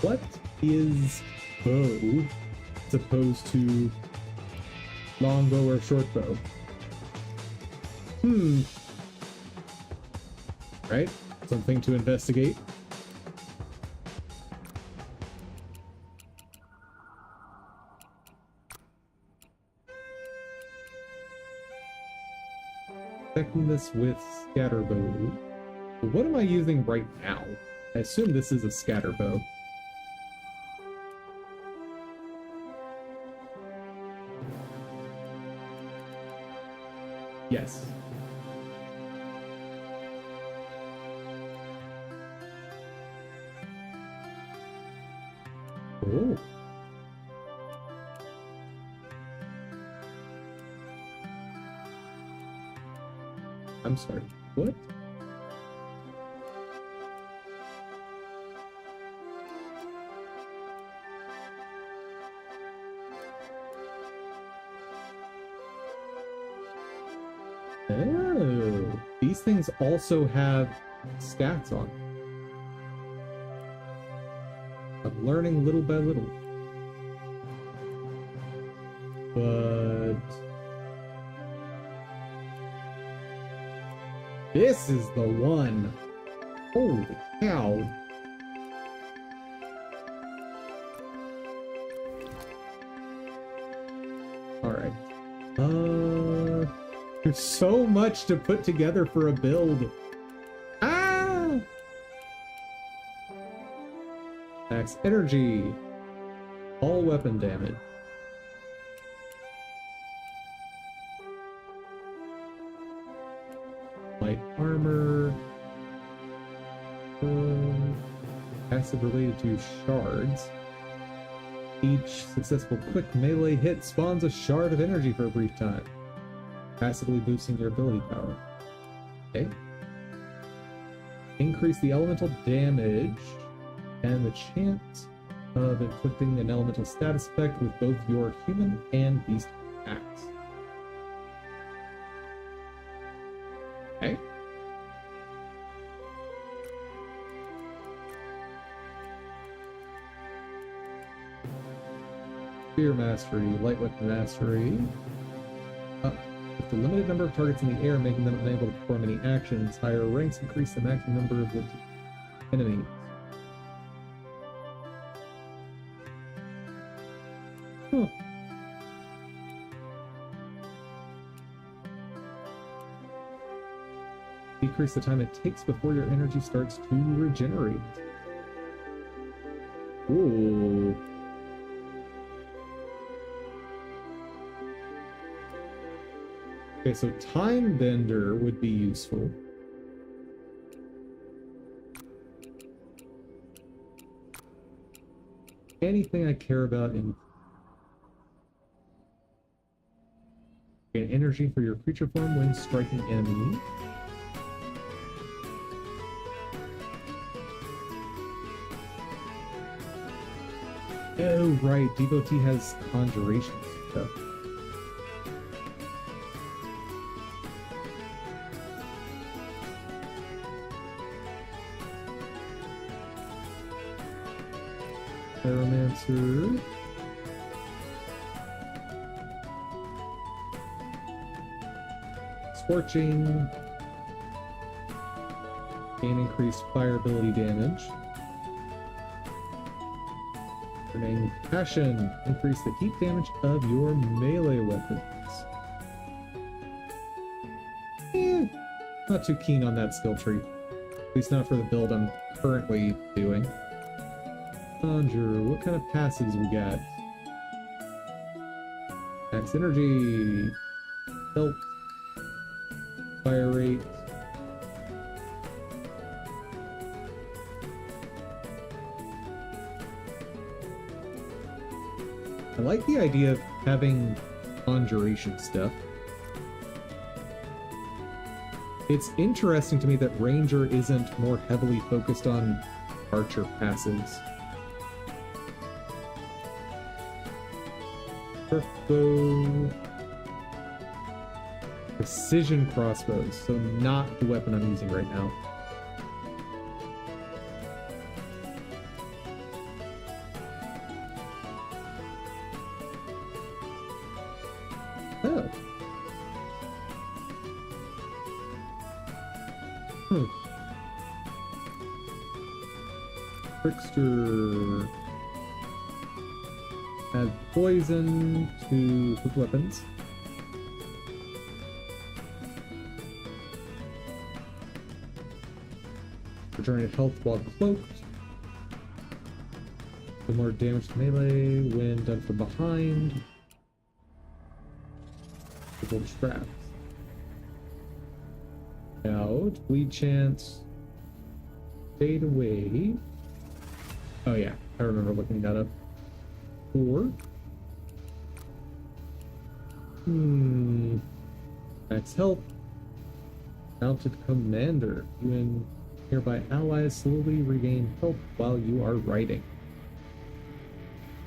What is bow as opposed to longbow or short bow? Right? Something to investigate. Effectiveness with scatterbow. What am I using right now? I assume this is a scatterbow. Yes. Oh. I'm sorry. What? Oh, these things also have stats on. I'm learning little by little. But this is the one. Holy cow. There's so much to put together for a build. Ah! Max energy. All weapon damage. Light armor. Passive related to shards. Each successful quick melee hit spawns a shard of energy for a brief time, passively boosting your ability power. Okay. Increase the elemental damage and the chance of inflicting an elemental status effect with both your human and beast attacks. Okay. Spear Mastery, Light Weapon Mastery. With the limited number of targets in the air, making them unable to perform any actions, higher ranks increase the maximum number of lifted enemies. Huh. Decrease the time it takes before your energy starts to regenerate. Ooh. Okay, so Time Bender would be useful. Anything I care about in gain energy for your creature form when striking enemy. Oh right, Devotee has conjuration stuff. Pyromancer. Scorching. Gain increased fire ability damage. Burning Passion. Increase the heat damage of your melee weapons. Not too keen on that skill tree. At least not for the build I'm currently doing. Conjure, what kind of passives we got? Max energy, health, fire rate. I like the idea of having conjuration stuff. It's interesting to me that Ranger isn't more heavily focused on Archer passives. Bow. Precision crossbows, so not the weapon I'm using right now. Oh. Trickster. Add poison to hooked weapons. Regenerated health while cloaked. The more damage to melee when done from behind. Triple straps. Out. Bleed chance. Fade away. Oh yeah, I remember looking that up. Max health. Mounted Commander. You and nearby allies slowly regain health while you are riding.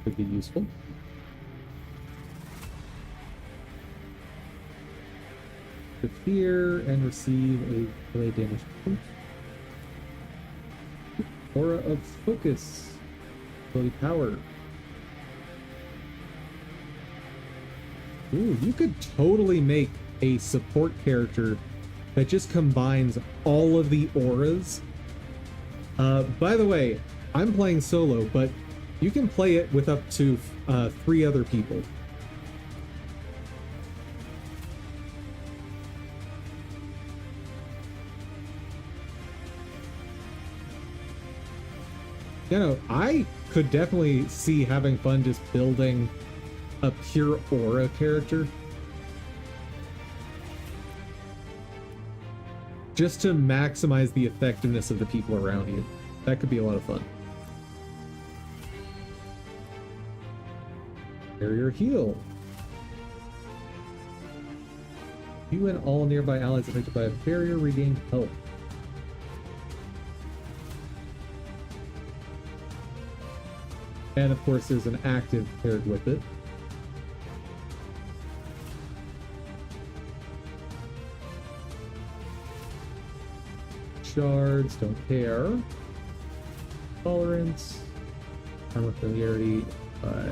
Could be useful. Fear and receive a melee damage boost. Aura of Focus. Ability power. Ooh, you could totally make a support character that just combines all of the auras. By the way, I'm playing solo, but you can play it with up to 3 other people. You know, I could definitely see having fun just building a pure aura character. Just to maximize the effectiveness of the people around you. That could be a lot of fun. Barrier heal. You and all nearby allies affected by a barrier regained health. And of course there's an active paired with it. Shards, don't care. Tolerance. Armor familiarity by...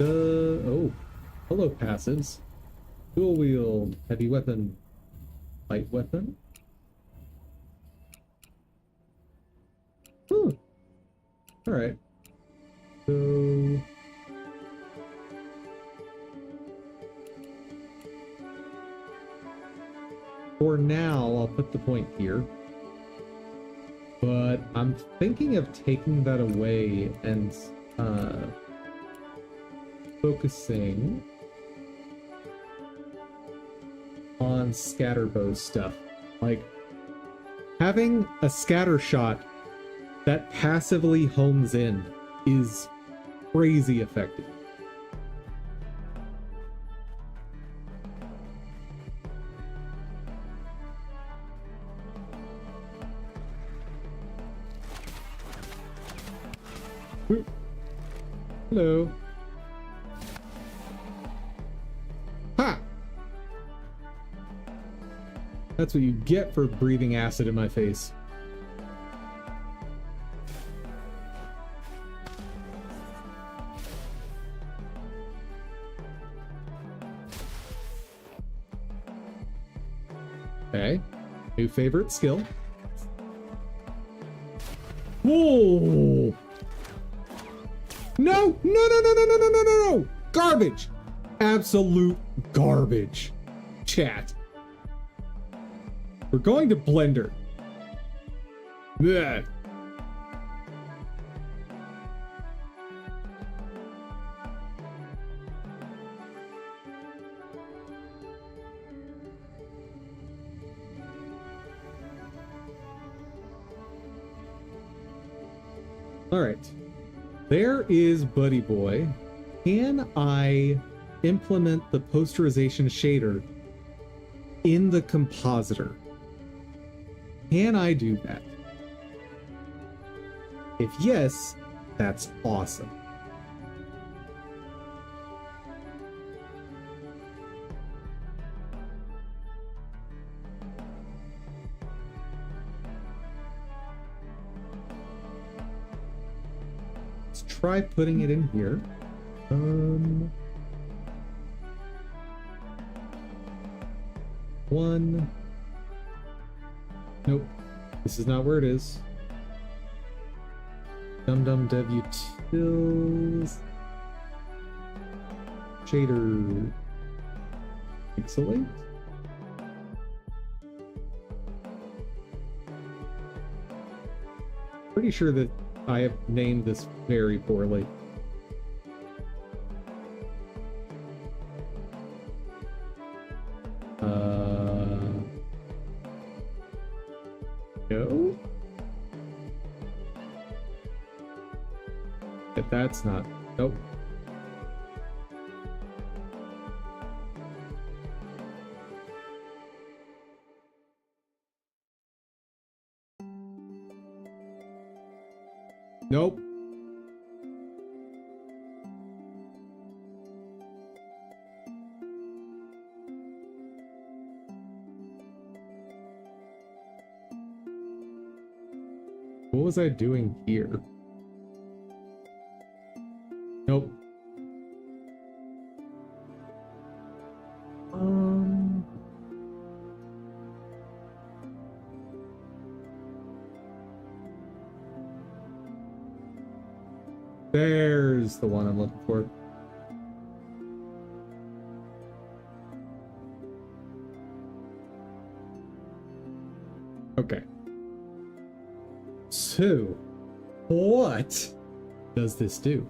oh, hello passives. Dual wield, heavy weapon, light weapon. All right. So for now, I'll put the point here. But I'm thinking of taking that away and focusing on scatterbow stuff. Like having a scatter shot that passively homes in is crazy effective. Hello. Ha! That's what you get for breathing acid in my face. Okay. New favorite skill. Whoa! No! No, no, no, no, no, no, no, no, no! Garbage! Absolute garbage. Chat. We're going to Blender. Blech. All right. There is Buddy Boy. Can I implement the posterization shader in the compositor? Can I do that? If yes, that's awesome. Let's try putting it in here. One. Nope. This is not where it is. Dum dev utils. Shader. Pixelate. Pretty sure that I have named this very poorly. No? But that's not. Nope. Nope. What was I doing here? Nope. There's the one I'm looking for. Okay. So, what does this do?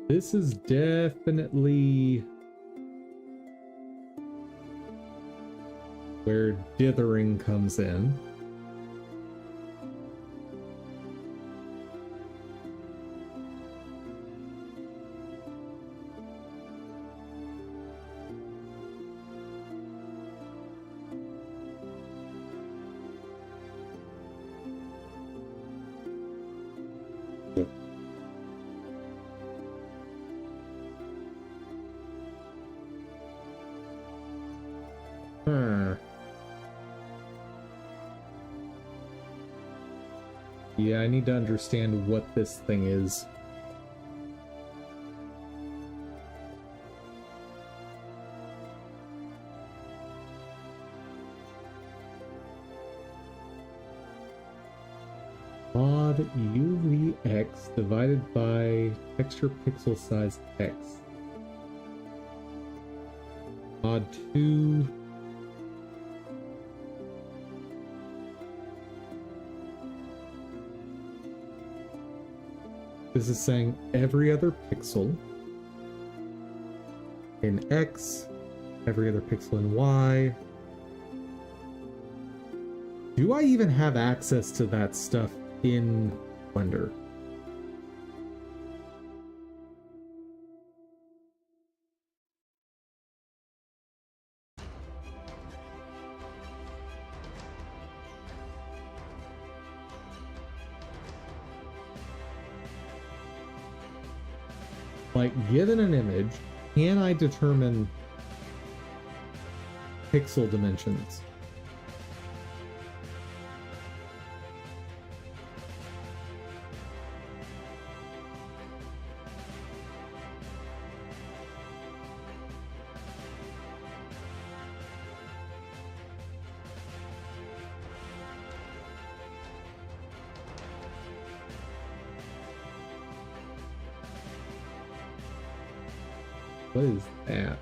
This is definitely where dithering comes in. Huh. Yeah, I need to understand what this thing is. Mod UVX divided by texture pixel size X. Mod 2. This is saying every other pixel in X, every other pixel in Y. Do I even have access to that stuff in Blender? Like, given an image, can I determine pixel dimensions? What is that?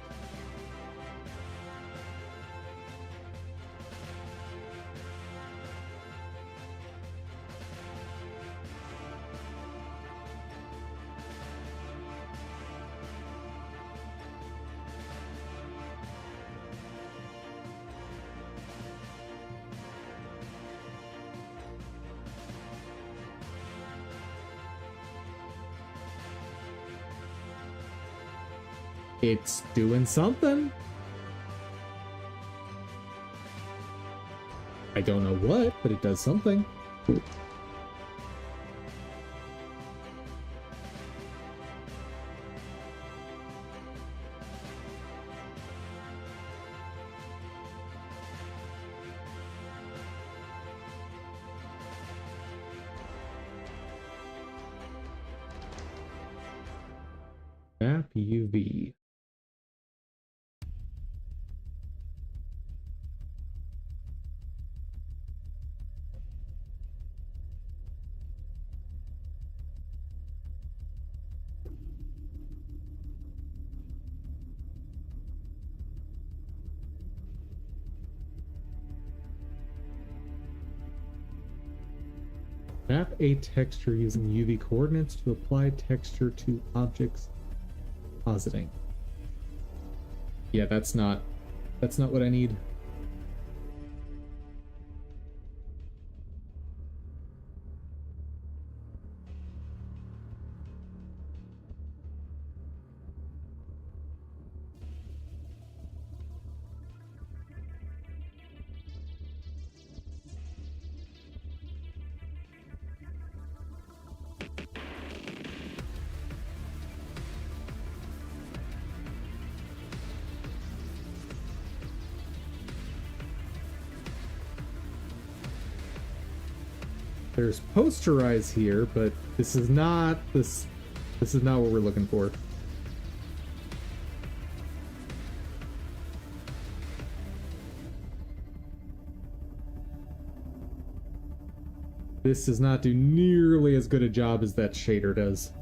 It's doing something. I don't know what, but it does something. Map UV. Map a texture using UV coordinates to apply texture to objects. Compositing. Yeah, that's not what I need. There's posterize here, but this is not this is not what we're looking for. This does not do nearly as good a job as that shader does.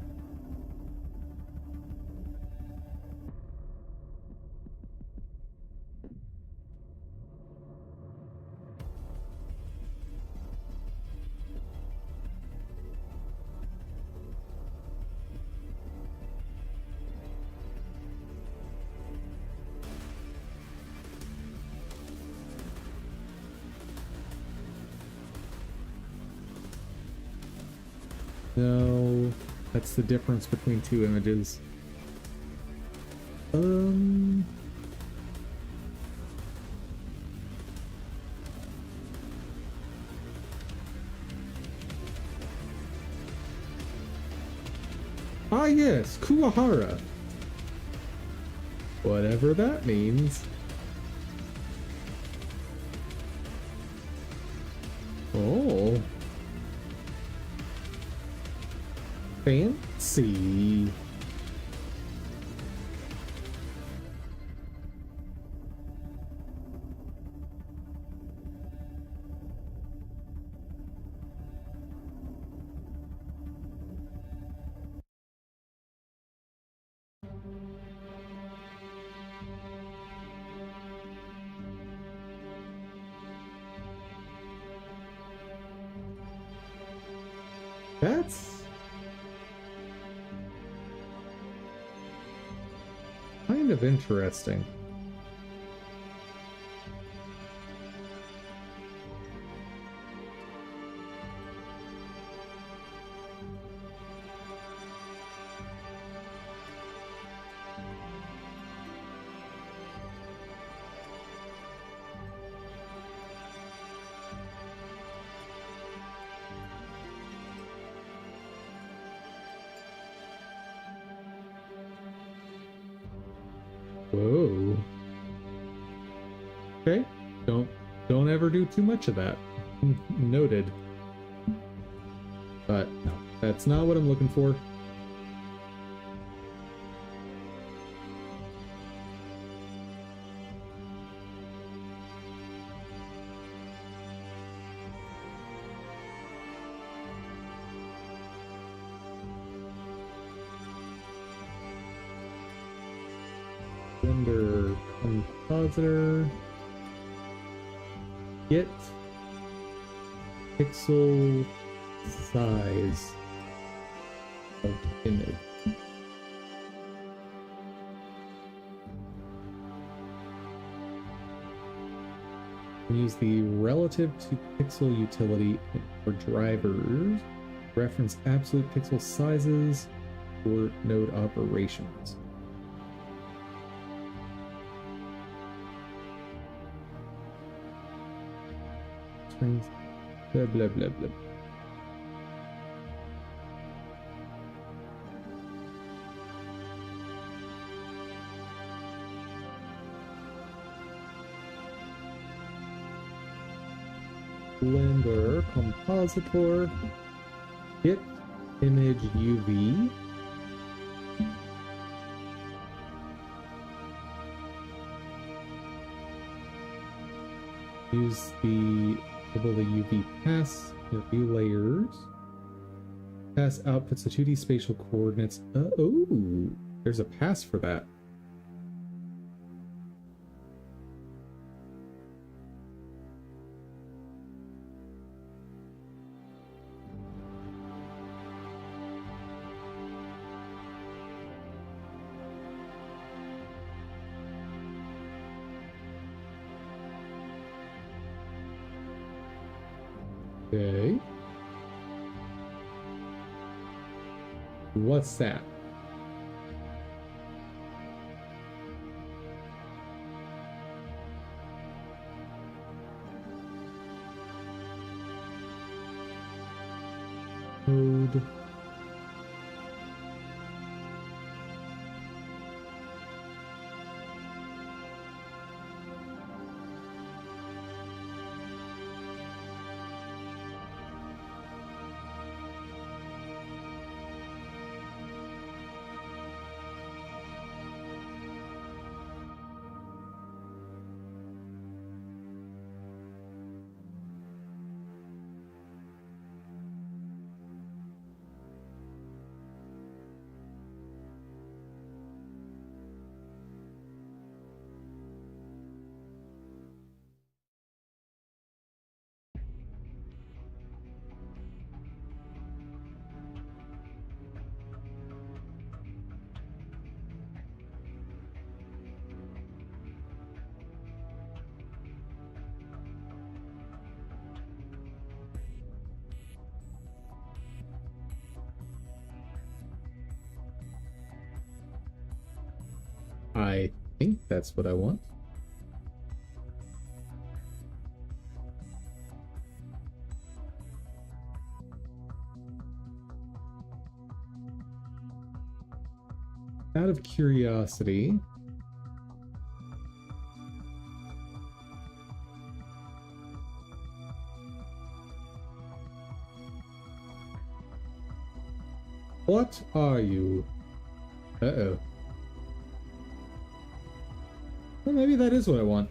No, that's the difference between two images. Ah yes, Kuwahara. Whatever that means. Oh. Fancy. That's kind of interesting. Whoa. Okay. Don't ever do too much of that. Noted. But no, that's not what I'm looking for. Render compositor. Get pixel size of image. Use the relative to pixel utility for drivers. Reference absolute pixel sizes for node operations. Blah blah blah blah. Blender compositor. Get image UV. Use the UV pass, review layers. Pass outputs the 2D spatial coordinates. Oh, there's a pass for that. Okay. What's that? Code. I think that's what I want. Out of curiosity, what are you? Uh-oh. Well, maybe that is what I want.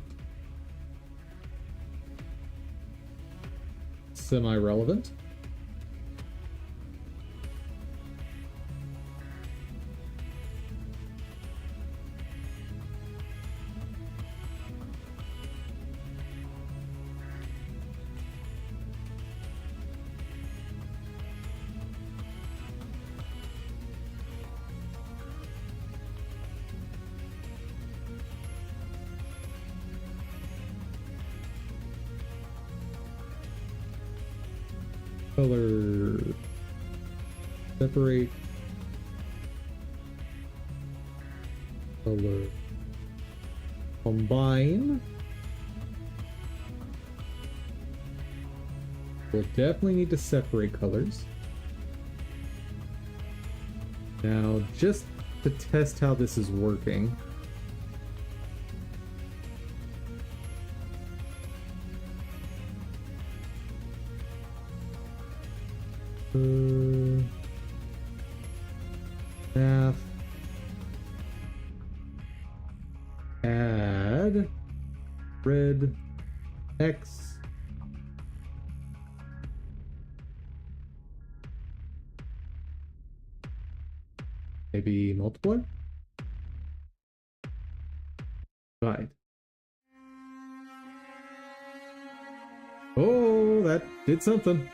Semi-relevant. Color, separate, color, combine. We'll definitely need to separate colors. Now, just to test how this is working, math, add, red, X, maybe multiply, divide. Oh, that did something.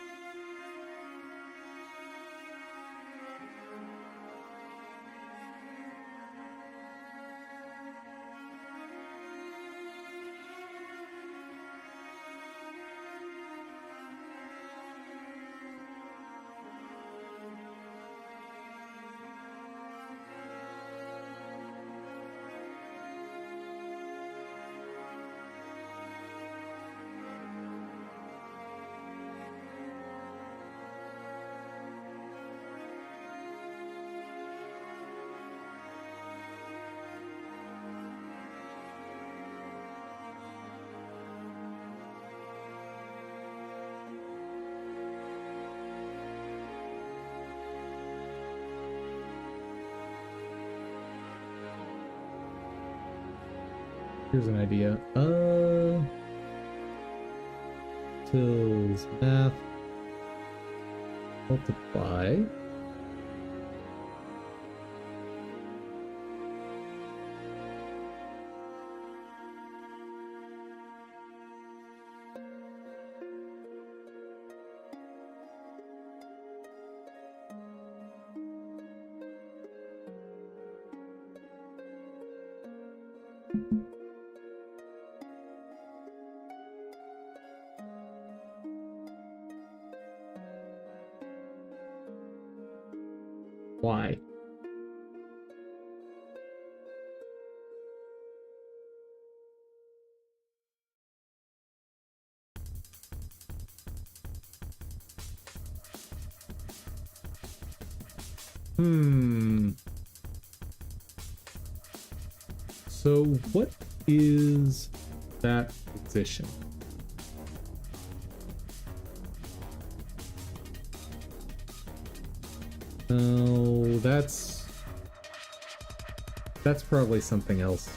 Here's an idea. Tills math multiply. Why? So what is that position? Oh, that's probably something else.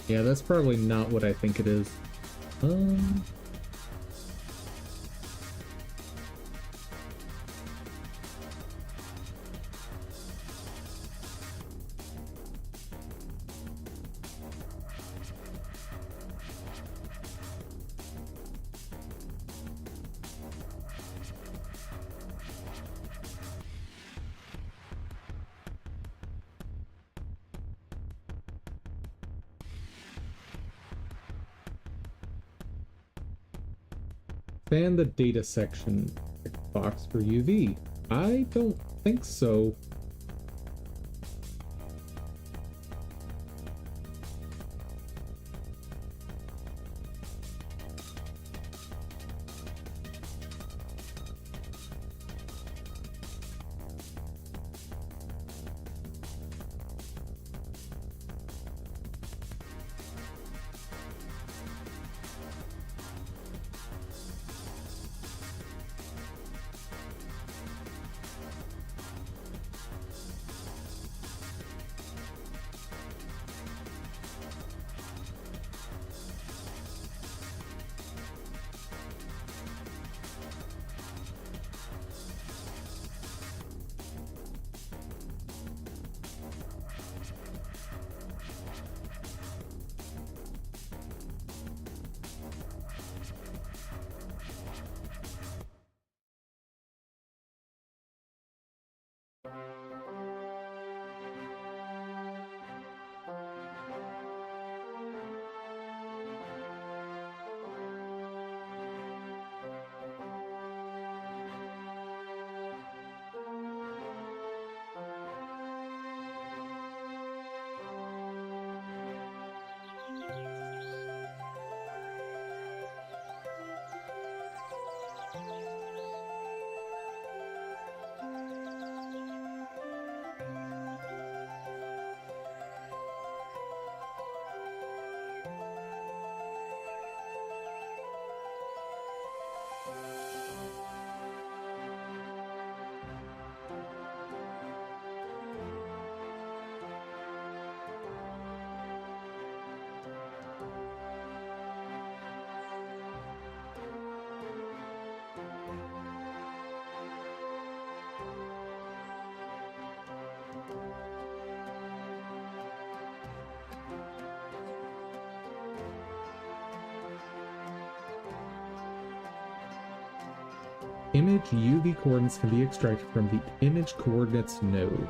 Yeah, that's probably not what I think it is. expand the data section box for UV? I don't think so. Image UV coordinates can be extracted from the image coordinates node.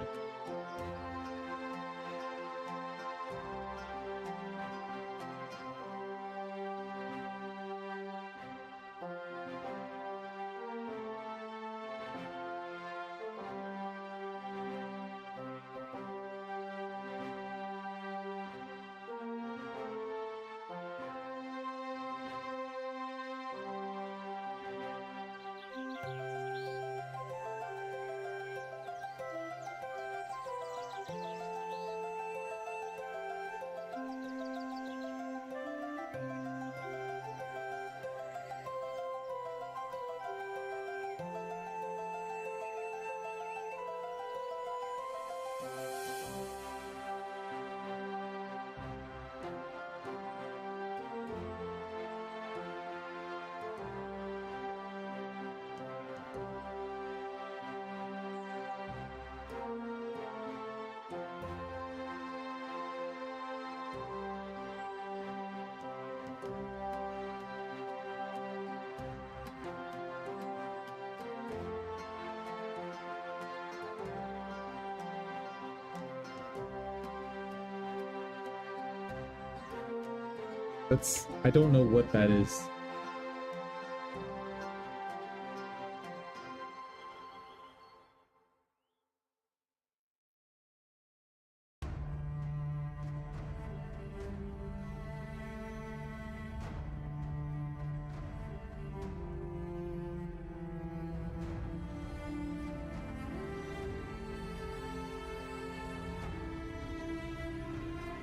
I don't know what that is.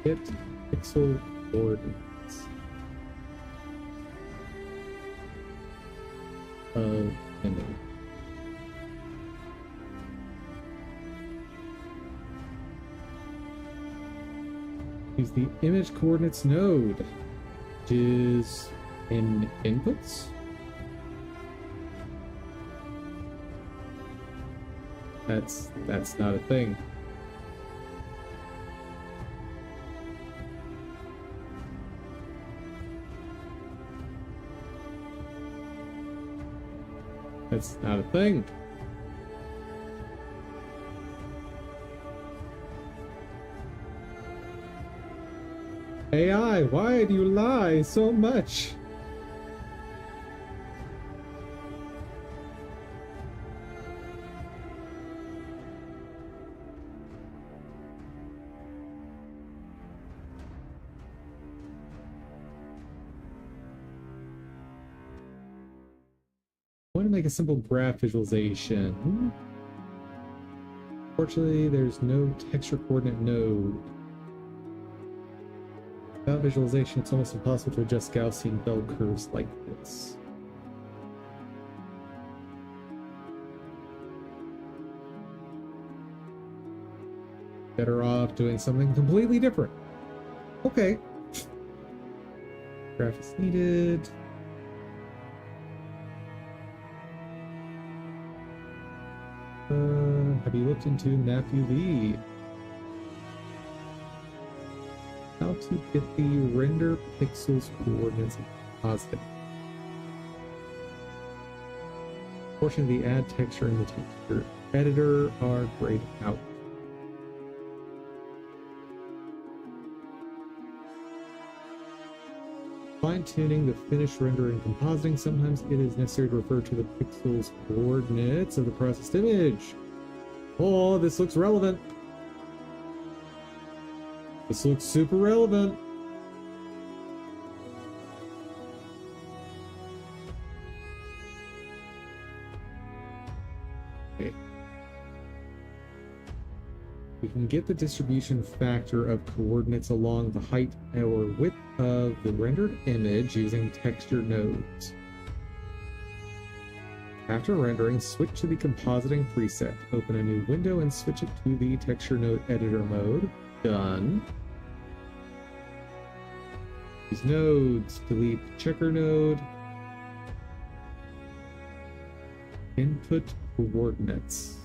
Get pixel coordinates of image. Use the image coordinates node, which is in inputs. That's not a thing. That's not a thing. AI, why do you lie so much? make a simple graph visualization. Fortunately, there's no texture coordinate node. Without visualization, it's almost impossible to adjust Gaussian bell curves like this. Better off doing something completely different. Okay. Graph is needed. Have you looked into MapUV? How to get the render pixels coordinates in Compositing. Fortunately, the add texture and the texture editor are grayed out. Fine-tuning the finished render in compositing, sometimes it is necessary to refer to the pixels coordinates of the processed image. Oh, this looks relevant. This looks super relevant. Okay. We can get the distribution factor of coordinates along the height or width of the rendered image using texture nodes. After rendering, switch to the compositing preset. Open a new window and switch it to the texture node editor mode. Done. These nodes, delete checker node. Input coordinates.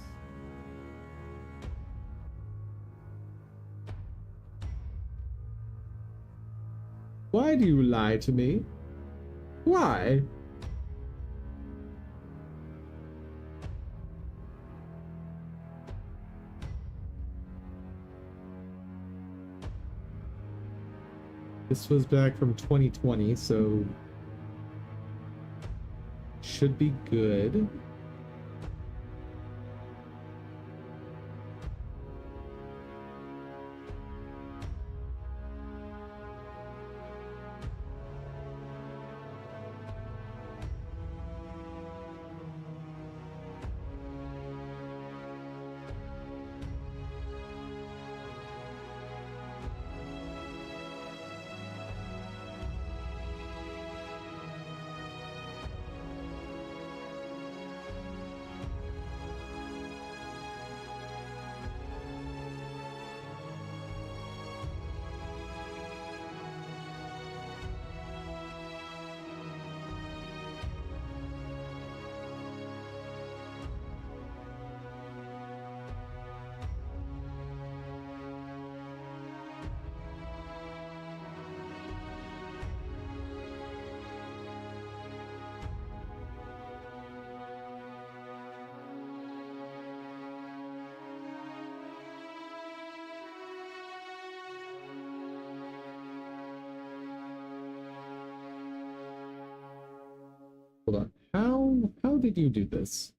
Why do you lie to me? Why? This was back from 2020, so should be good. Hold on. How did you do this?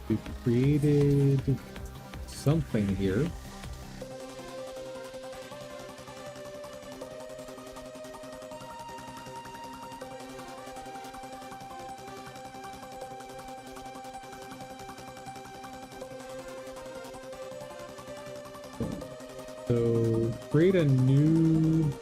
We created something here. So create a new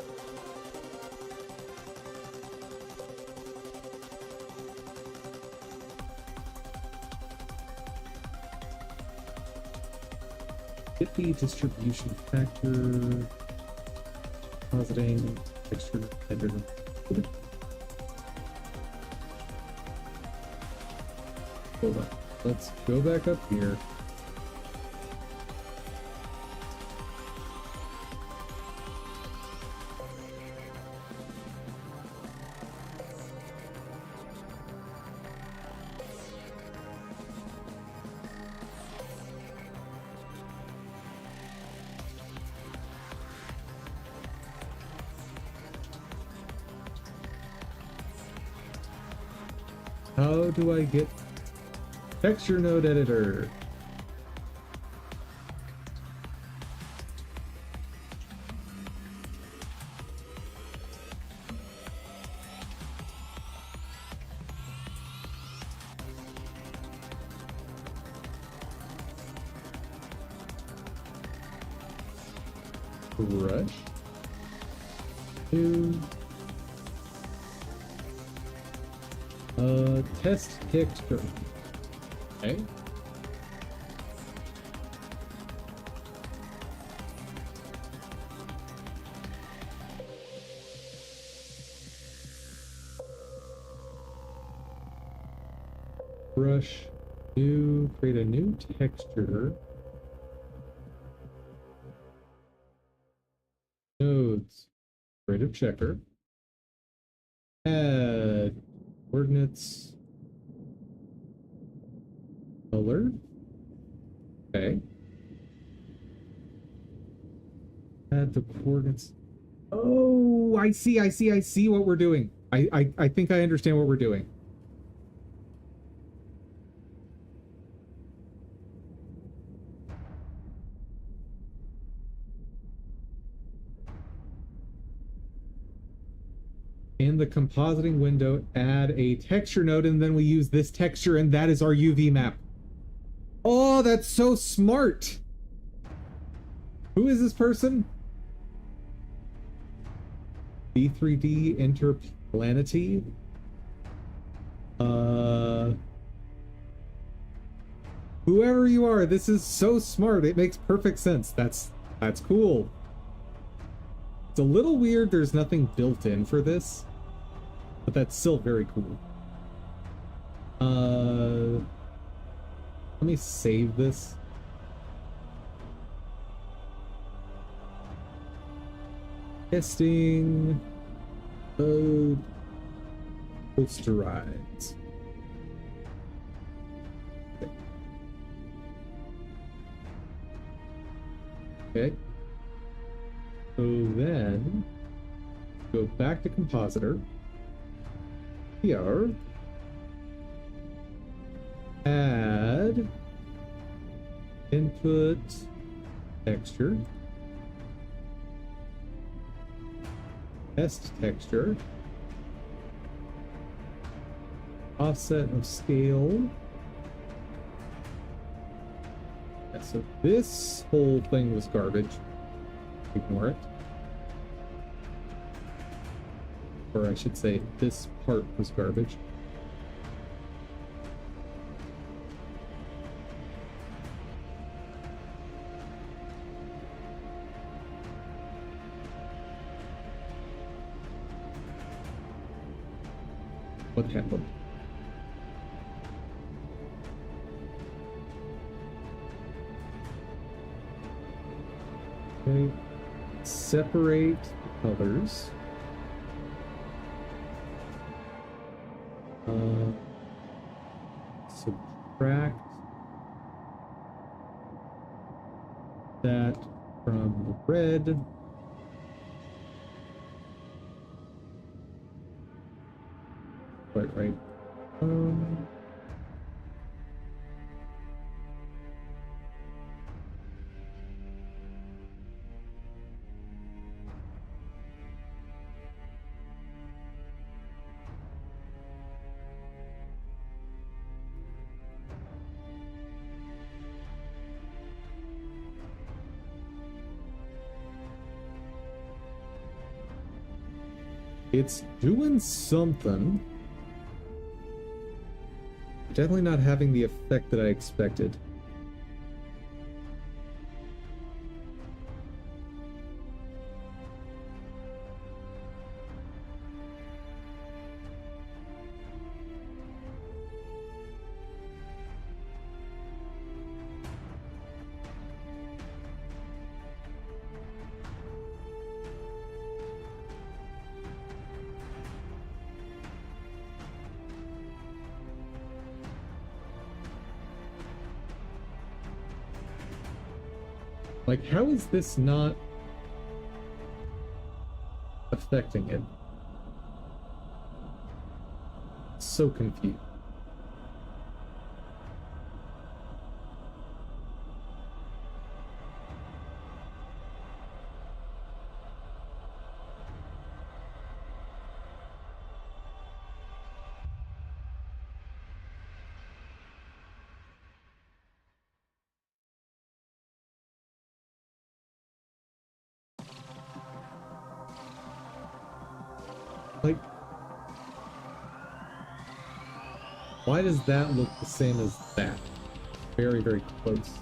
get the distribution factor, positing texture editor. Hold on. Let's go back up here. How do I get texture node editor? Brush. New. Test texture. Okay. Brush. New. Create a new texture. Nodes. Creative checker. Add coordinates. Color. Okay. Add the coordinates. Oh, I see what we're doing. I think I understand what we're doing. In the compositing window, add a texture node, and then we use this texture, and that is our UV map. Oh, that's so smart. Who is this person? B3D Interplanety. Whoever you are, this is so smart. It makes perfect sense. That's cool. It's a little weird there's nothing built in for this, but that's still very cool. Let me save this. Testing. Posterize. Okay. So then go back to compositor. Here. Add input texture. Test texture. Offset of scale. Yeah, so this whole thing was garbage. Ignore it. Or I should say, this part was garbage. What happened? Okay. Separate the colors. Subtract that from the red. Quite right. It's doing something. Definitely not having the effect that I expected. Like, how is this not affecting it? So confused. Why does that look the same as that? Very, very close.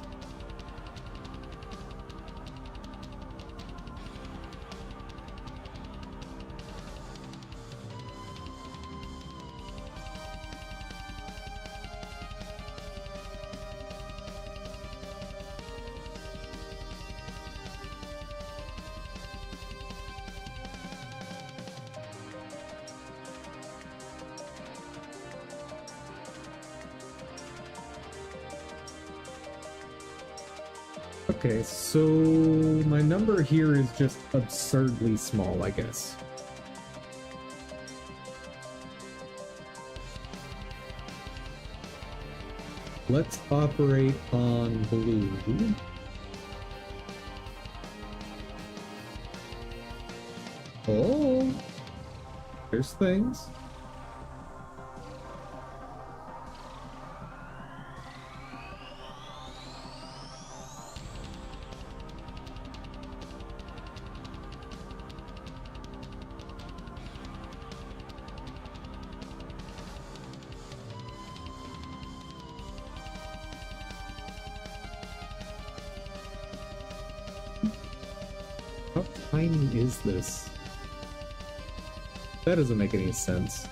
Okay, so my number here is just absurdly small, I guess. Let's operate on blue. Oh, there's things. How tiny is this? That doesn't make any sense.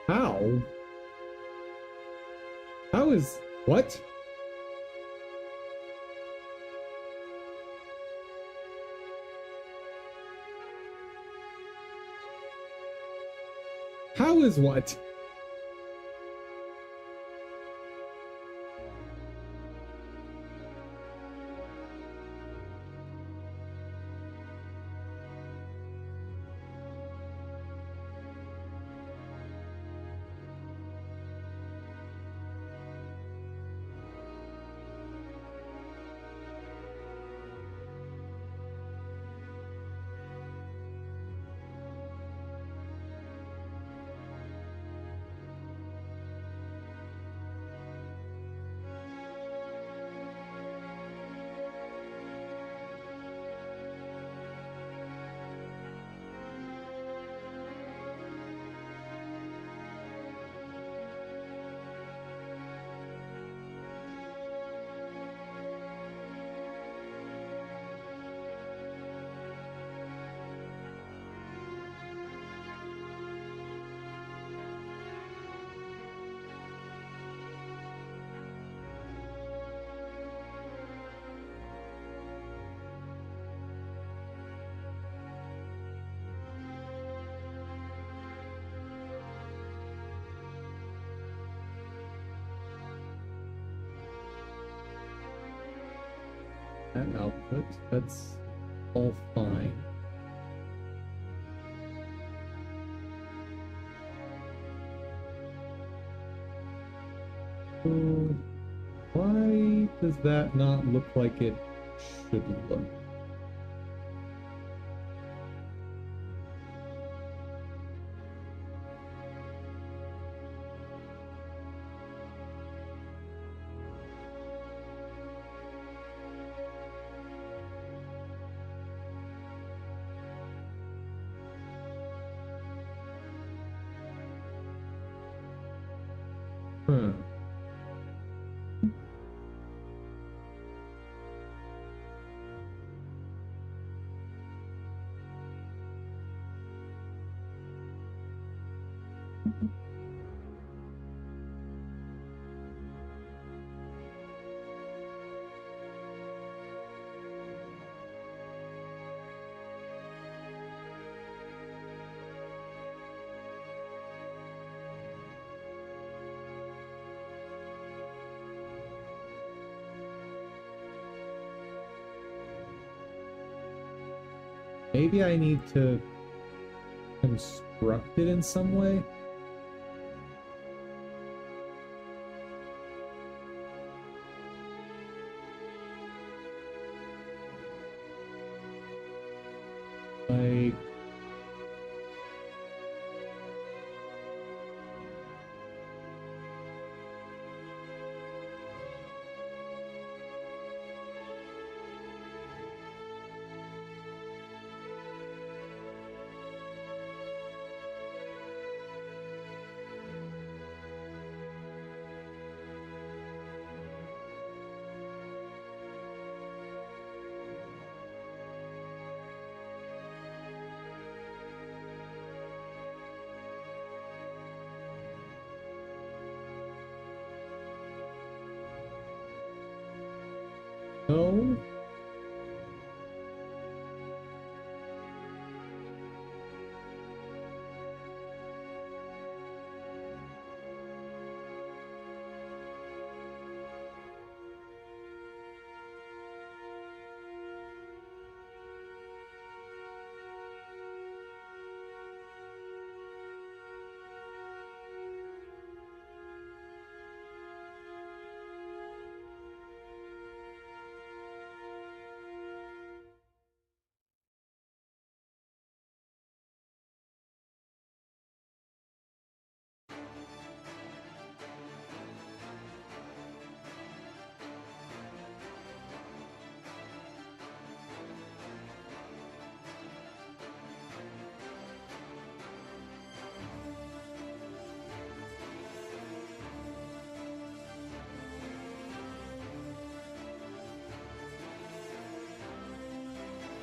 How? How is... What? How is what? That output, that's all fine. So, why does that not look like it should look? Hmm. Maybe I need to construct it in some way? Like... No?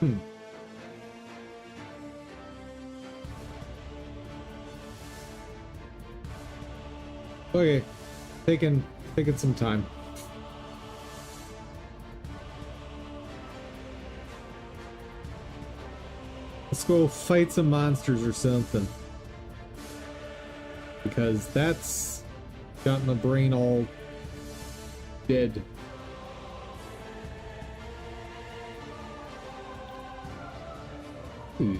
Hmm. Okay, taking some time. Let's go fight some monsters or something. Because that's got my brain all dead. Ooh.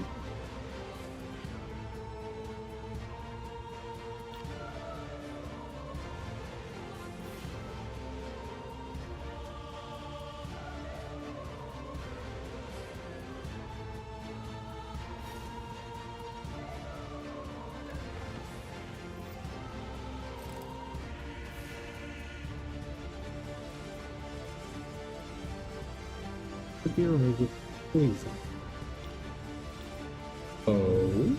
Could be removed with poison. Oh.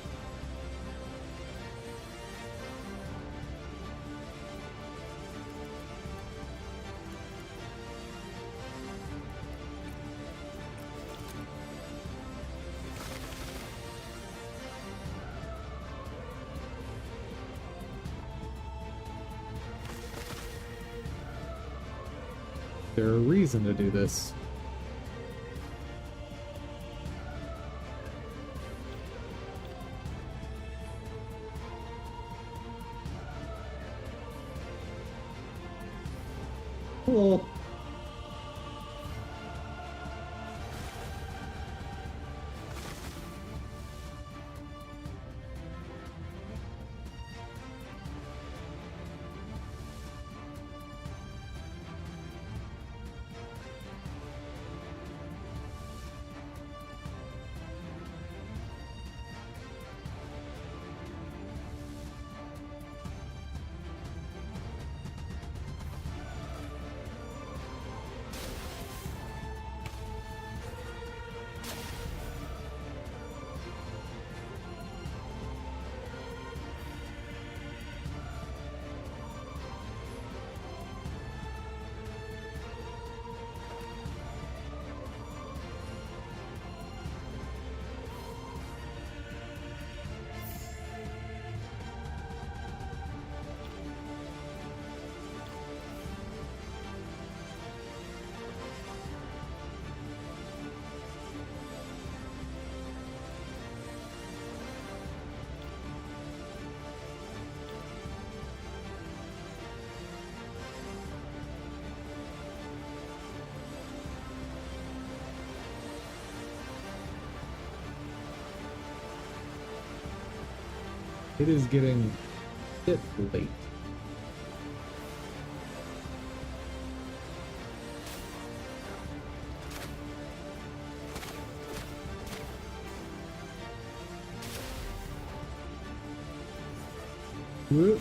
There's a reason to do this. Cool. It is getting a bit late. Whoop.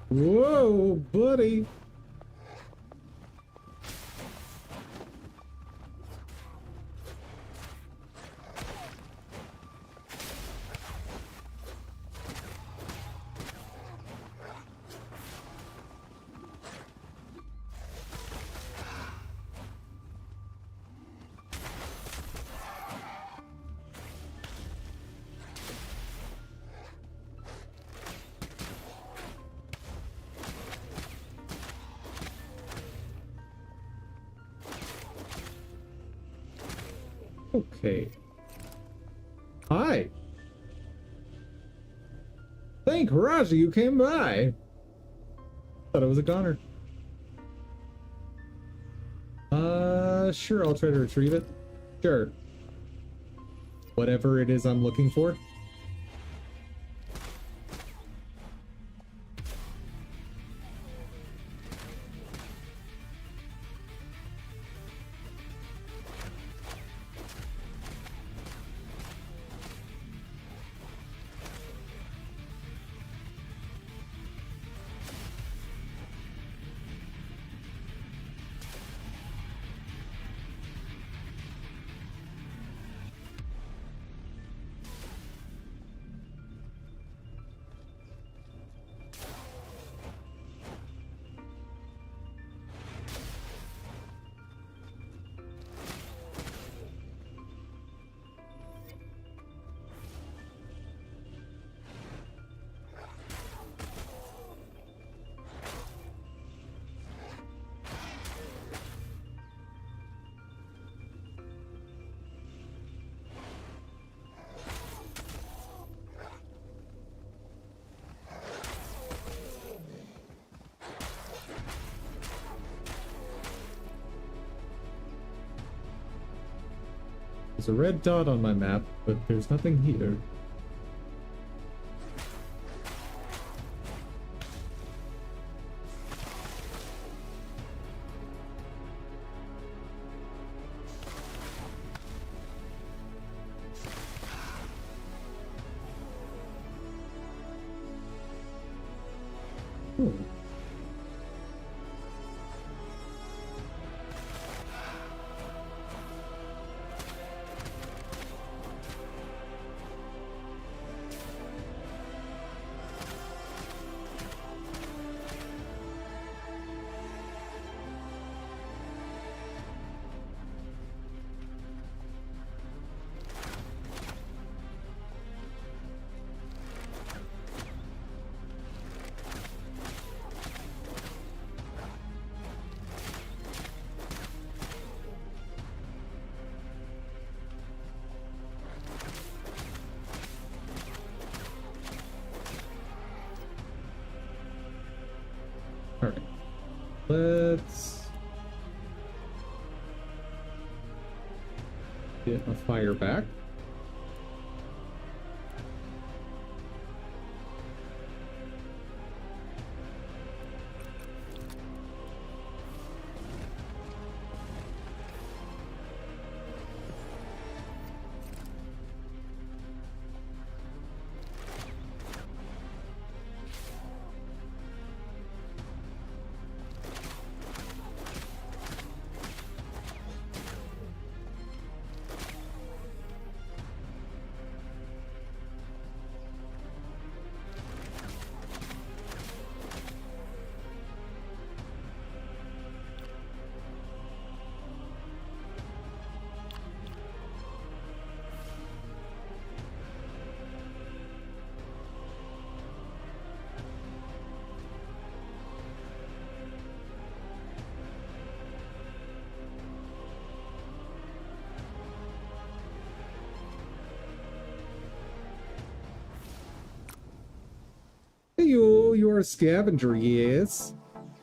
Whoa, buddy. Okay. Hi. Thank Raji you came by. Thought it was a goner. Sure, I'll try to retrieve it. Sure. Whatever it is I'm looking for. There's a red dot on my map, but there's nothing here. Alright. Let's get a fire back. Hey, you're a scavenger, yes.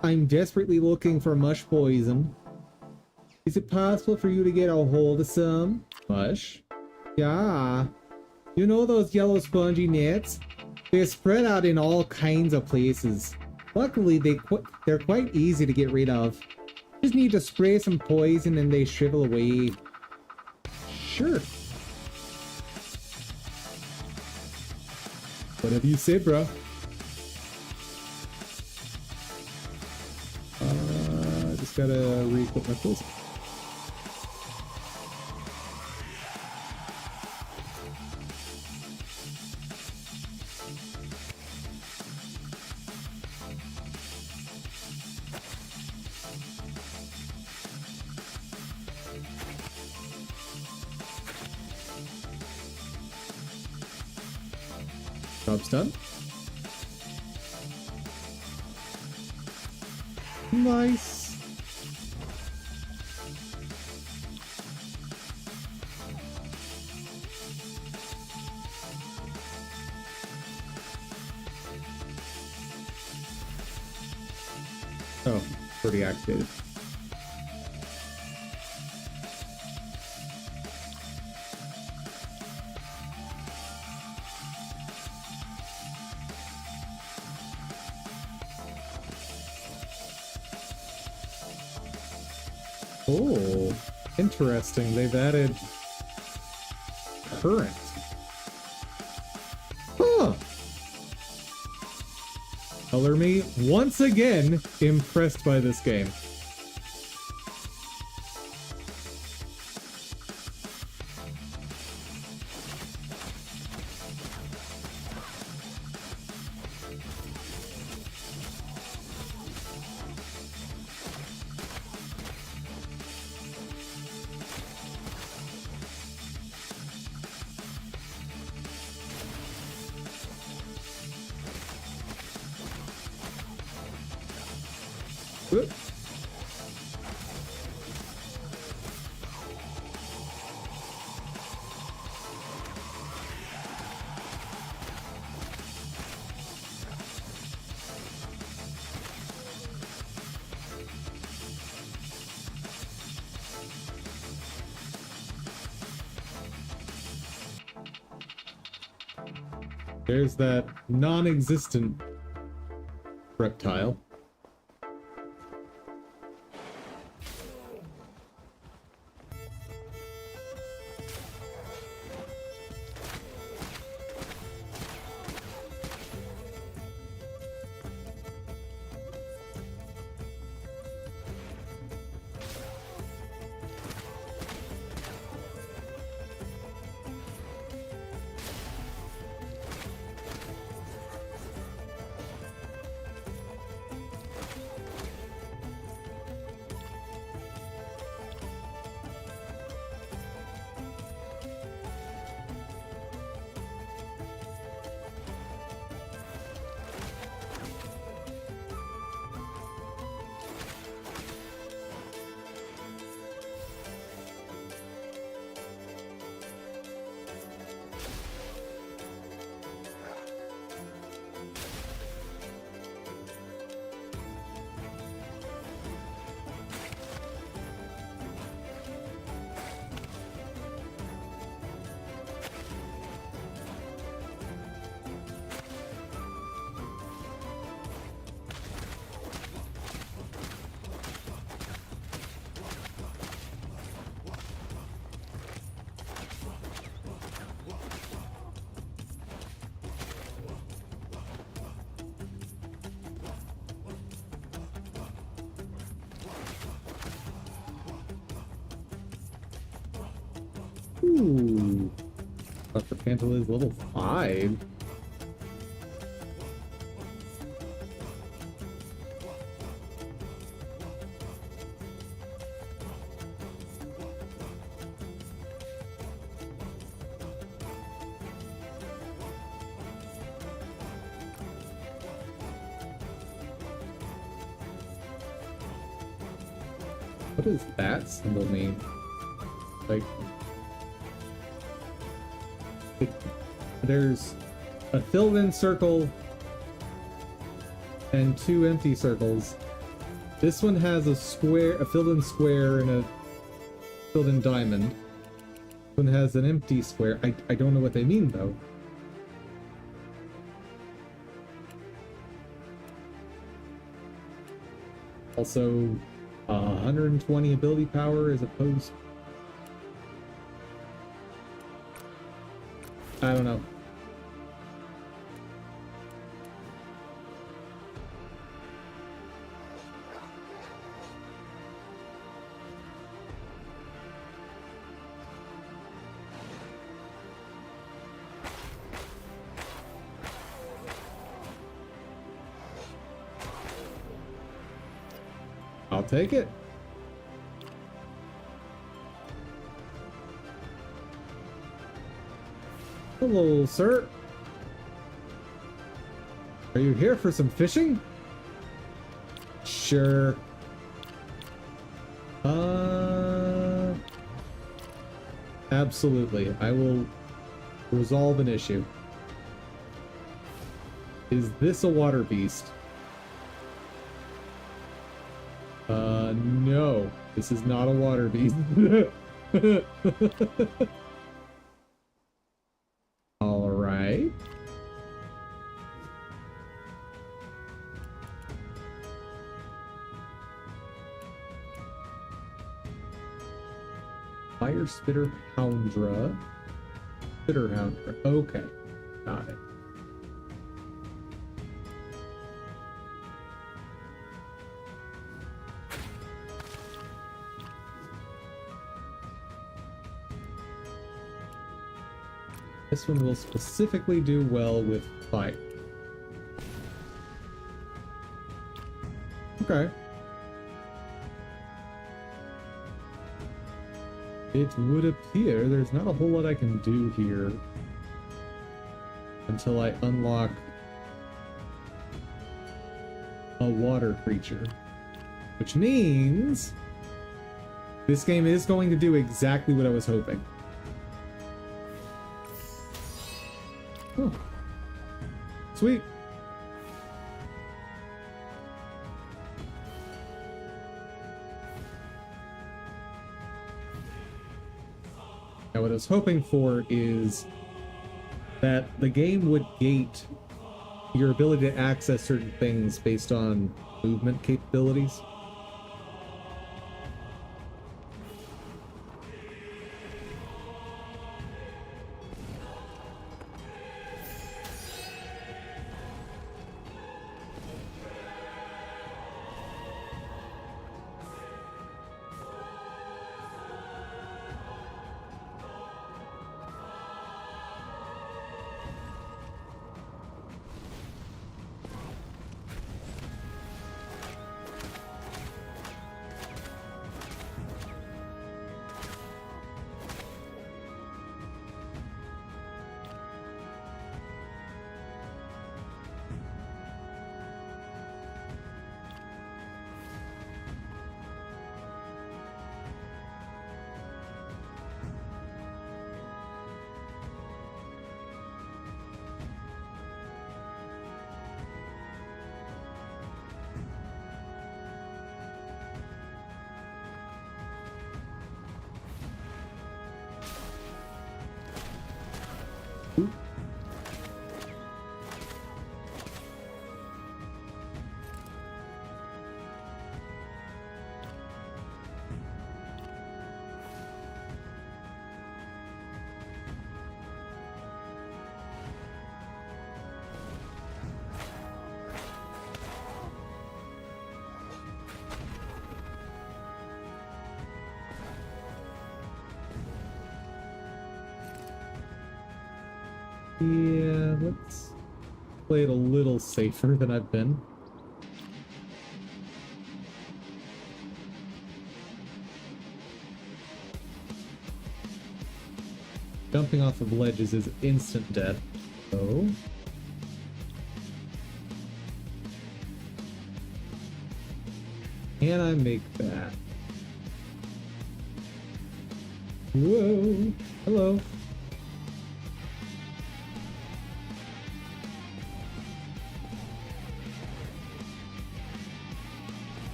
I'm desperately looking for mush poison. Is it possible for you to get a hold of some? Mush? Yeah. You know those yellow spongy nets? They're spread out in all kinds of places. Luckily, they're quite easy to get rid of. Just need to spray some poison and they shrivel away. Sure. Whatever you say, bro. Just gotta re-equip my tools. Job's done. Nice. Oh, already activated. Oh, interesting. They've added current. Huh. Color me once again impressed by this game. Whoop. There's that non-existent reptile. Ooh. Dr. Pantel is level 5. What does that symbol mean? Like, there's a filled-in circle and 2 empty circles. This one has a square, a filled-in square, and a filled in diamond. One has an empty square. I don't know what they mean though. Also, 120 ability power as opposed. I don't know. I'll take it. Hello, sir. Are you here for some fishing? Sure. Absolutely. I will resolve an issue. Is this a water beast? No. This is not a water beast. All right. Fire Spitter Houndra. Spitter Houndra. Okay. Got it. This one will specifically do well with fire. Okay. It would appear there's not a whole lot I can do here until I unlock a water creature. Which means this game is going to do exactly what I was hoping. Oh. Sweet. Now what I was hoping for is that the game would gate your ability to access certain things based on movement capabilities. Yeah, let's play it a little safer than I've been. Jumping off of ledges is instant death. Oh. Can I make that? Whoa. Hello.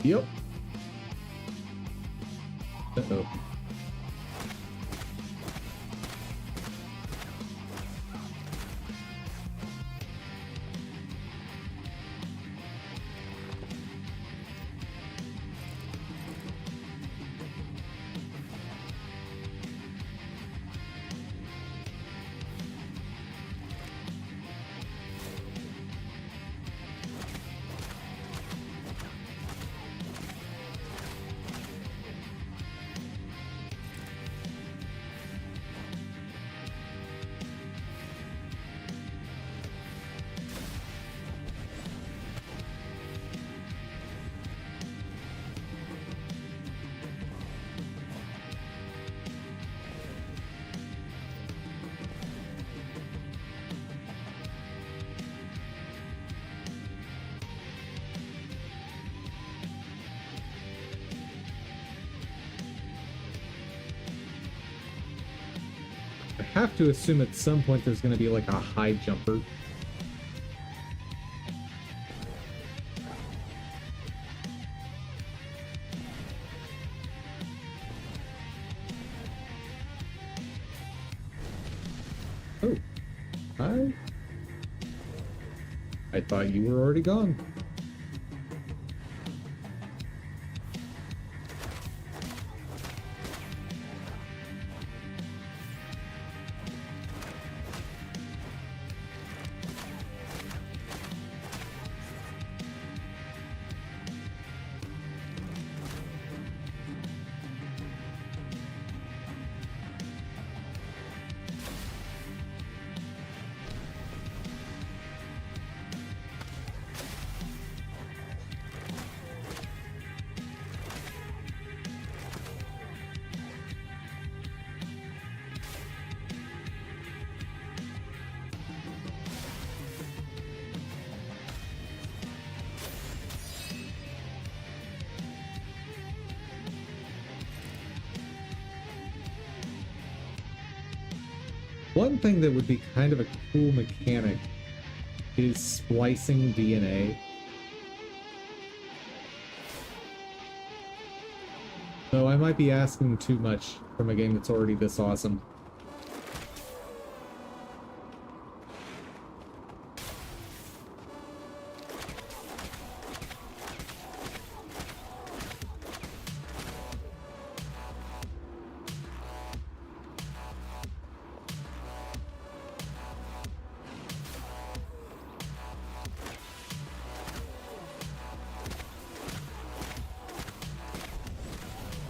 Yep. Uh-oh. I have to assume at some point there's going to be like a high jumper. Oh, hi. I thought you were already gone. One thing that would be kind of a cool mechanic is splicing DNA. Though I might be asking too much from a game that's already this awesome.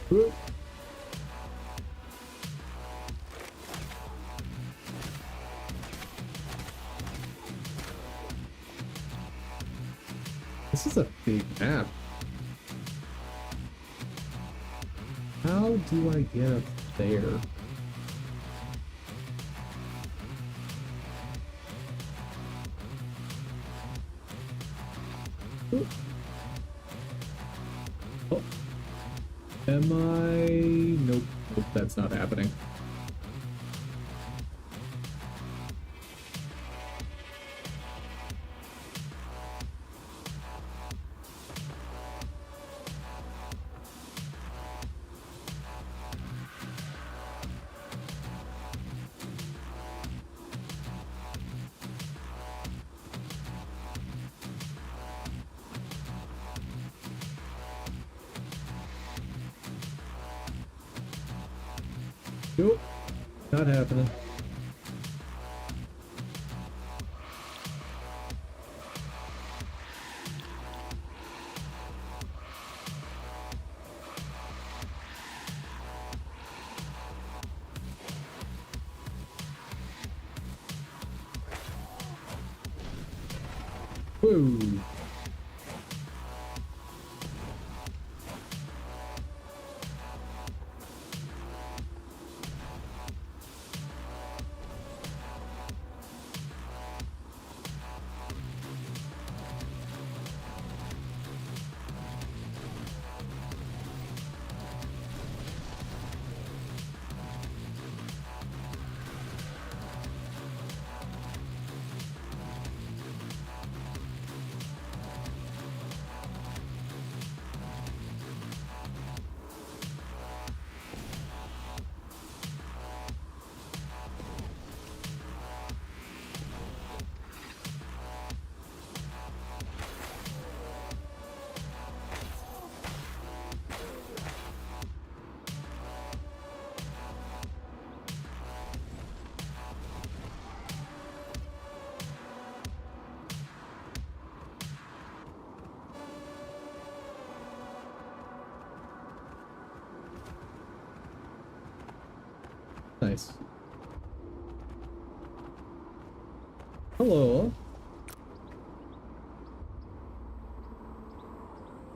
Whoop. This is a big map. How do I get up there? Oop. Oh. Am I? Nope. Nope, that's not happening. Nope, not happening. Whoa. Nice. Hello.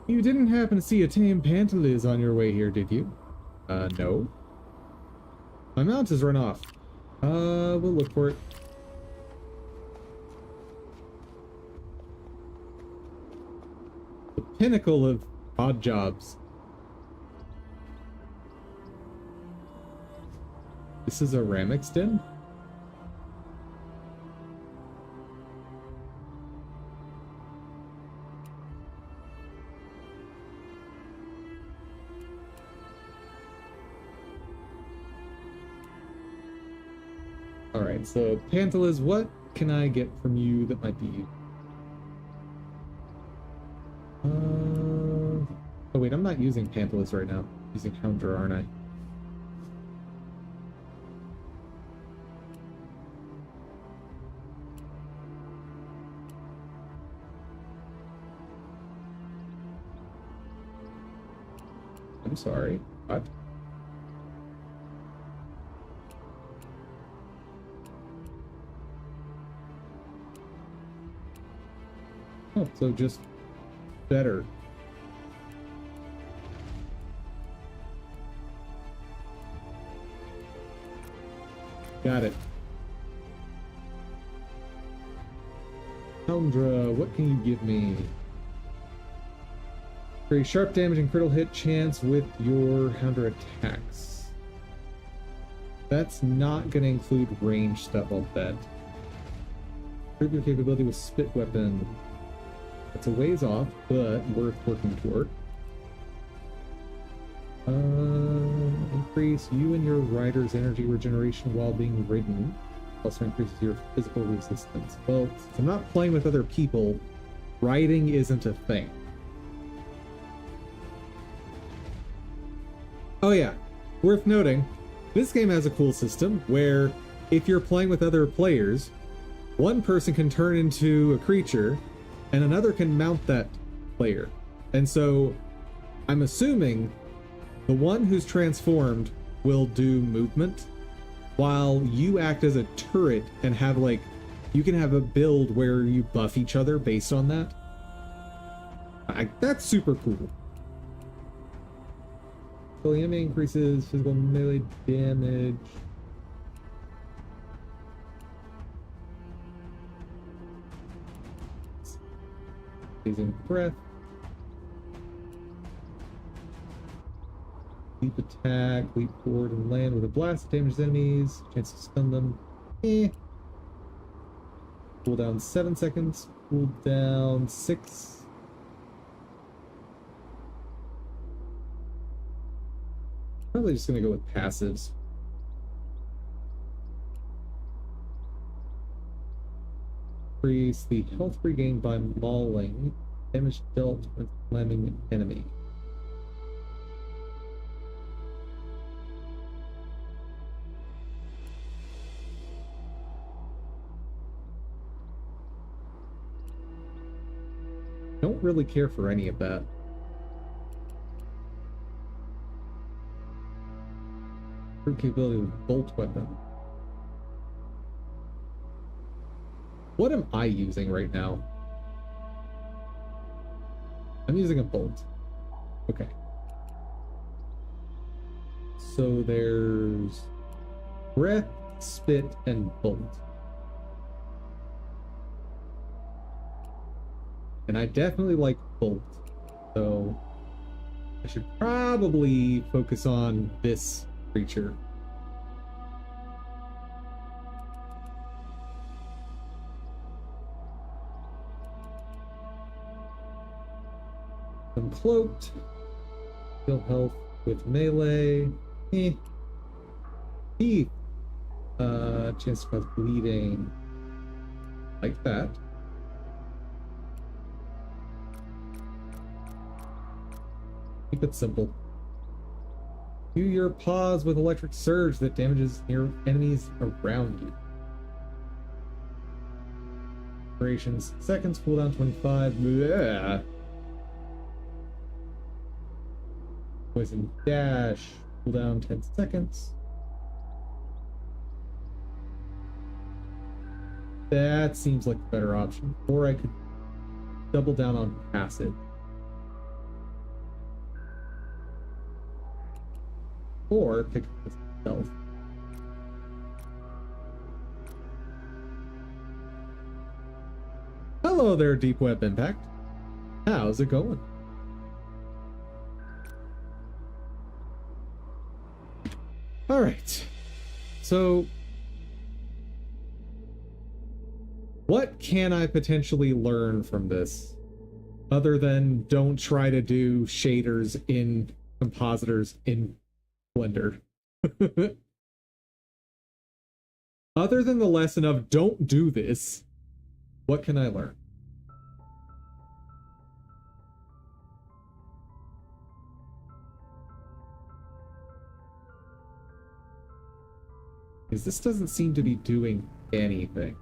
You didn't happen to see a tame pantaliz on your way here, did you? No. My mount has run off. We'll look for it. The pinnacle of odd jobs. This is a Ramix den? Alright, so Pantaliz, what can I get from you that might be you? Oh wait, I'm not using Pantaliz right now. I'm using Houndra, aren't I? I'm sorry. What? Oh, so just better. Got it. Houndra, what can you give me? Very sharp damage and critical hit chance with your Houndra attacks. That's not going to include range stuff, I'll bet. Improve your capability with spit weapon. That's a ways off, but worth working toward. Increase you and your rider's energy regeneration while being ridden. Also increases your physical resistance. Well, since I'm not playing with other people, riding isn't a thing. Oh yeah, worth noting, this game has a cool system where if you're playing with other players, one person can turn into a creature and another can mount that player. And so I'm assuming the one who's transformed will do movement while you act as a turret and have like, you can have a build where you buff each other based on that. That's super cool. Enemy increases physical melee damage. Using breath. Leap attack, leap forward and land with a blast, damage enemies, chance to stun them. Cool down 7 seconds, cool down 6. Probably just gonna go with passives. Increase the health regained by mauling, damage dealt when slamming an enemy. Don't really care for any of that. Capability with bolt weapon. What am I using right now? I'm using a bolt. Okay. So there's breath, spit, and bolt. And I definitely like bolt. So I should probably focus on this creature. Uncloaked. Heal health with melee. Teeth. Chance to cause bleeding. Like that. Keep it simple. Do your paws with electric surge that damages your enemies around you. Durations seconds, cooldown 25. Bleh. Poison dash, cooldown 10 seconds. That seems like a better option. Or I could double down on passive. Or pick up myself. Hello there, Deep Web Impact. How's it going? All right. So, what can I potentially learn from this? Other than don't try to do shaders in compositors in Blender. Other than the lesson of don't do this, what can I learn? Because this doesn't seem to be doing anything.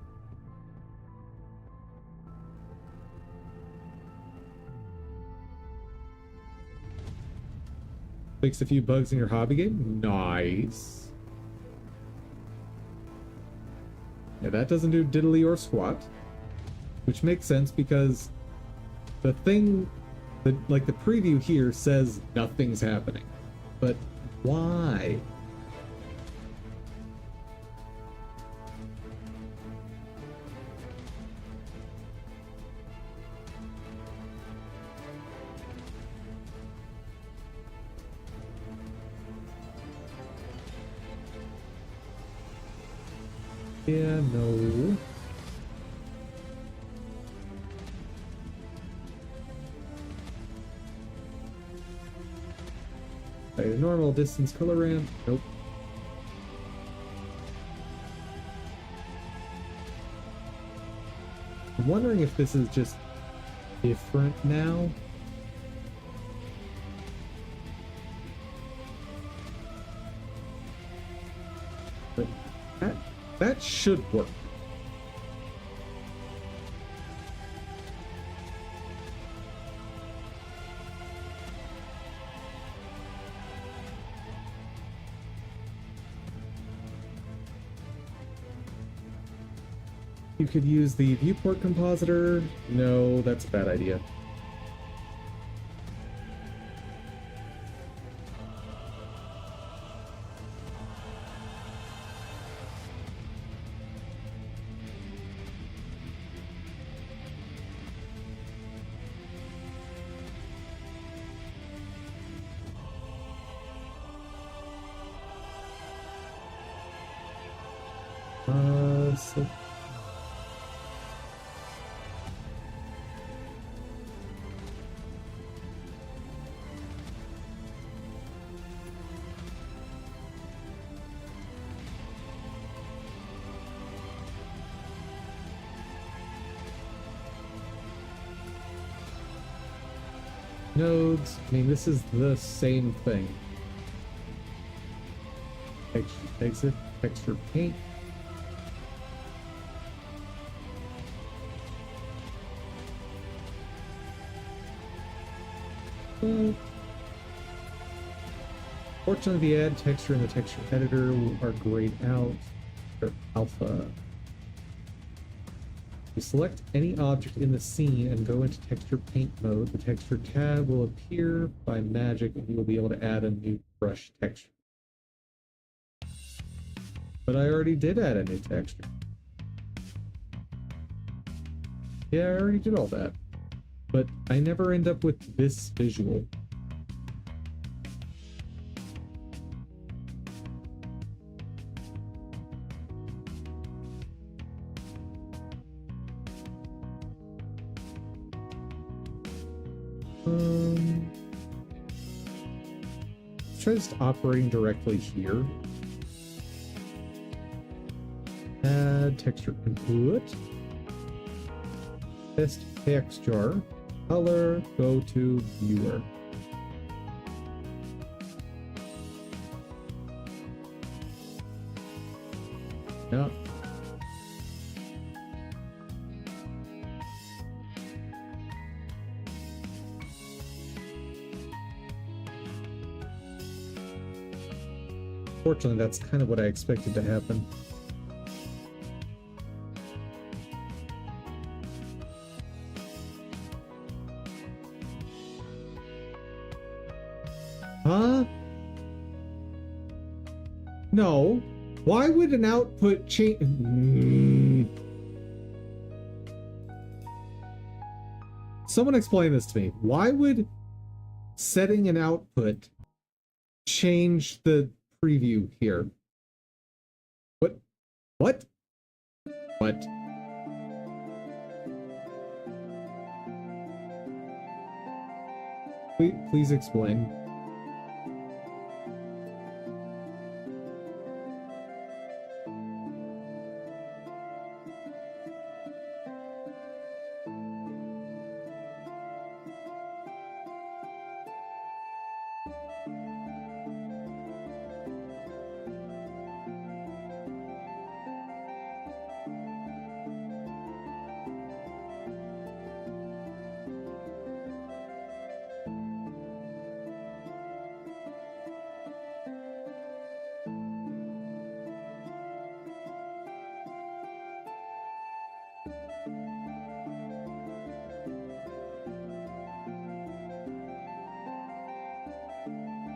Fixed a few bugs in your hobby game? Nice. Yeah, that doesn't do diddly or squat. Which makes sense because the thing that, like, the preview here says nothing's happening. But why? Yeah, no. A normal distance color ramp? Nope. I'm wondering if this is just different now. But that should work. You could use the viewport compositor. No, that's a bad idea. So nodes, I mean, this is the same thing. Exit, texture paint. Fortunately, the add texture and the texture editor are grayed out. They're alpha. You select any object in the scene and go into texture paint mode. The texture tab will appear by magic and you will be able to add a new brush texture. But I already did add a new texture. Yeah, I already did all that. But I never end up with this visual. Let's try just operating directly here. Add texture input. Test texture. Color. Go to viewer. Yeah. Fortunately, that's kind of what I expected to happen. Huh? No. Why would an output change? Someone explain this to me. Why would setting an output change the preview here? What? What? What? Please explain.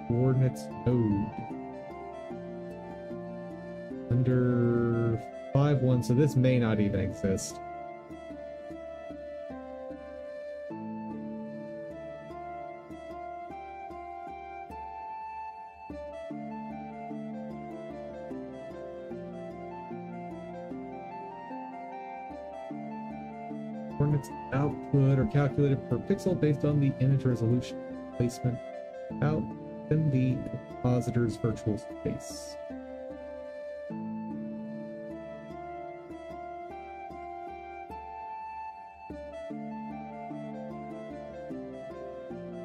Coordinates node under 5.1, so this may not even exist. Coordinates output are calculated per pixel based on the image resolution placement out in the compositor's virtual space.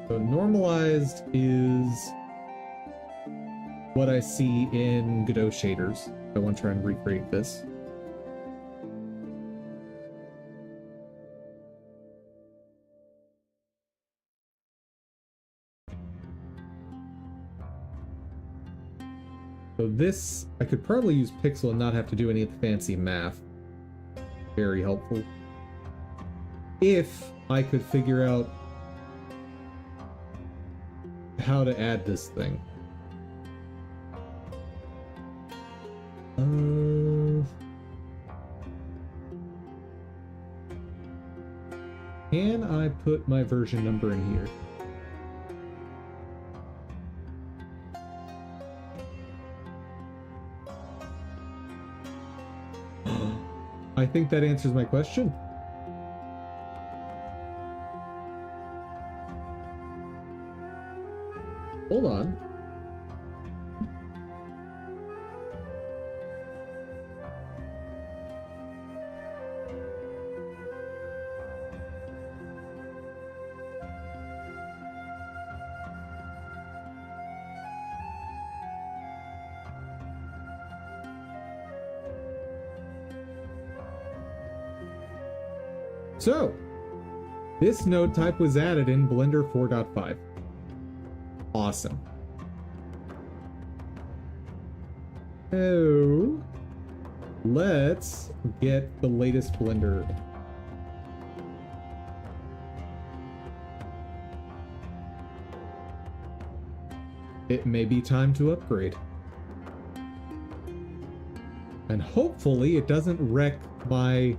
So normalized is what I see in Godot shaders. I want to try and recreate this. So this, I could probably use pixel and not have to do any of the fancy math. Very helpful. If I could figure out how to add this thing. Can I put my version number in here? I think that answers my question. Hold on. So, this node type was added in Blender 4.5. Awesome. So, let's get the latest Blender. It may be time to upgrade. And hopefully it doesn't wreck my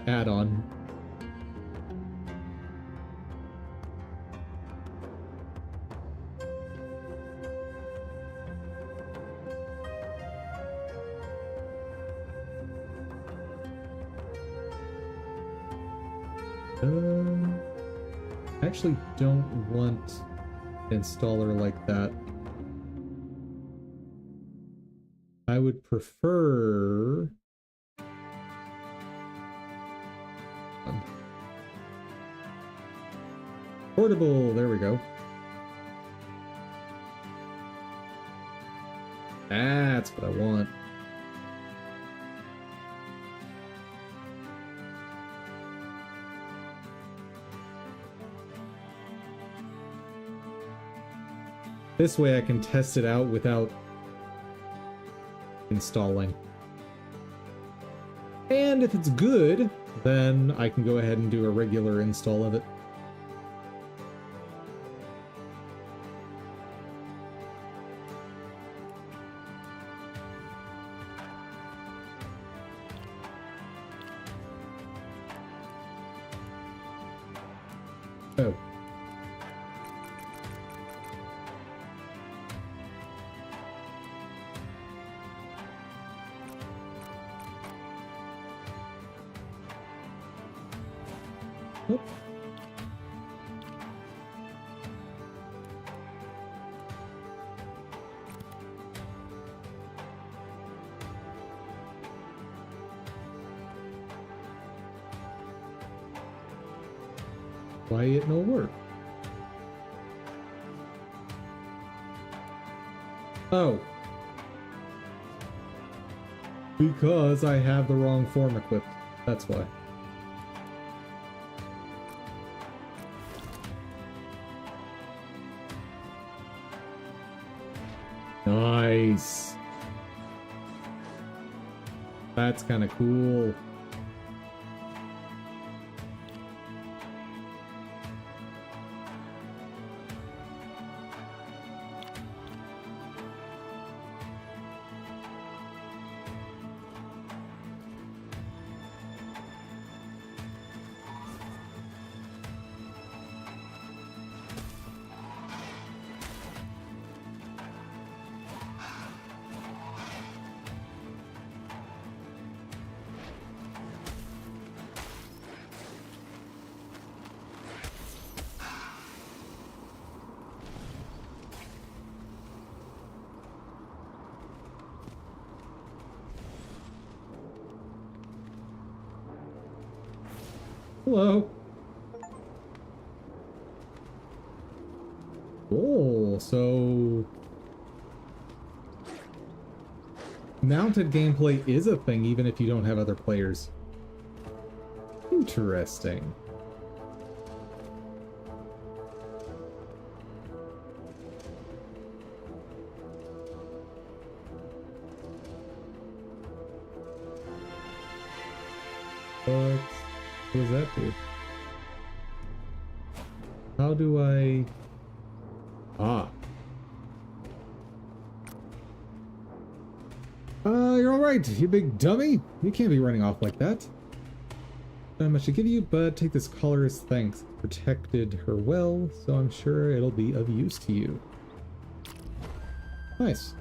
add-on. I actually don't want an installer like that. I would prefer portable. There we go. That's what I want. This way I can test it out without installing. And if it's good, then I can go ahead and do a regular install of it. Oh. Oop. Why it no work? Oh. Because I have the wrong form equipped. That's why. Nice. That's kind of cool. Hello. Oh, so mounted gameplay is a thing even if you don't have other players. Interesting. What does that do? How do I... Ah. You're alright, you big dummy. You can't be running off like that. Not much to give you, but take this collar as thanks. Protected her well, so I'm sure it'll be of use to you. Nice.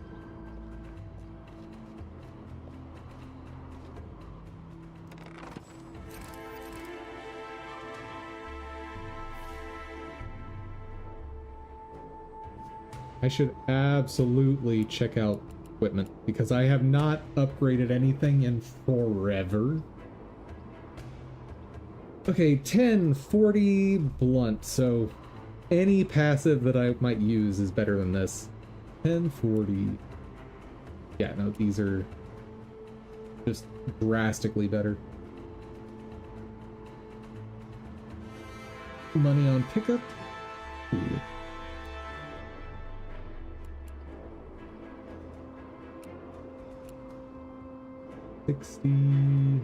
I should absolutely check out equipment because I have not upgraded anything in forever. Okay, 1040 blunt, so any passive that I might use is better than this. 1040. Yeah, no, these are just drastically better. Money on pickup. Ooh. 60.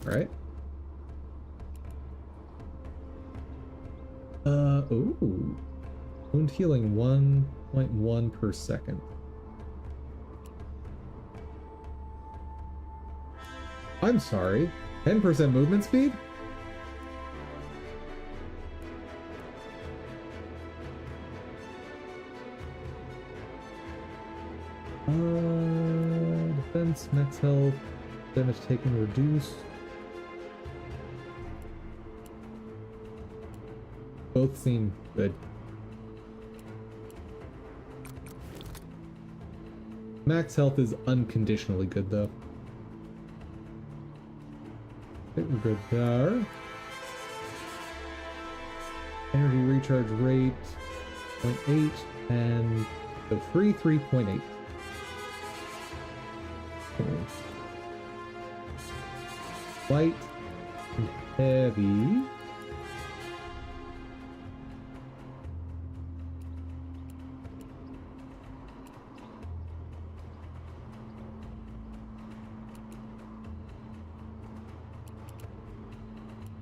Right. Ooh. Wound healing 1.1 per second. I'm sorry. 10% movement speed? Defense, max health, damage taken reduced. Both seem good. Max health is unconditionally good though. I think we're good there. Energy recharge rate 0.8 and the free 3.8. Light and heavy.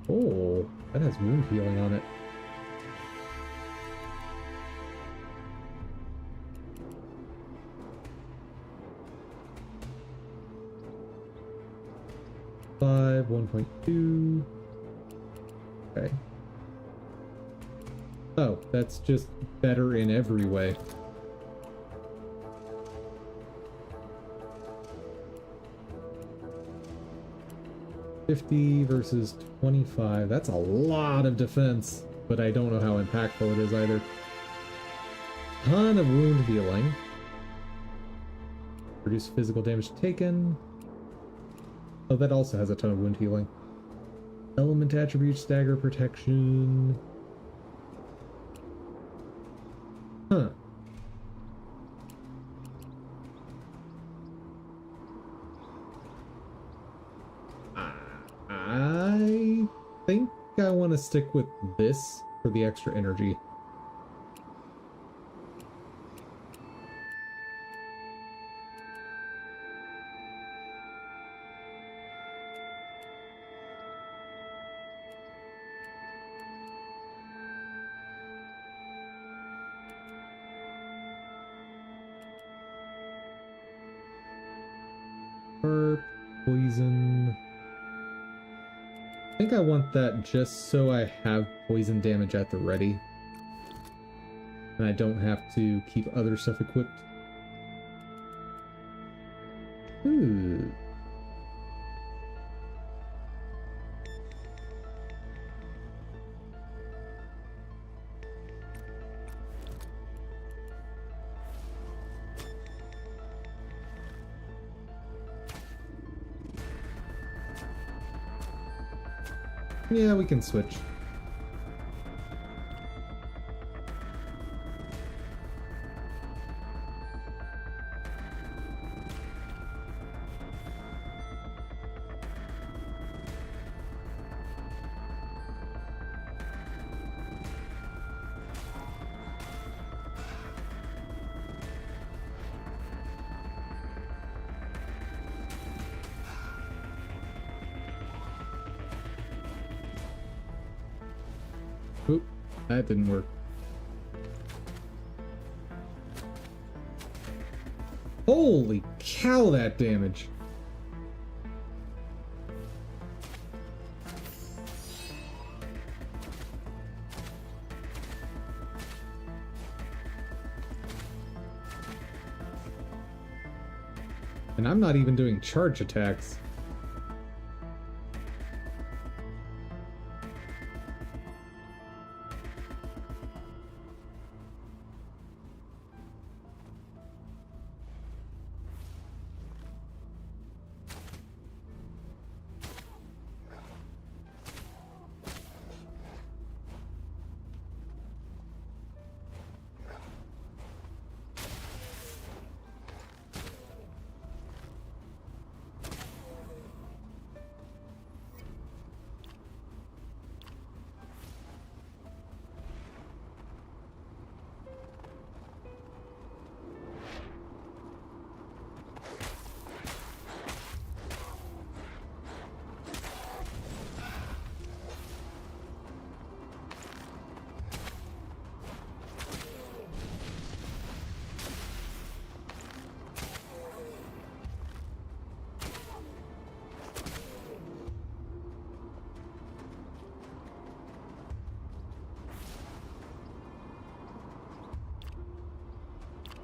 Oh, that has wound healing on it. 1.5, 1.2. Okay. Oh, that's just better in every way. $50 versus 25. That's a lot of defense, but I don't know how impactful it is either. Ton of wound healing. Reduce physical damage taken. Oh, that also has a ton of wound healing. Element attribute, stagger protection. Huh. I think I want to stick with this for the extra energy. Burp, poison. I think I want that just so I have poison damage at the ready. And I don't have to keep other stuff equipped. Ooh. Yeah, we can switch. Oop, that didn't work. Holy cow, that damage! And I'm not even doing charge attacks.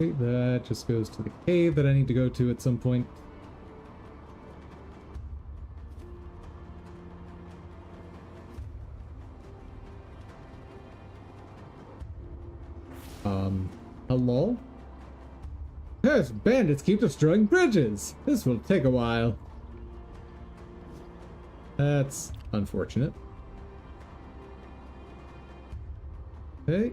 Okay, that just goes to the cave that I need to go to at some point. Hello? Yes, bandits keep destroying bridges! This will take a while. That's unfortunate. Okay.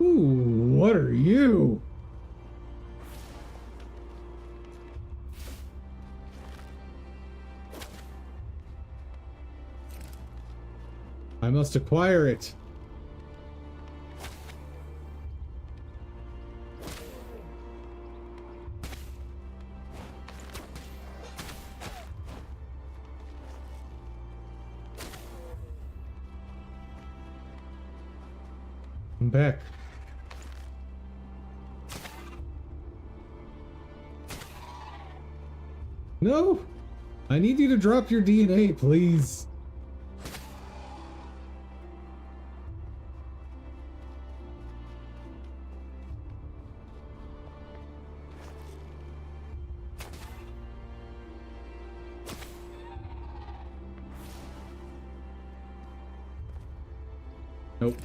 Ooh, what are you? I must acquire it. I'm back. No! I need you to drop your DNA, please. Nope.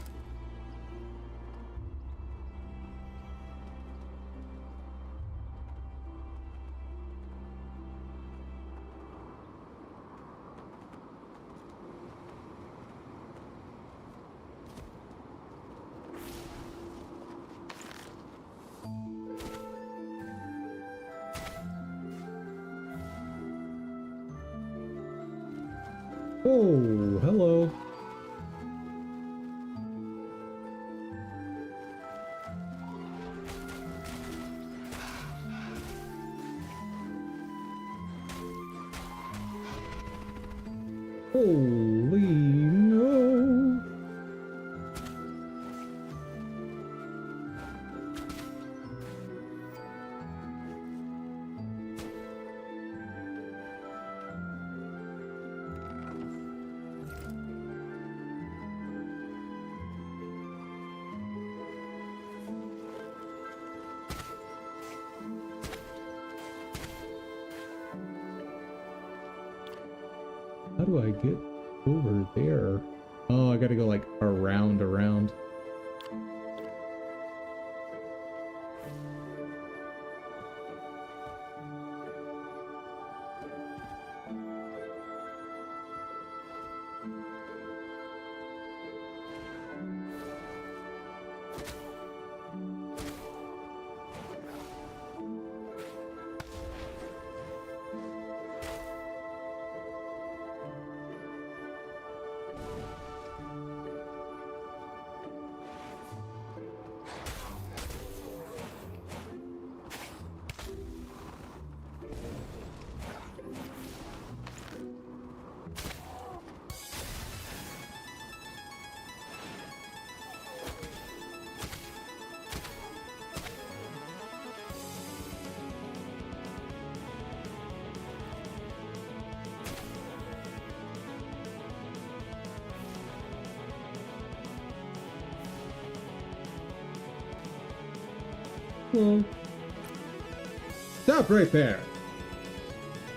Oh, hello. Holy no. How do I get over there? Oh, I gotta go like around. Well, stop right there.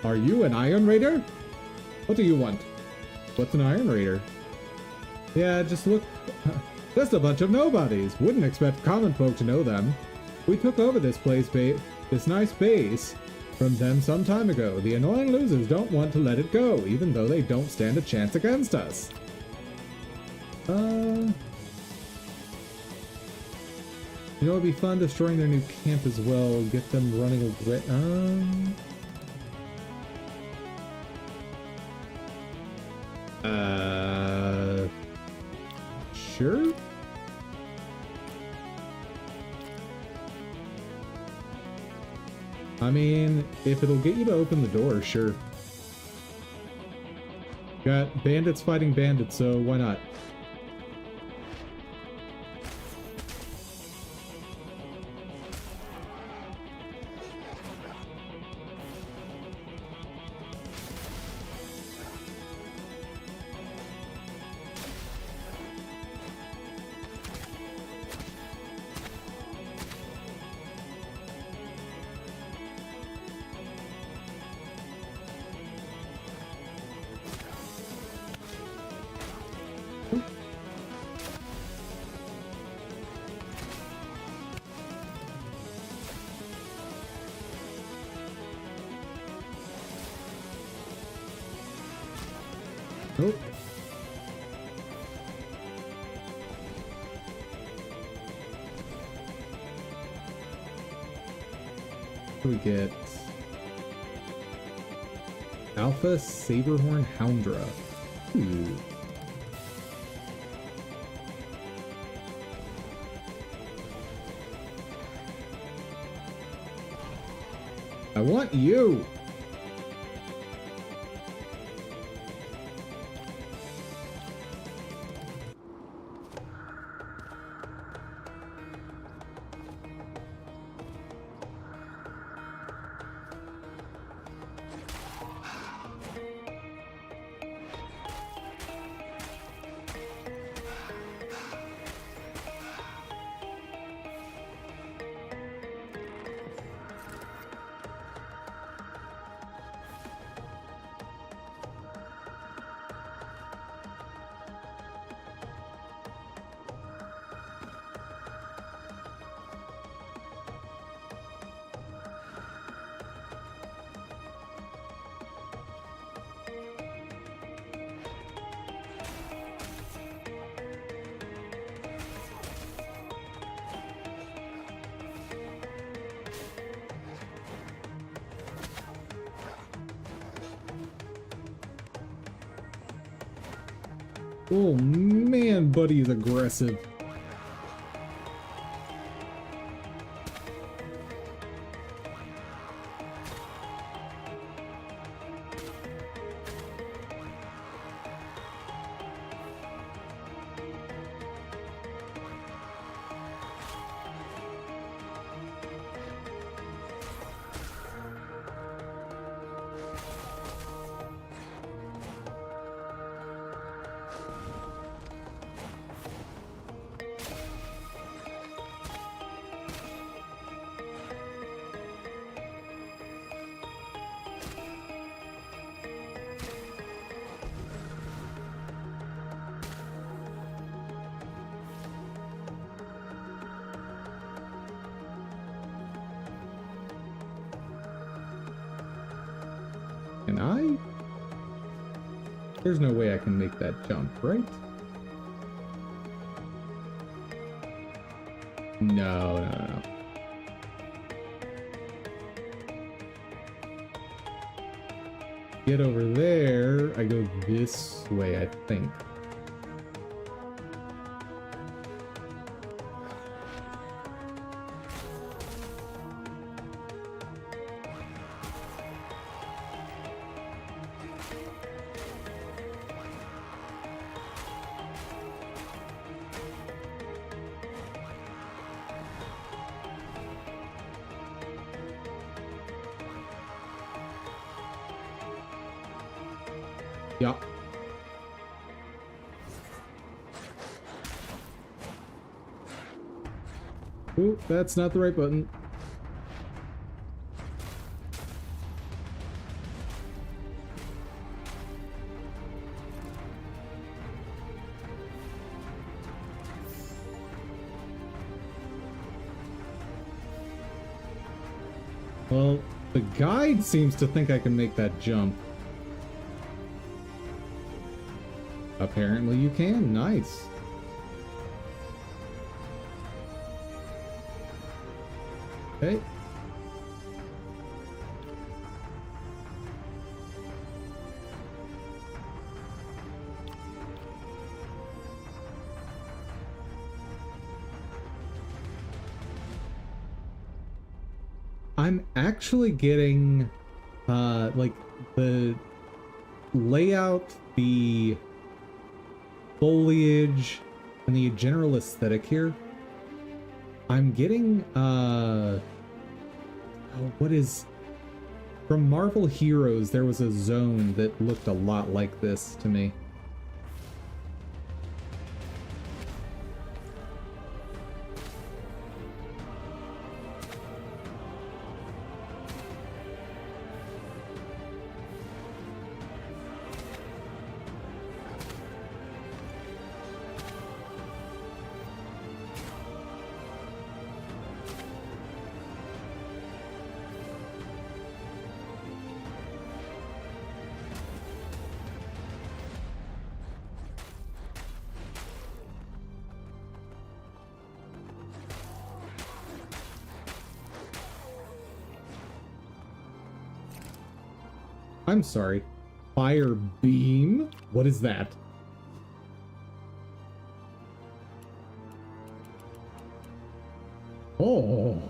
Are you an Iron Raider? What do you want? What's an Iron Raider? Yeah, just look. Just a bunch of nobodies. Wouldn't expect common folk to know them. We took over this this nice base from them some time ago. The annoying losers don't want to let it go, even though they don't stand a chance against us. You know, it'd be fun destroying their new camp as well. Get them running away. Sure. I mean, if it'll get you to open the door, sure. Got bandits fighting bandits, so why not? do we get? Alpha Saberhorn Houndra. Ooh. I want you! Oh man, buddy is aggressive. Can I? There's no way I can make that jump, right? No. Get over there, I go this way, I think. Yeah. Ooh, that's not the right button. Well, the guide seems to think I can make that jump. Apparently you can. Nice. Okay. I'm actually getting like the layout, the foliage, and the general aesthetic here. I'm getting what is from Marvel Heroes, there was a zone that looked a lot like this to me. I'm sorry. Fire beam? What is that? Oh.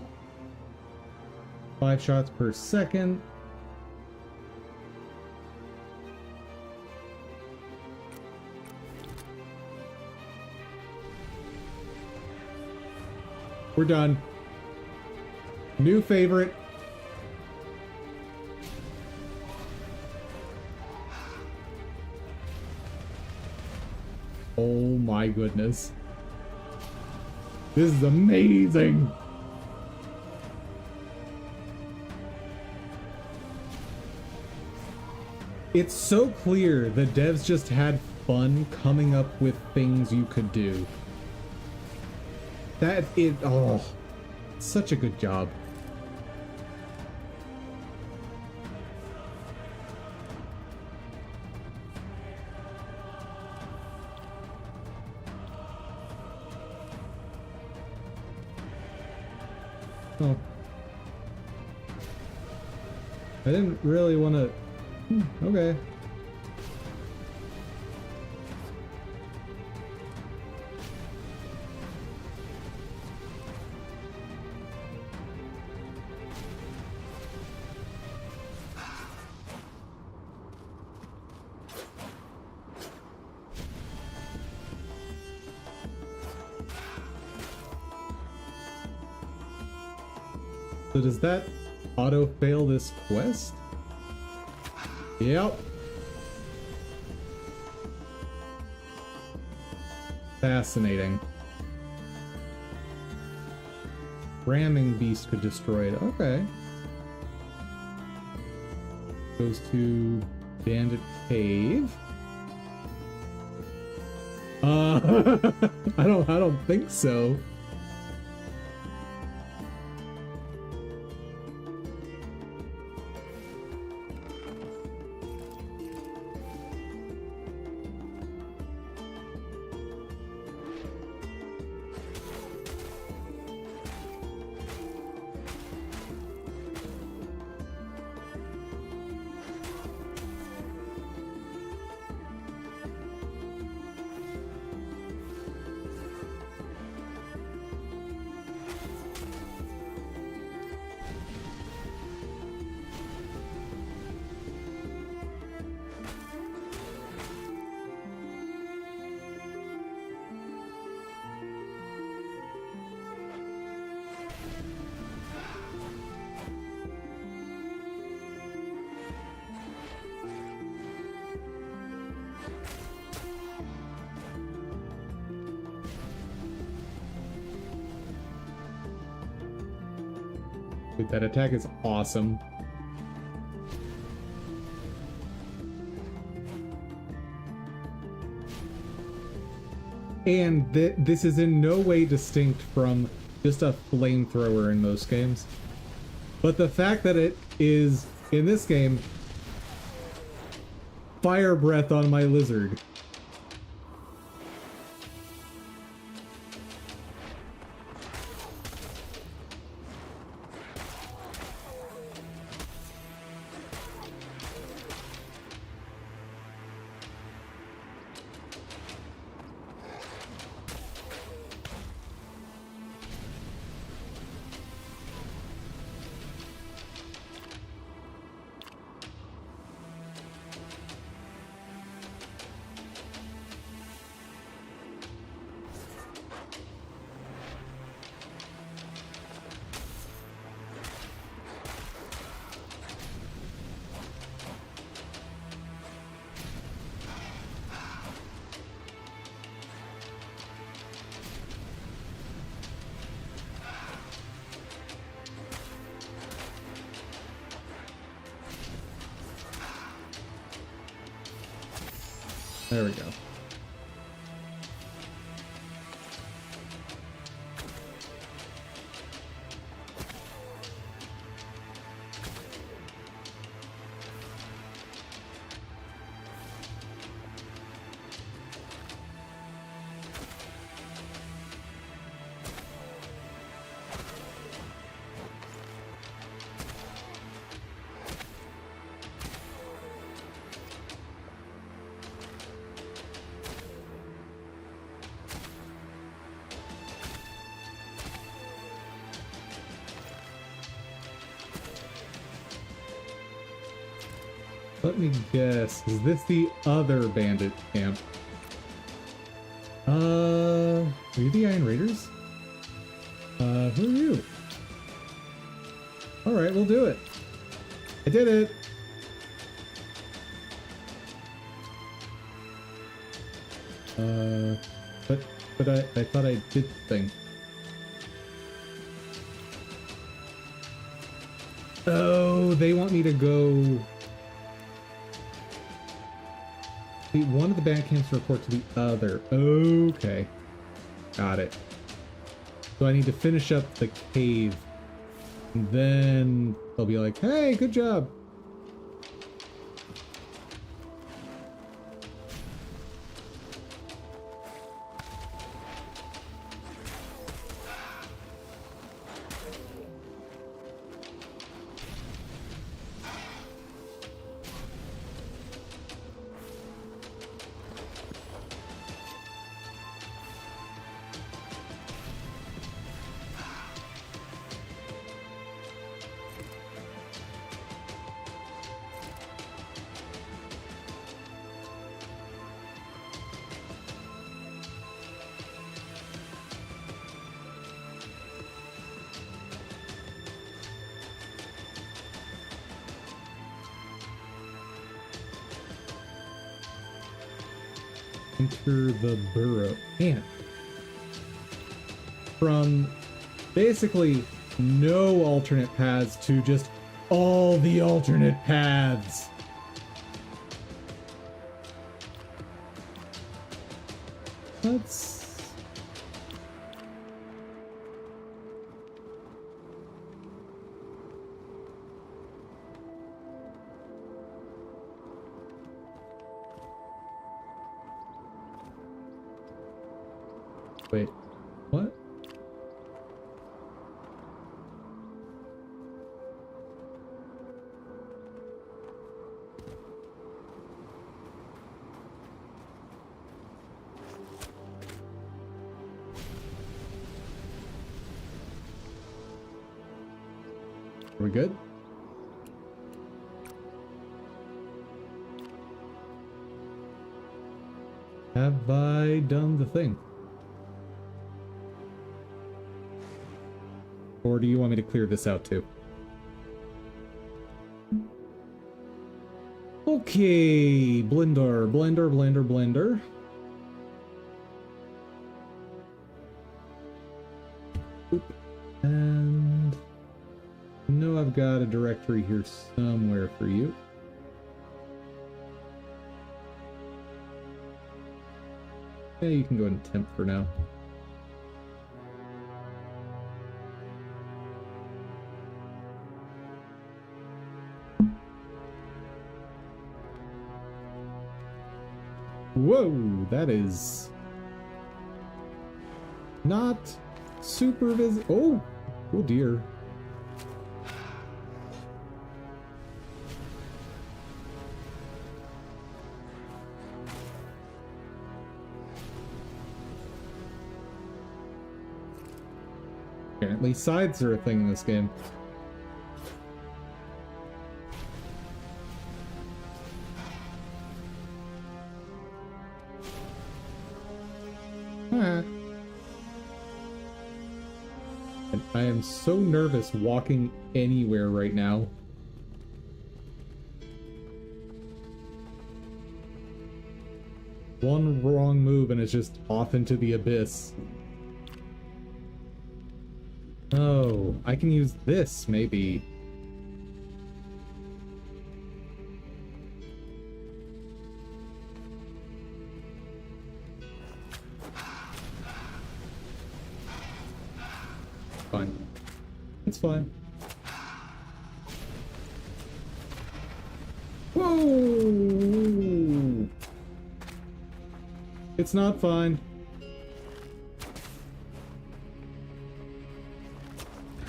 5 shots per second. We're done. New favorite. Oh my goodness. This is amazing. It's so clear the devs just had fun coming up with things you could do. Oh, such a good job. Oh. I didn't really want to... Okay. So does that auto-fail this quest? Yep. Fascinating. Ramming beast could destroy it. Okay. Goes to Bandit Cave. I don't think so. Dude, that attack is awesome. And this is in no way distinct from just a flamethrower in most games. But the fact that it is, in this game, fire breath on my lizard. There we go. Let me guess. Is this the other bandit camp? Are you the Iron Raiders? Who are you? Alright, we'll do it. I did it! But I thought I did the thing. Oh, they want me to go... One of the band camps report to the other. Okay. Got it. So I need to finish up the cave. And then they'll be like, hey, good job. Enter the burrow. Man. From basically no alternate paths to just all the alternate paths. Let's... Wait, what? Are we good? Have I done the thing? Or do you want me to clear this out too? Okay, blender. Oop. And I know I've got a directory here somewhere for you. Yeah, you can go ahead and temp for now. Whoa, that is not super visible. Oh dear. Apparently sides are a thing in this game. And I am so nervous walking anywhere right now. One wrong move and it's just off into the abyss. Oh, I can use this, maybe. Fine. It's fine. Whoa! It's not fine.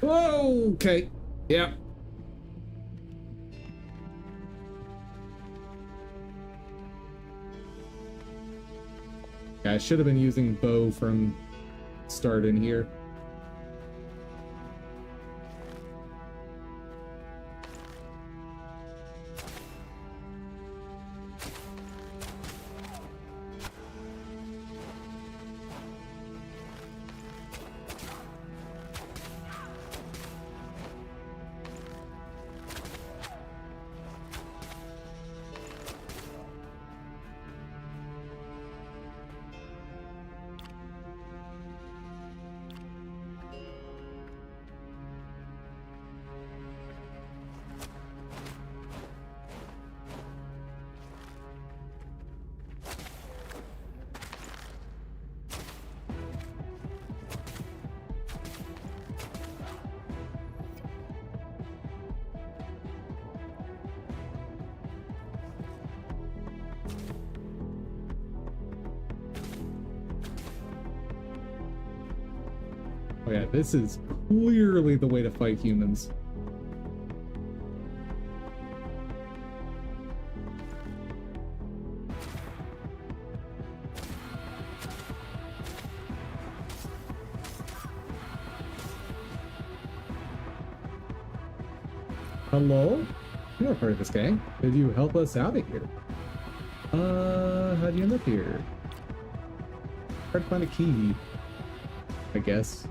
Whoa! Okay. Yeah. I should have been using bow from start in here. Oh yeah, this is clearly the way to fight humans. Hello? You're not part of this gang. Could you help us out of here? How'd you end up here? Hard to find a key, I guess.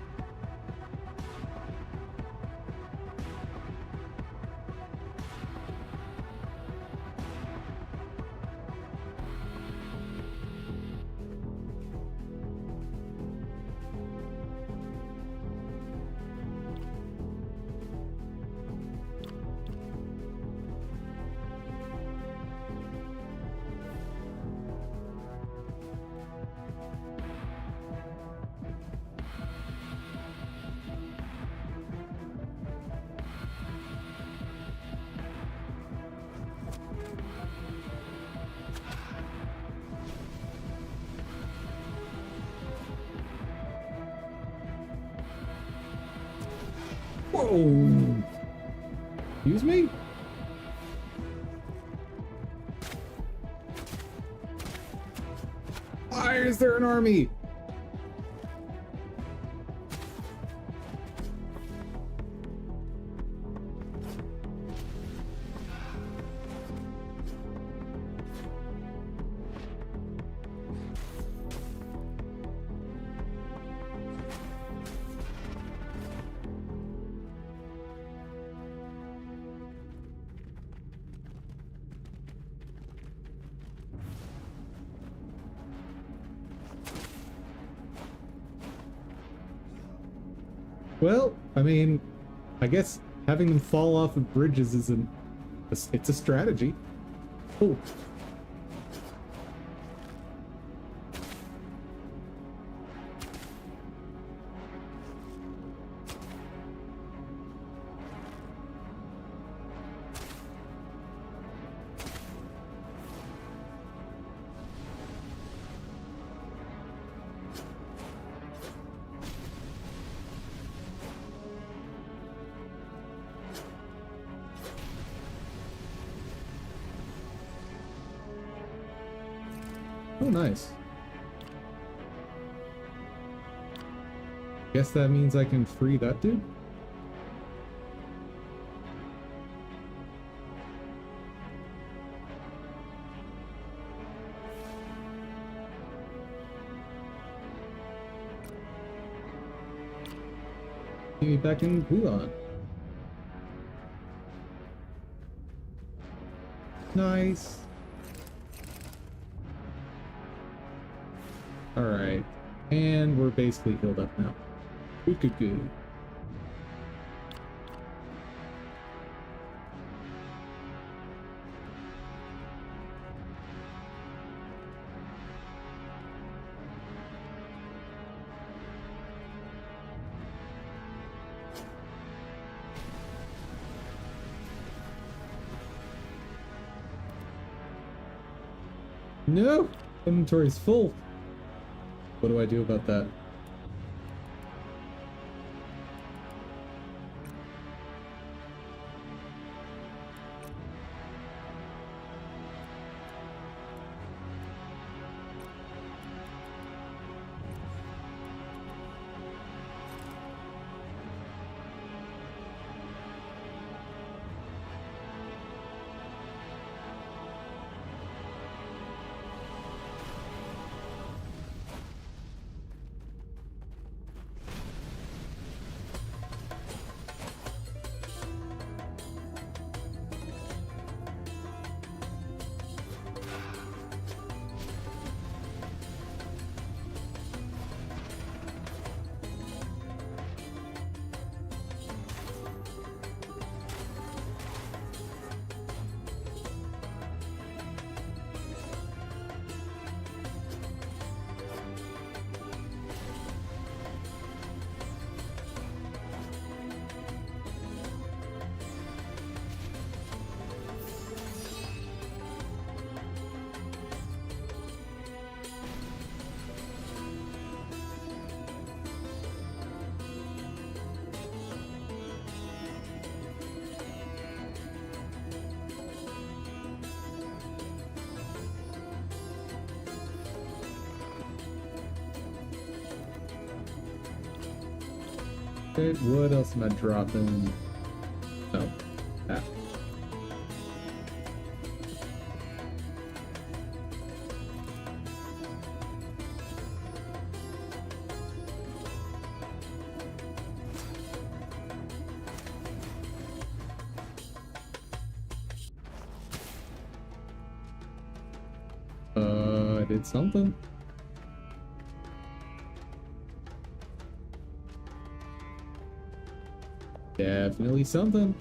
Whoa! Excuse me? Why is there an army? Well, I mean, I guess having them fall off of bridges isn't... It's a strategy. Oh. Oh, nice. Guess that means I can free that dude? See me back in Wuhan. Nice. Alright, and we're basically healed up now. Good. No! Inventory's full. What do I do about that? Okay, what else am I dropping? Oh, that. I did something. Definitely something.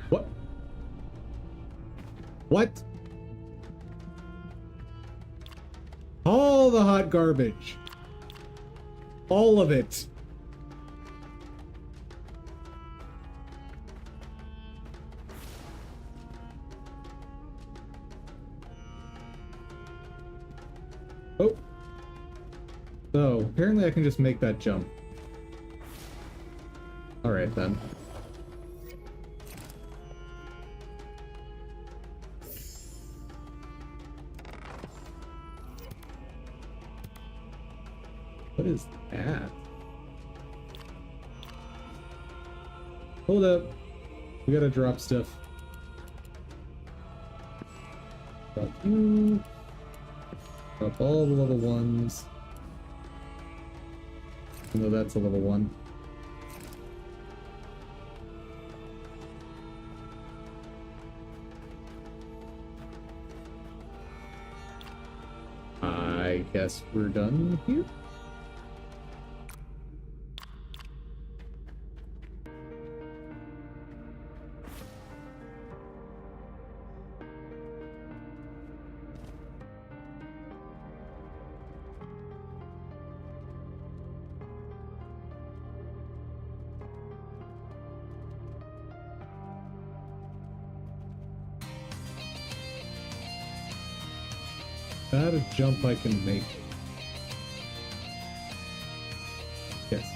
What? What? All the hot garbage. All of it. Oh. So, apparently I can just make that jump. Alright then. What is that? Hold up. We gotta drop stuff. Drop you. Drop all the level 1s. Even though that's a level 1. I guess we're done here. Not a jump I can make. Yes.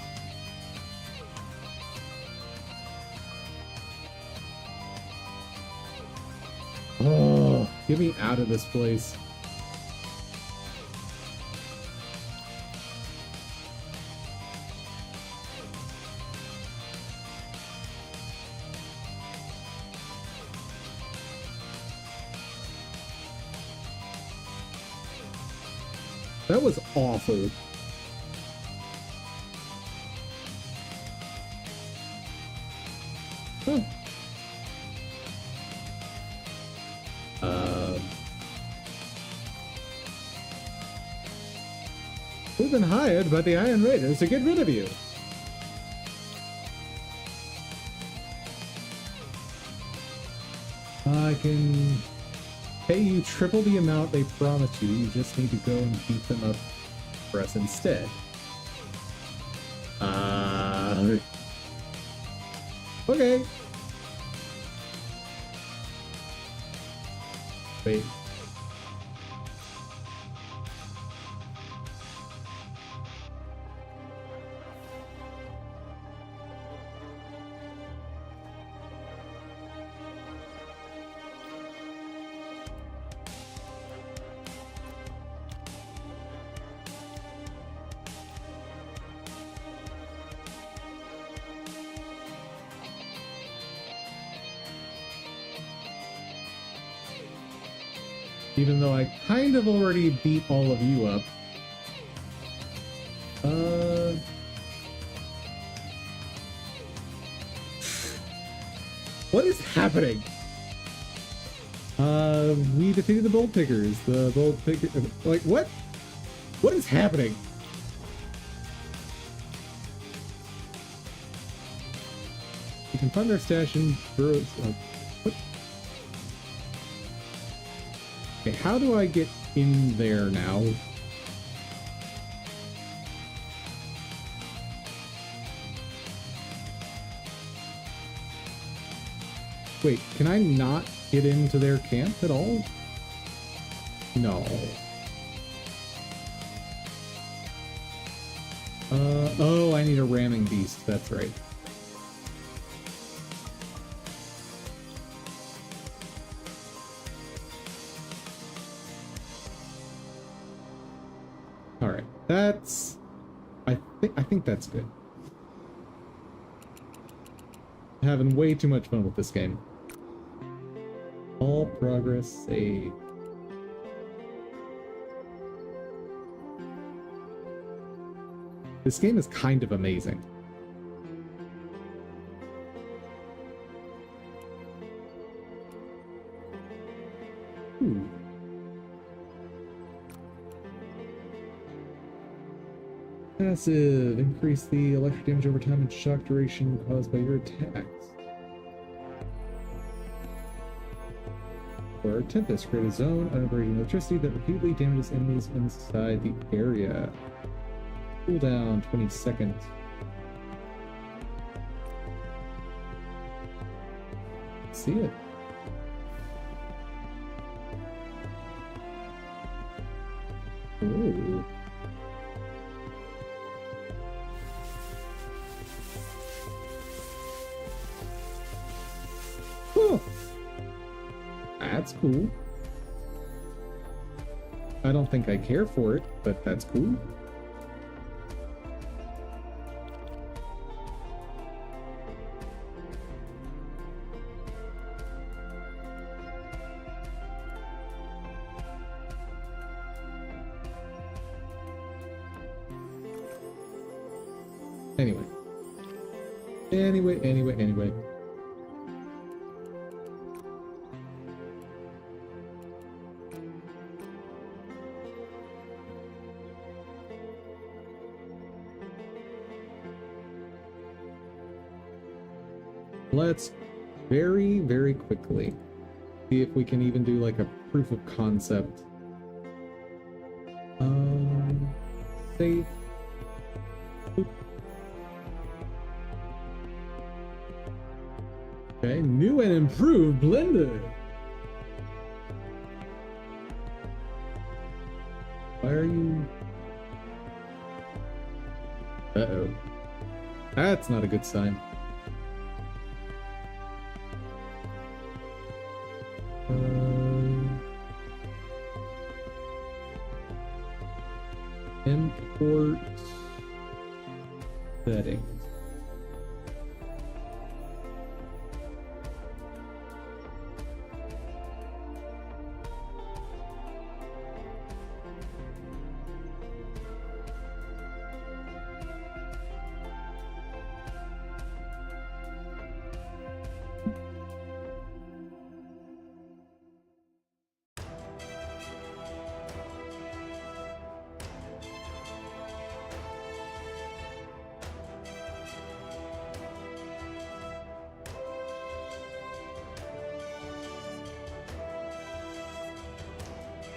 Oh, get me out of this place. That was awful. Huh. We've been hired by the Iron Raiders to get rid of you. I can pay you triple the amount they promised you. You just need to go and beat them up for us instead. Okay. Wait. Even though I kind of already beat all of you up. What is happening? We defeated the Bolt Pickers. The Bolt Picker... Like, what? What is happening? You can find our stash in burrows... what? Okay, how do I get in there now? Wait, can I not get into their camp at all? No. Oh, I need a ramming beast. That's right. All right, that's. I think that's good. Having way too much fun with this game. All progress saved. This game is kind of amazing. Ooh. Passive. Increase the electric damage over time and shock duration caused by your attacks. Or Tempest. Create a zone of radiant electricity that repeatedly damages enemies inside the area. Cooldown 20 seconds. See it. Ooh. Huh. That's cool. I don't think I care for it, but that's cool. Anyway. Let's very, very quickly see if we can even do like a proof of concept. Save. Oop. Okay, new and improved Blender. Why are you? Uh-oh. That's not a good sign. Import settings.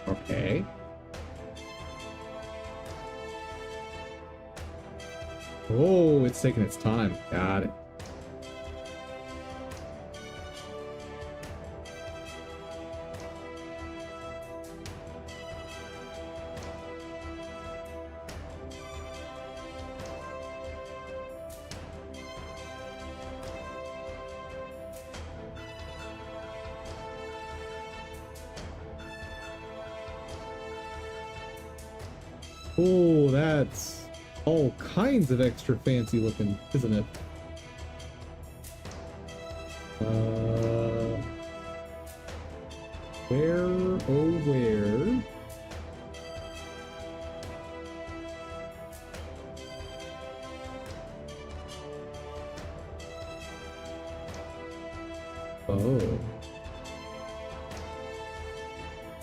Okay. Oh, it's taking its time. Got it. Oh, that's all kinds of extra fancy looking, isn't it? Where, oh where? Oh.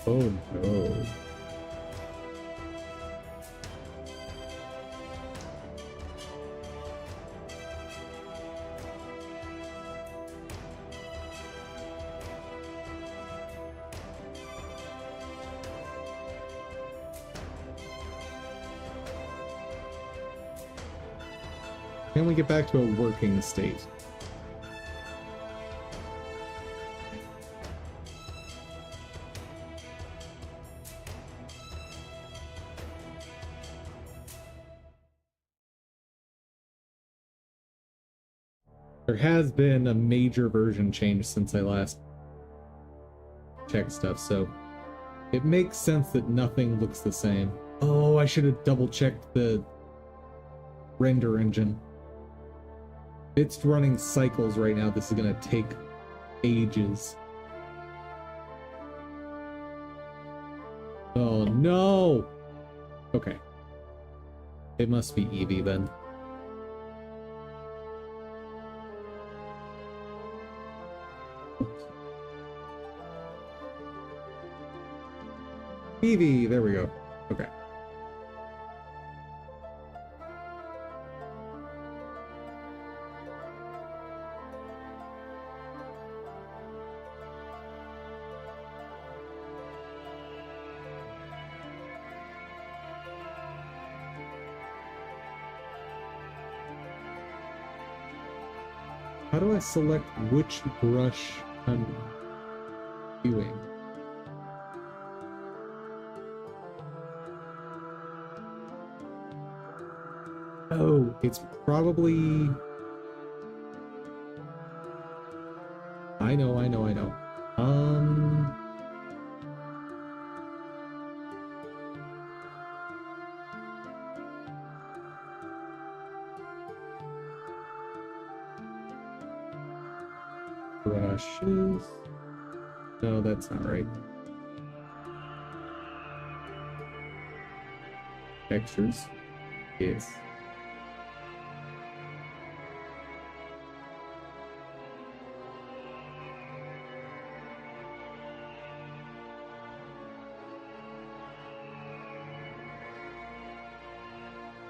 Oh no. Can we get back to a working state? There has been a major version change since I last checked stuff, so it makes sense that nothing looks the same. Oh, I should have double checked the render engine. It's running cycles right now. This is gonna take ages. Oh no! Okay. It must be Eevee then. Eevee, there we go. Okay. How do I select which brush I'm doing? Oh, it's probably... I know. Brushes. No, that's not right. Textures. Yes.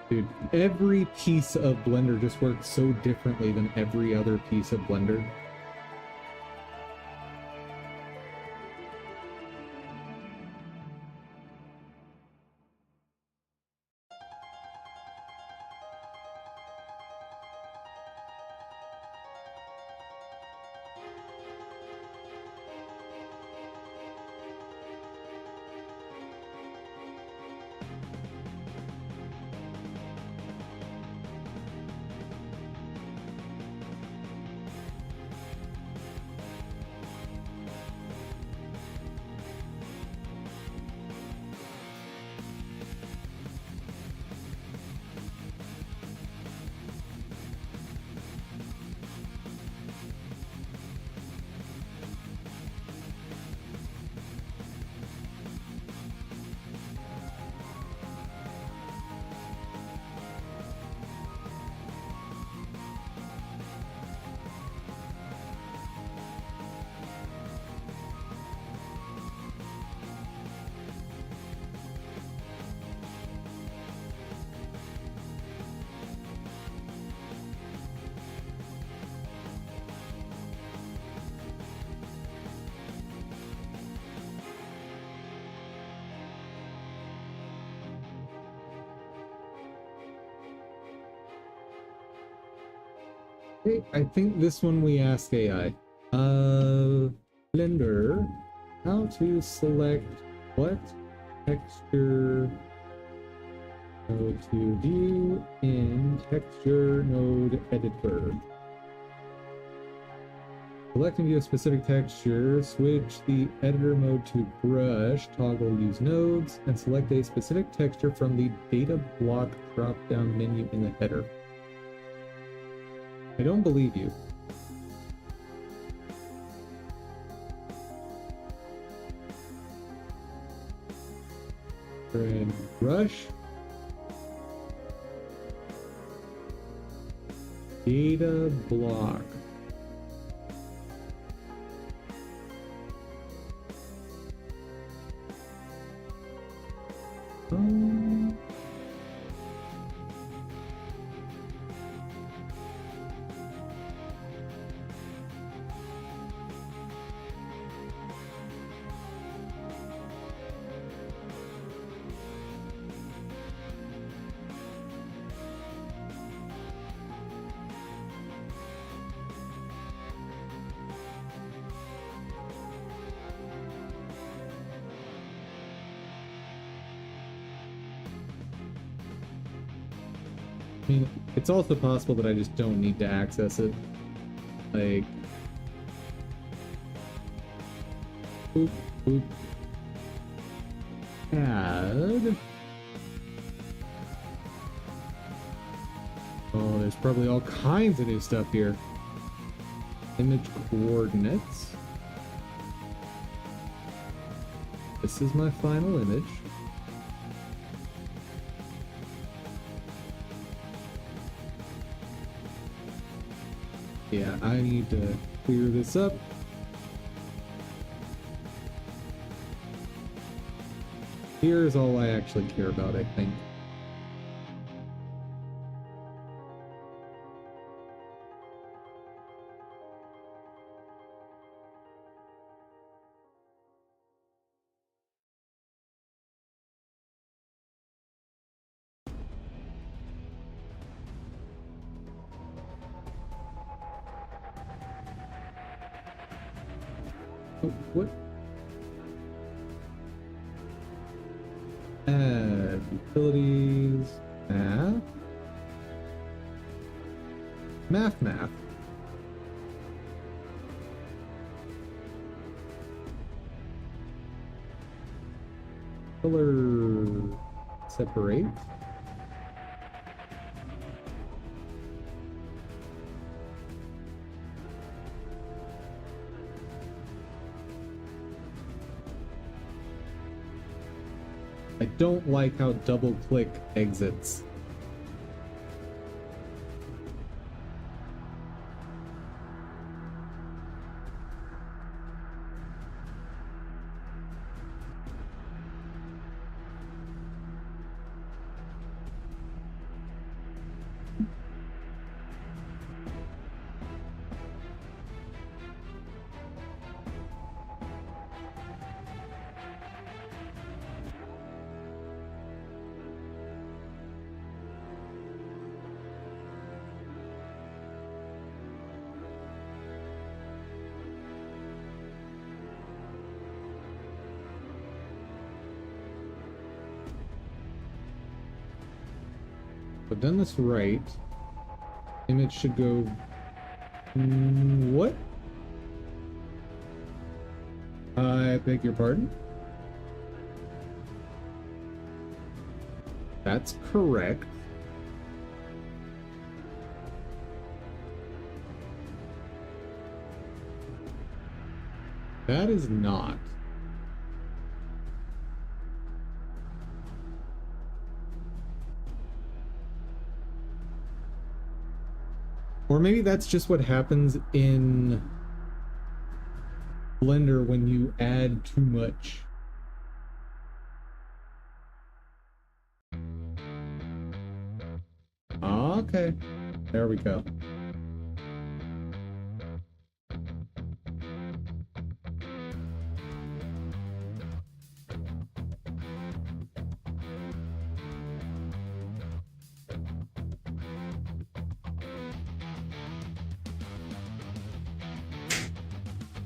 Dude, every piece of Blender just works so differently than every other piece of Blender. Okay, I think this one we ask AI. Blender, how to select what texture node to view in texture node editor. Select and view a specific texture, switch the editor mode to brush, toggle use nodes, and select a specific texture from the data block drop-down menu in the header. I don't believe you. And brush. Data block. I mean, it's also possible that I just don't need to access it. Like, boop, boop. Add. Oh, there's probably all kinds of new stuff here. Image coordinates. This is my final image. Yeah, I need to clear this up. Here's all I actually care about, I think. Oh, what? Add utilities, math. Color separate. I don't like how double click exits. I've done this right. Image should go... what? I beg your pardon? That's correct. That is not. Or maybe that's just what happens in Blender when you add too much. Okay, there we go.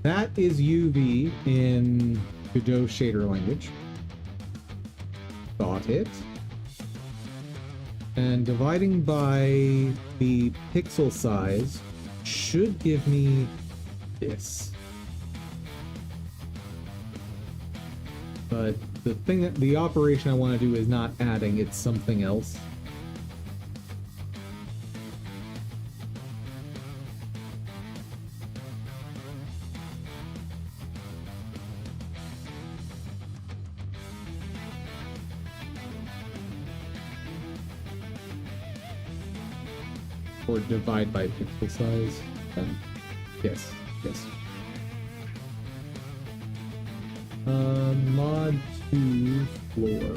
That is UV in Godot shader language. Got it. And dividing by the pixel size should give me this. But the operation I want to do is not adding, it's something else. Or divide by pixel size. Yes. Mod 2 floor.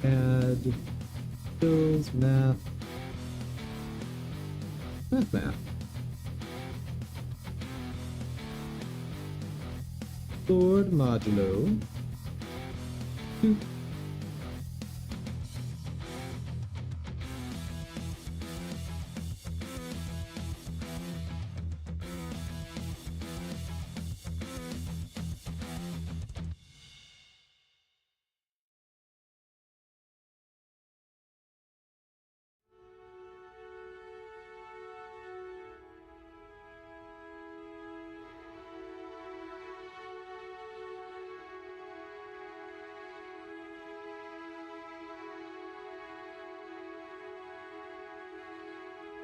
Add skills, math. Stored modulo. 2.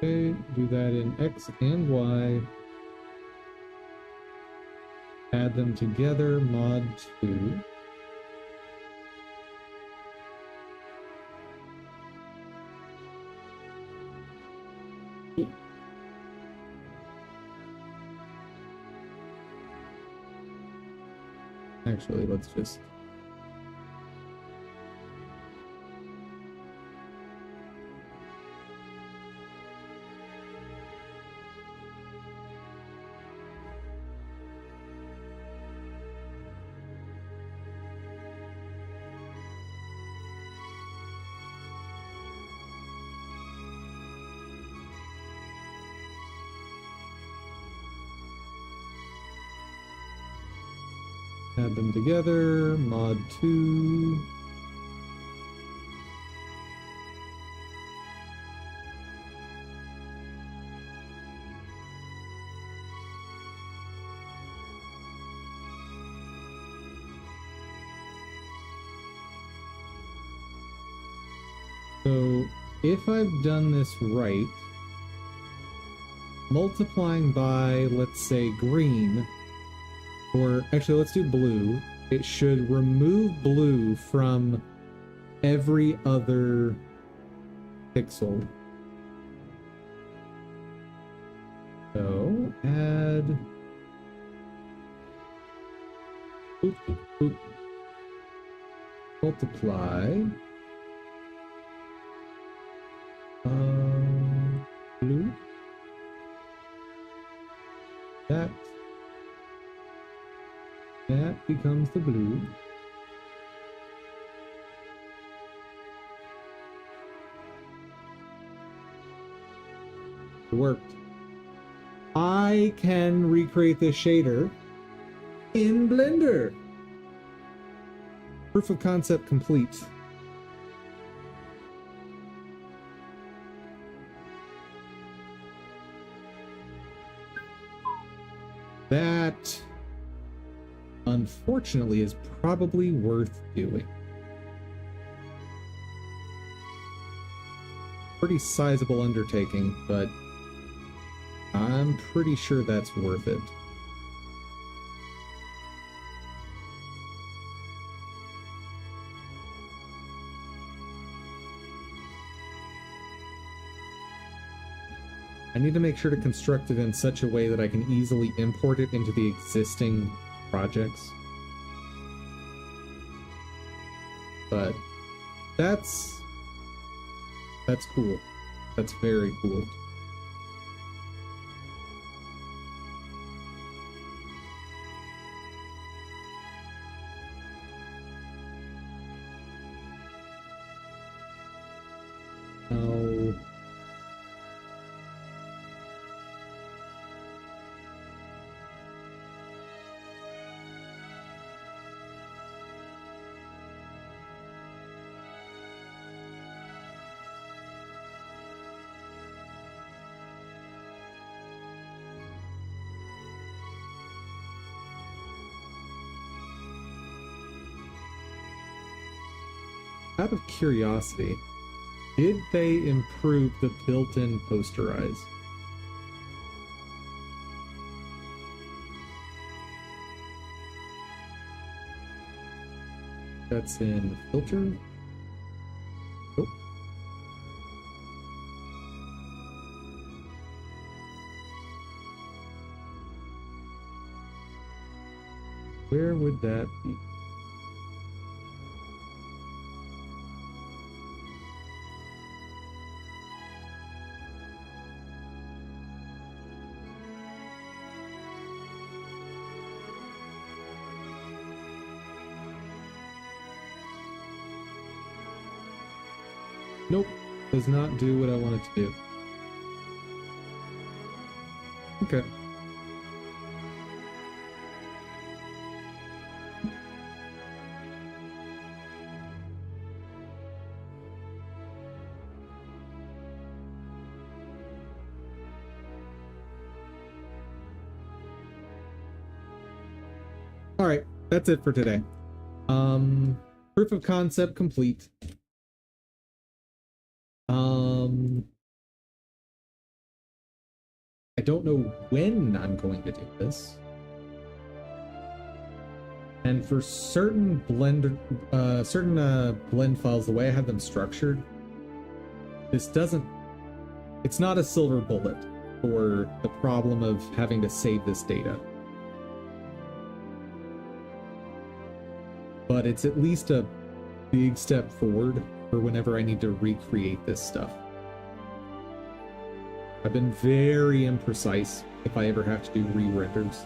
Okay, do that in X and Y. Add them together, mod 2. Actually, let's just... add them together, mod 2. So if I've done this right, multiplying by, let's say, green, or actually let's do blue, it should remove blue from every other pixel. So add, boop, boop, multiply, blue, that becomes the blue. It worked. I can recreate this shader in Blender. Proof of concept complete. That, unfortunately, is probably worth doing. Pretty sizable undertaking, but I'm pretty sure that's worth it. I need to make sure to construct it in such a way that I can easily import it into the existing projects. But that's cool. That's very cool. Now, out of curiosity, did they improve the built-in posterize? That's in filter. Nope. Where would that be? Nope, does not do what I want it to do. Okay. All right, that's it for today. Proof of concept complete. I don't know when I'm going to do this. And for certain blend files, the way I have them structured, it's not a silver bullet for the problem of having to save this data. But it's at least a big step forward for whenever I need to recreate this stuff. I've been very imprecise if I ever have to do re-renders.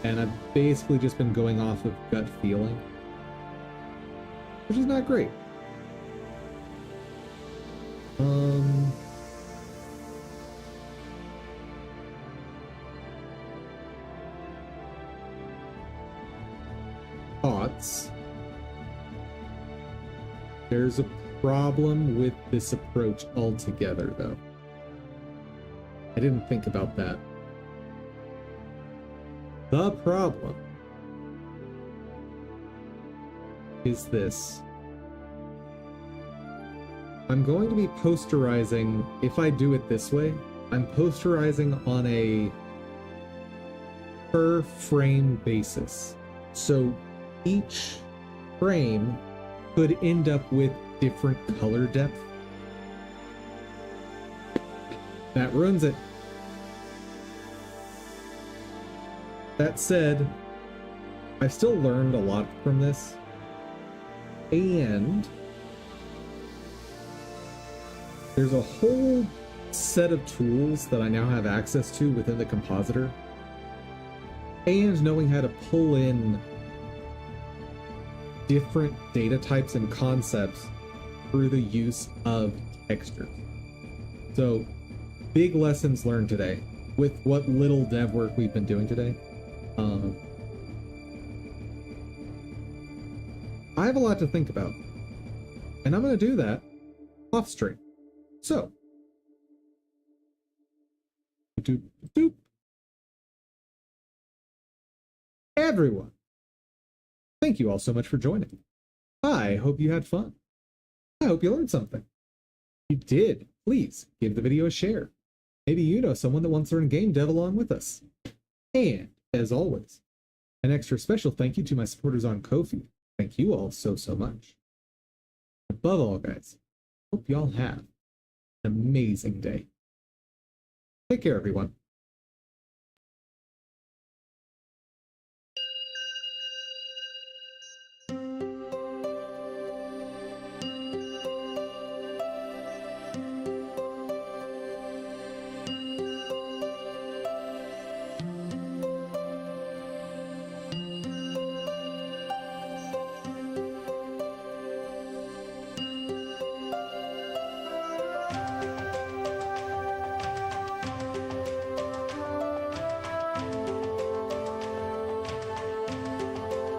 And I've basically just been going off of gut feeling, which is not great. Thoughts. There's a problem with this approach altogether, though. I didn't think about that. The problem is this. I'm going to be posterizing, if I do it this way, I'm posterizing on a per frame basis. So each frame could end up with different color depth. That ruins it. That said, I've still learned a lot from this, and there's a whole set of tools that I now have access to within the compositor, and knowing how to pull in different data types and concepts through the use of textures. So, big lessons learned today with what little dev work we've been doing today. I have a lot to think about, and I'm going to do that off stream. So, doop, doop. Everyone, thank you all so much for joining. I hope you had fun. I hope you learned something. If you did, please give the video a share. Maybe you know someone that wants to learn game dev along with us. And, as always, an extra special thank you to my supporters on Ko-fi. Thank you all so, so much. Above all, guys, hope y'all have an amazing day. Take care, everyone.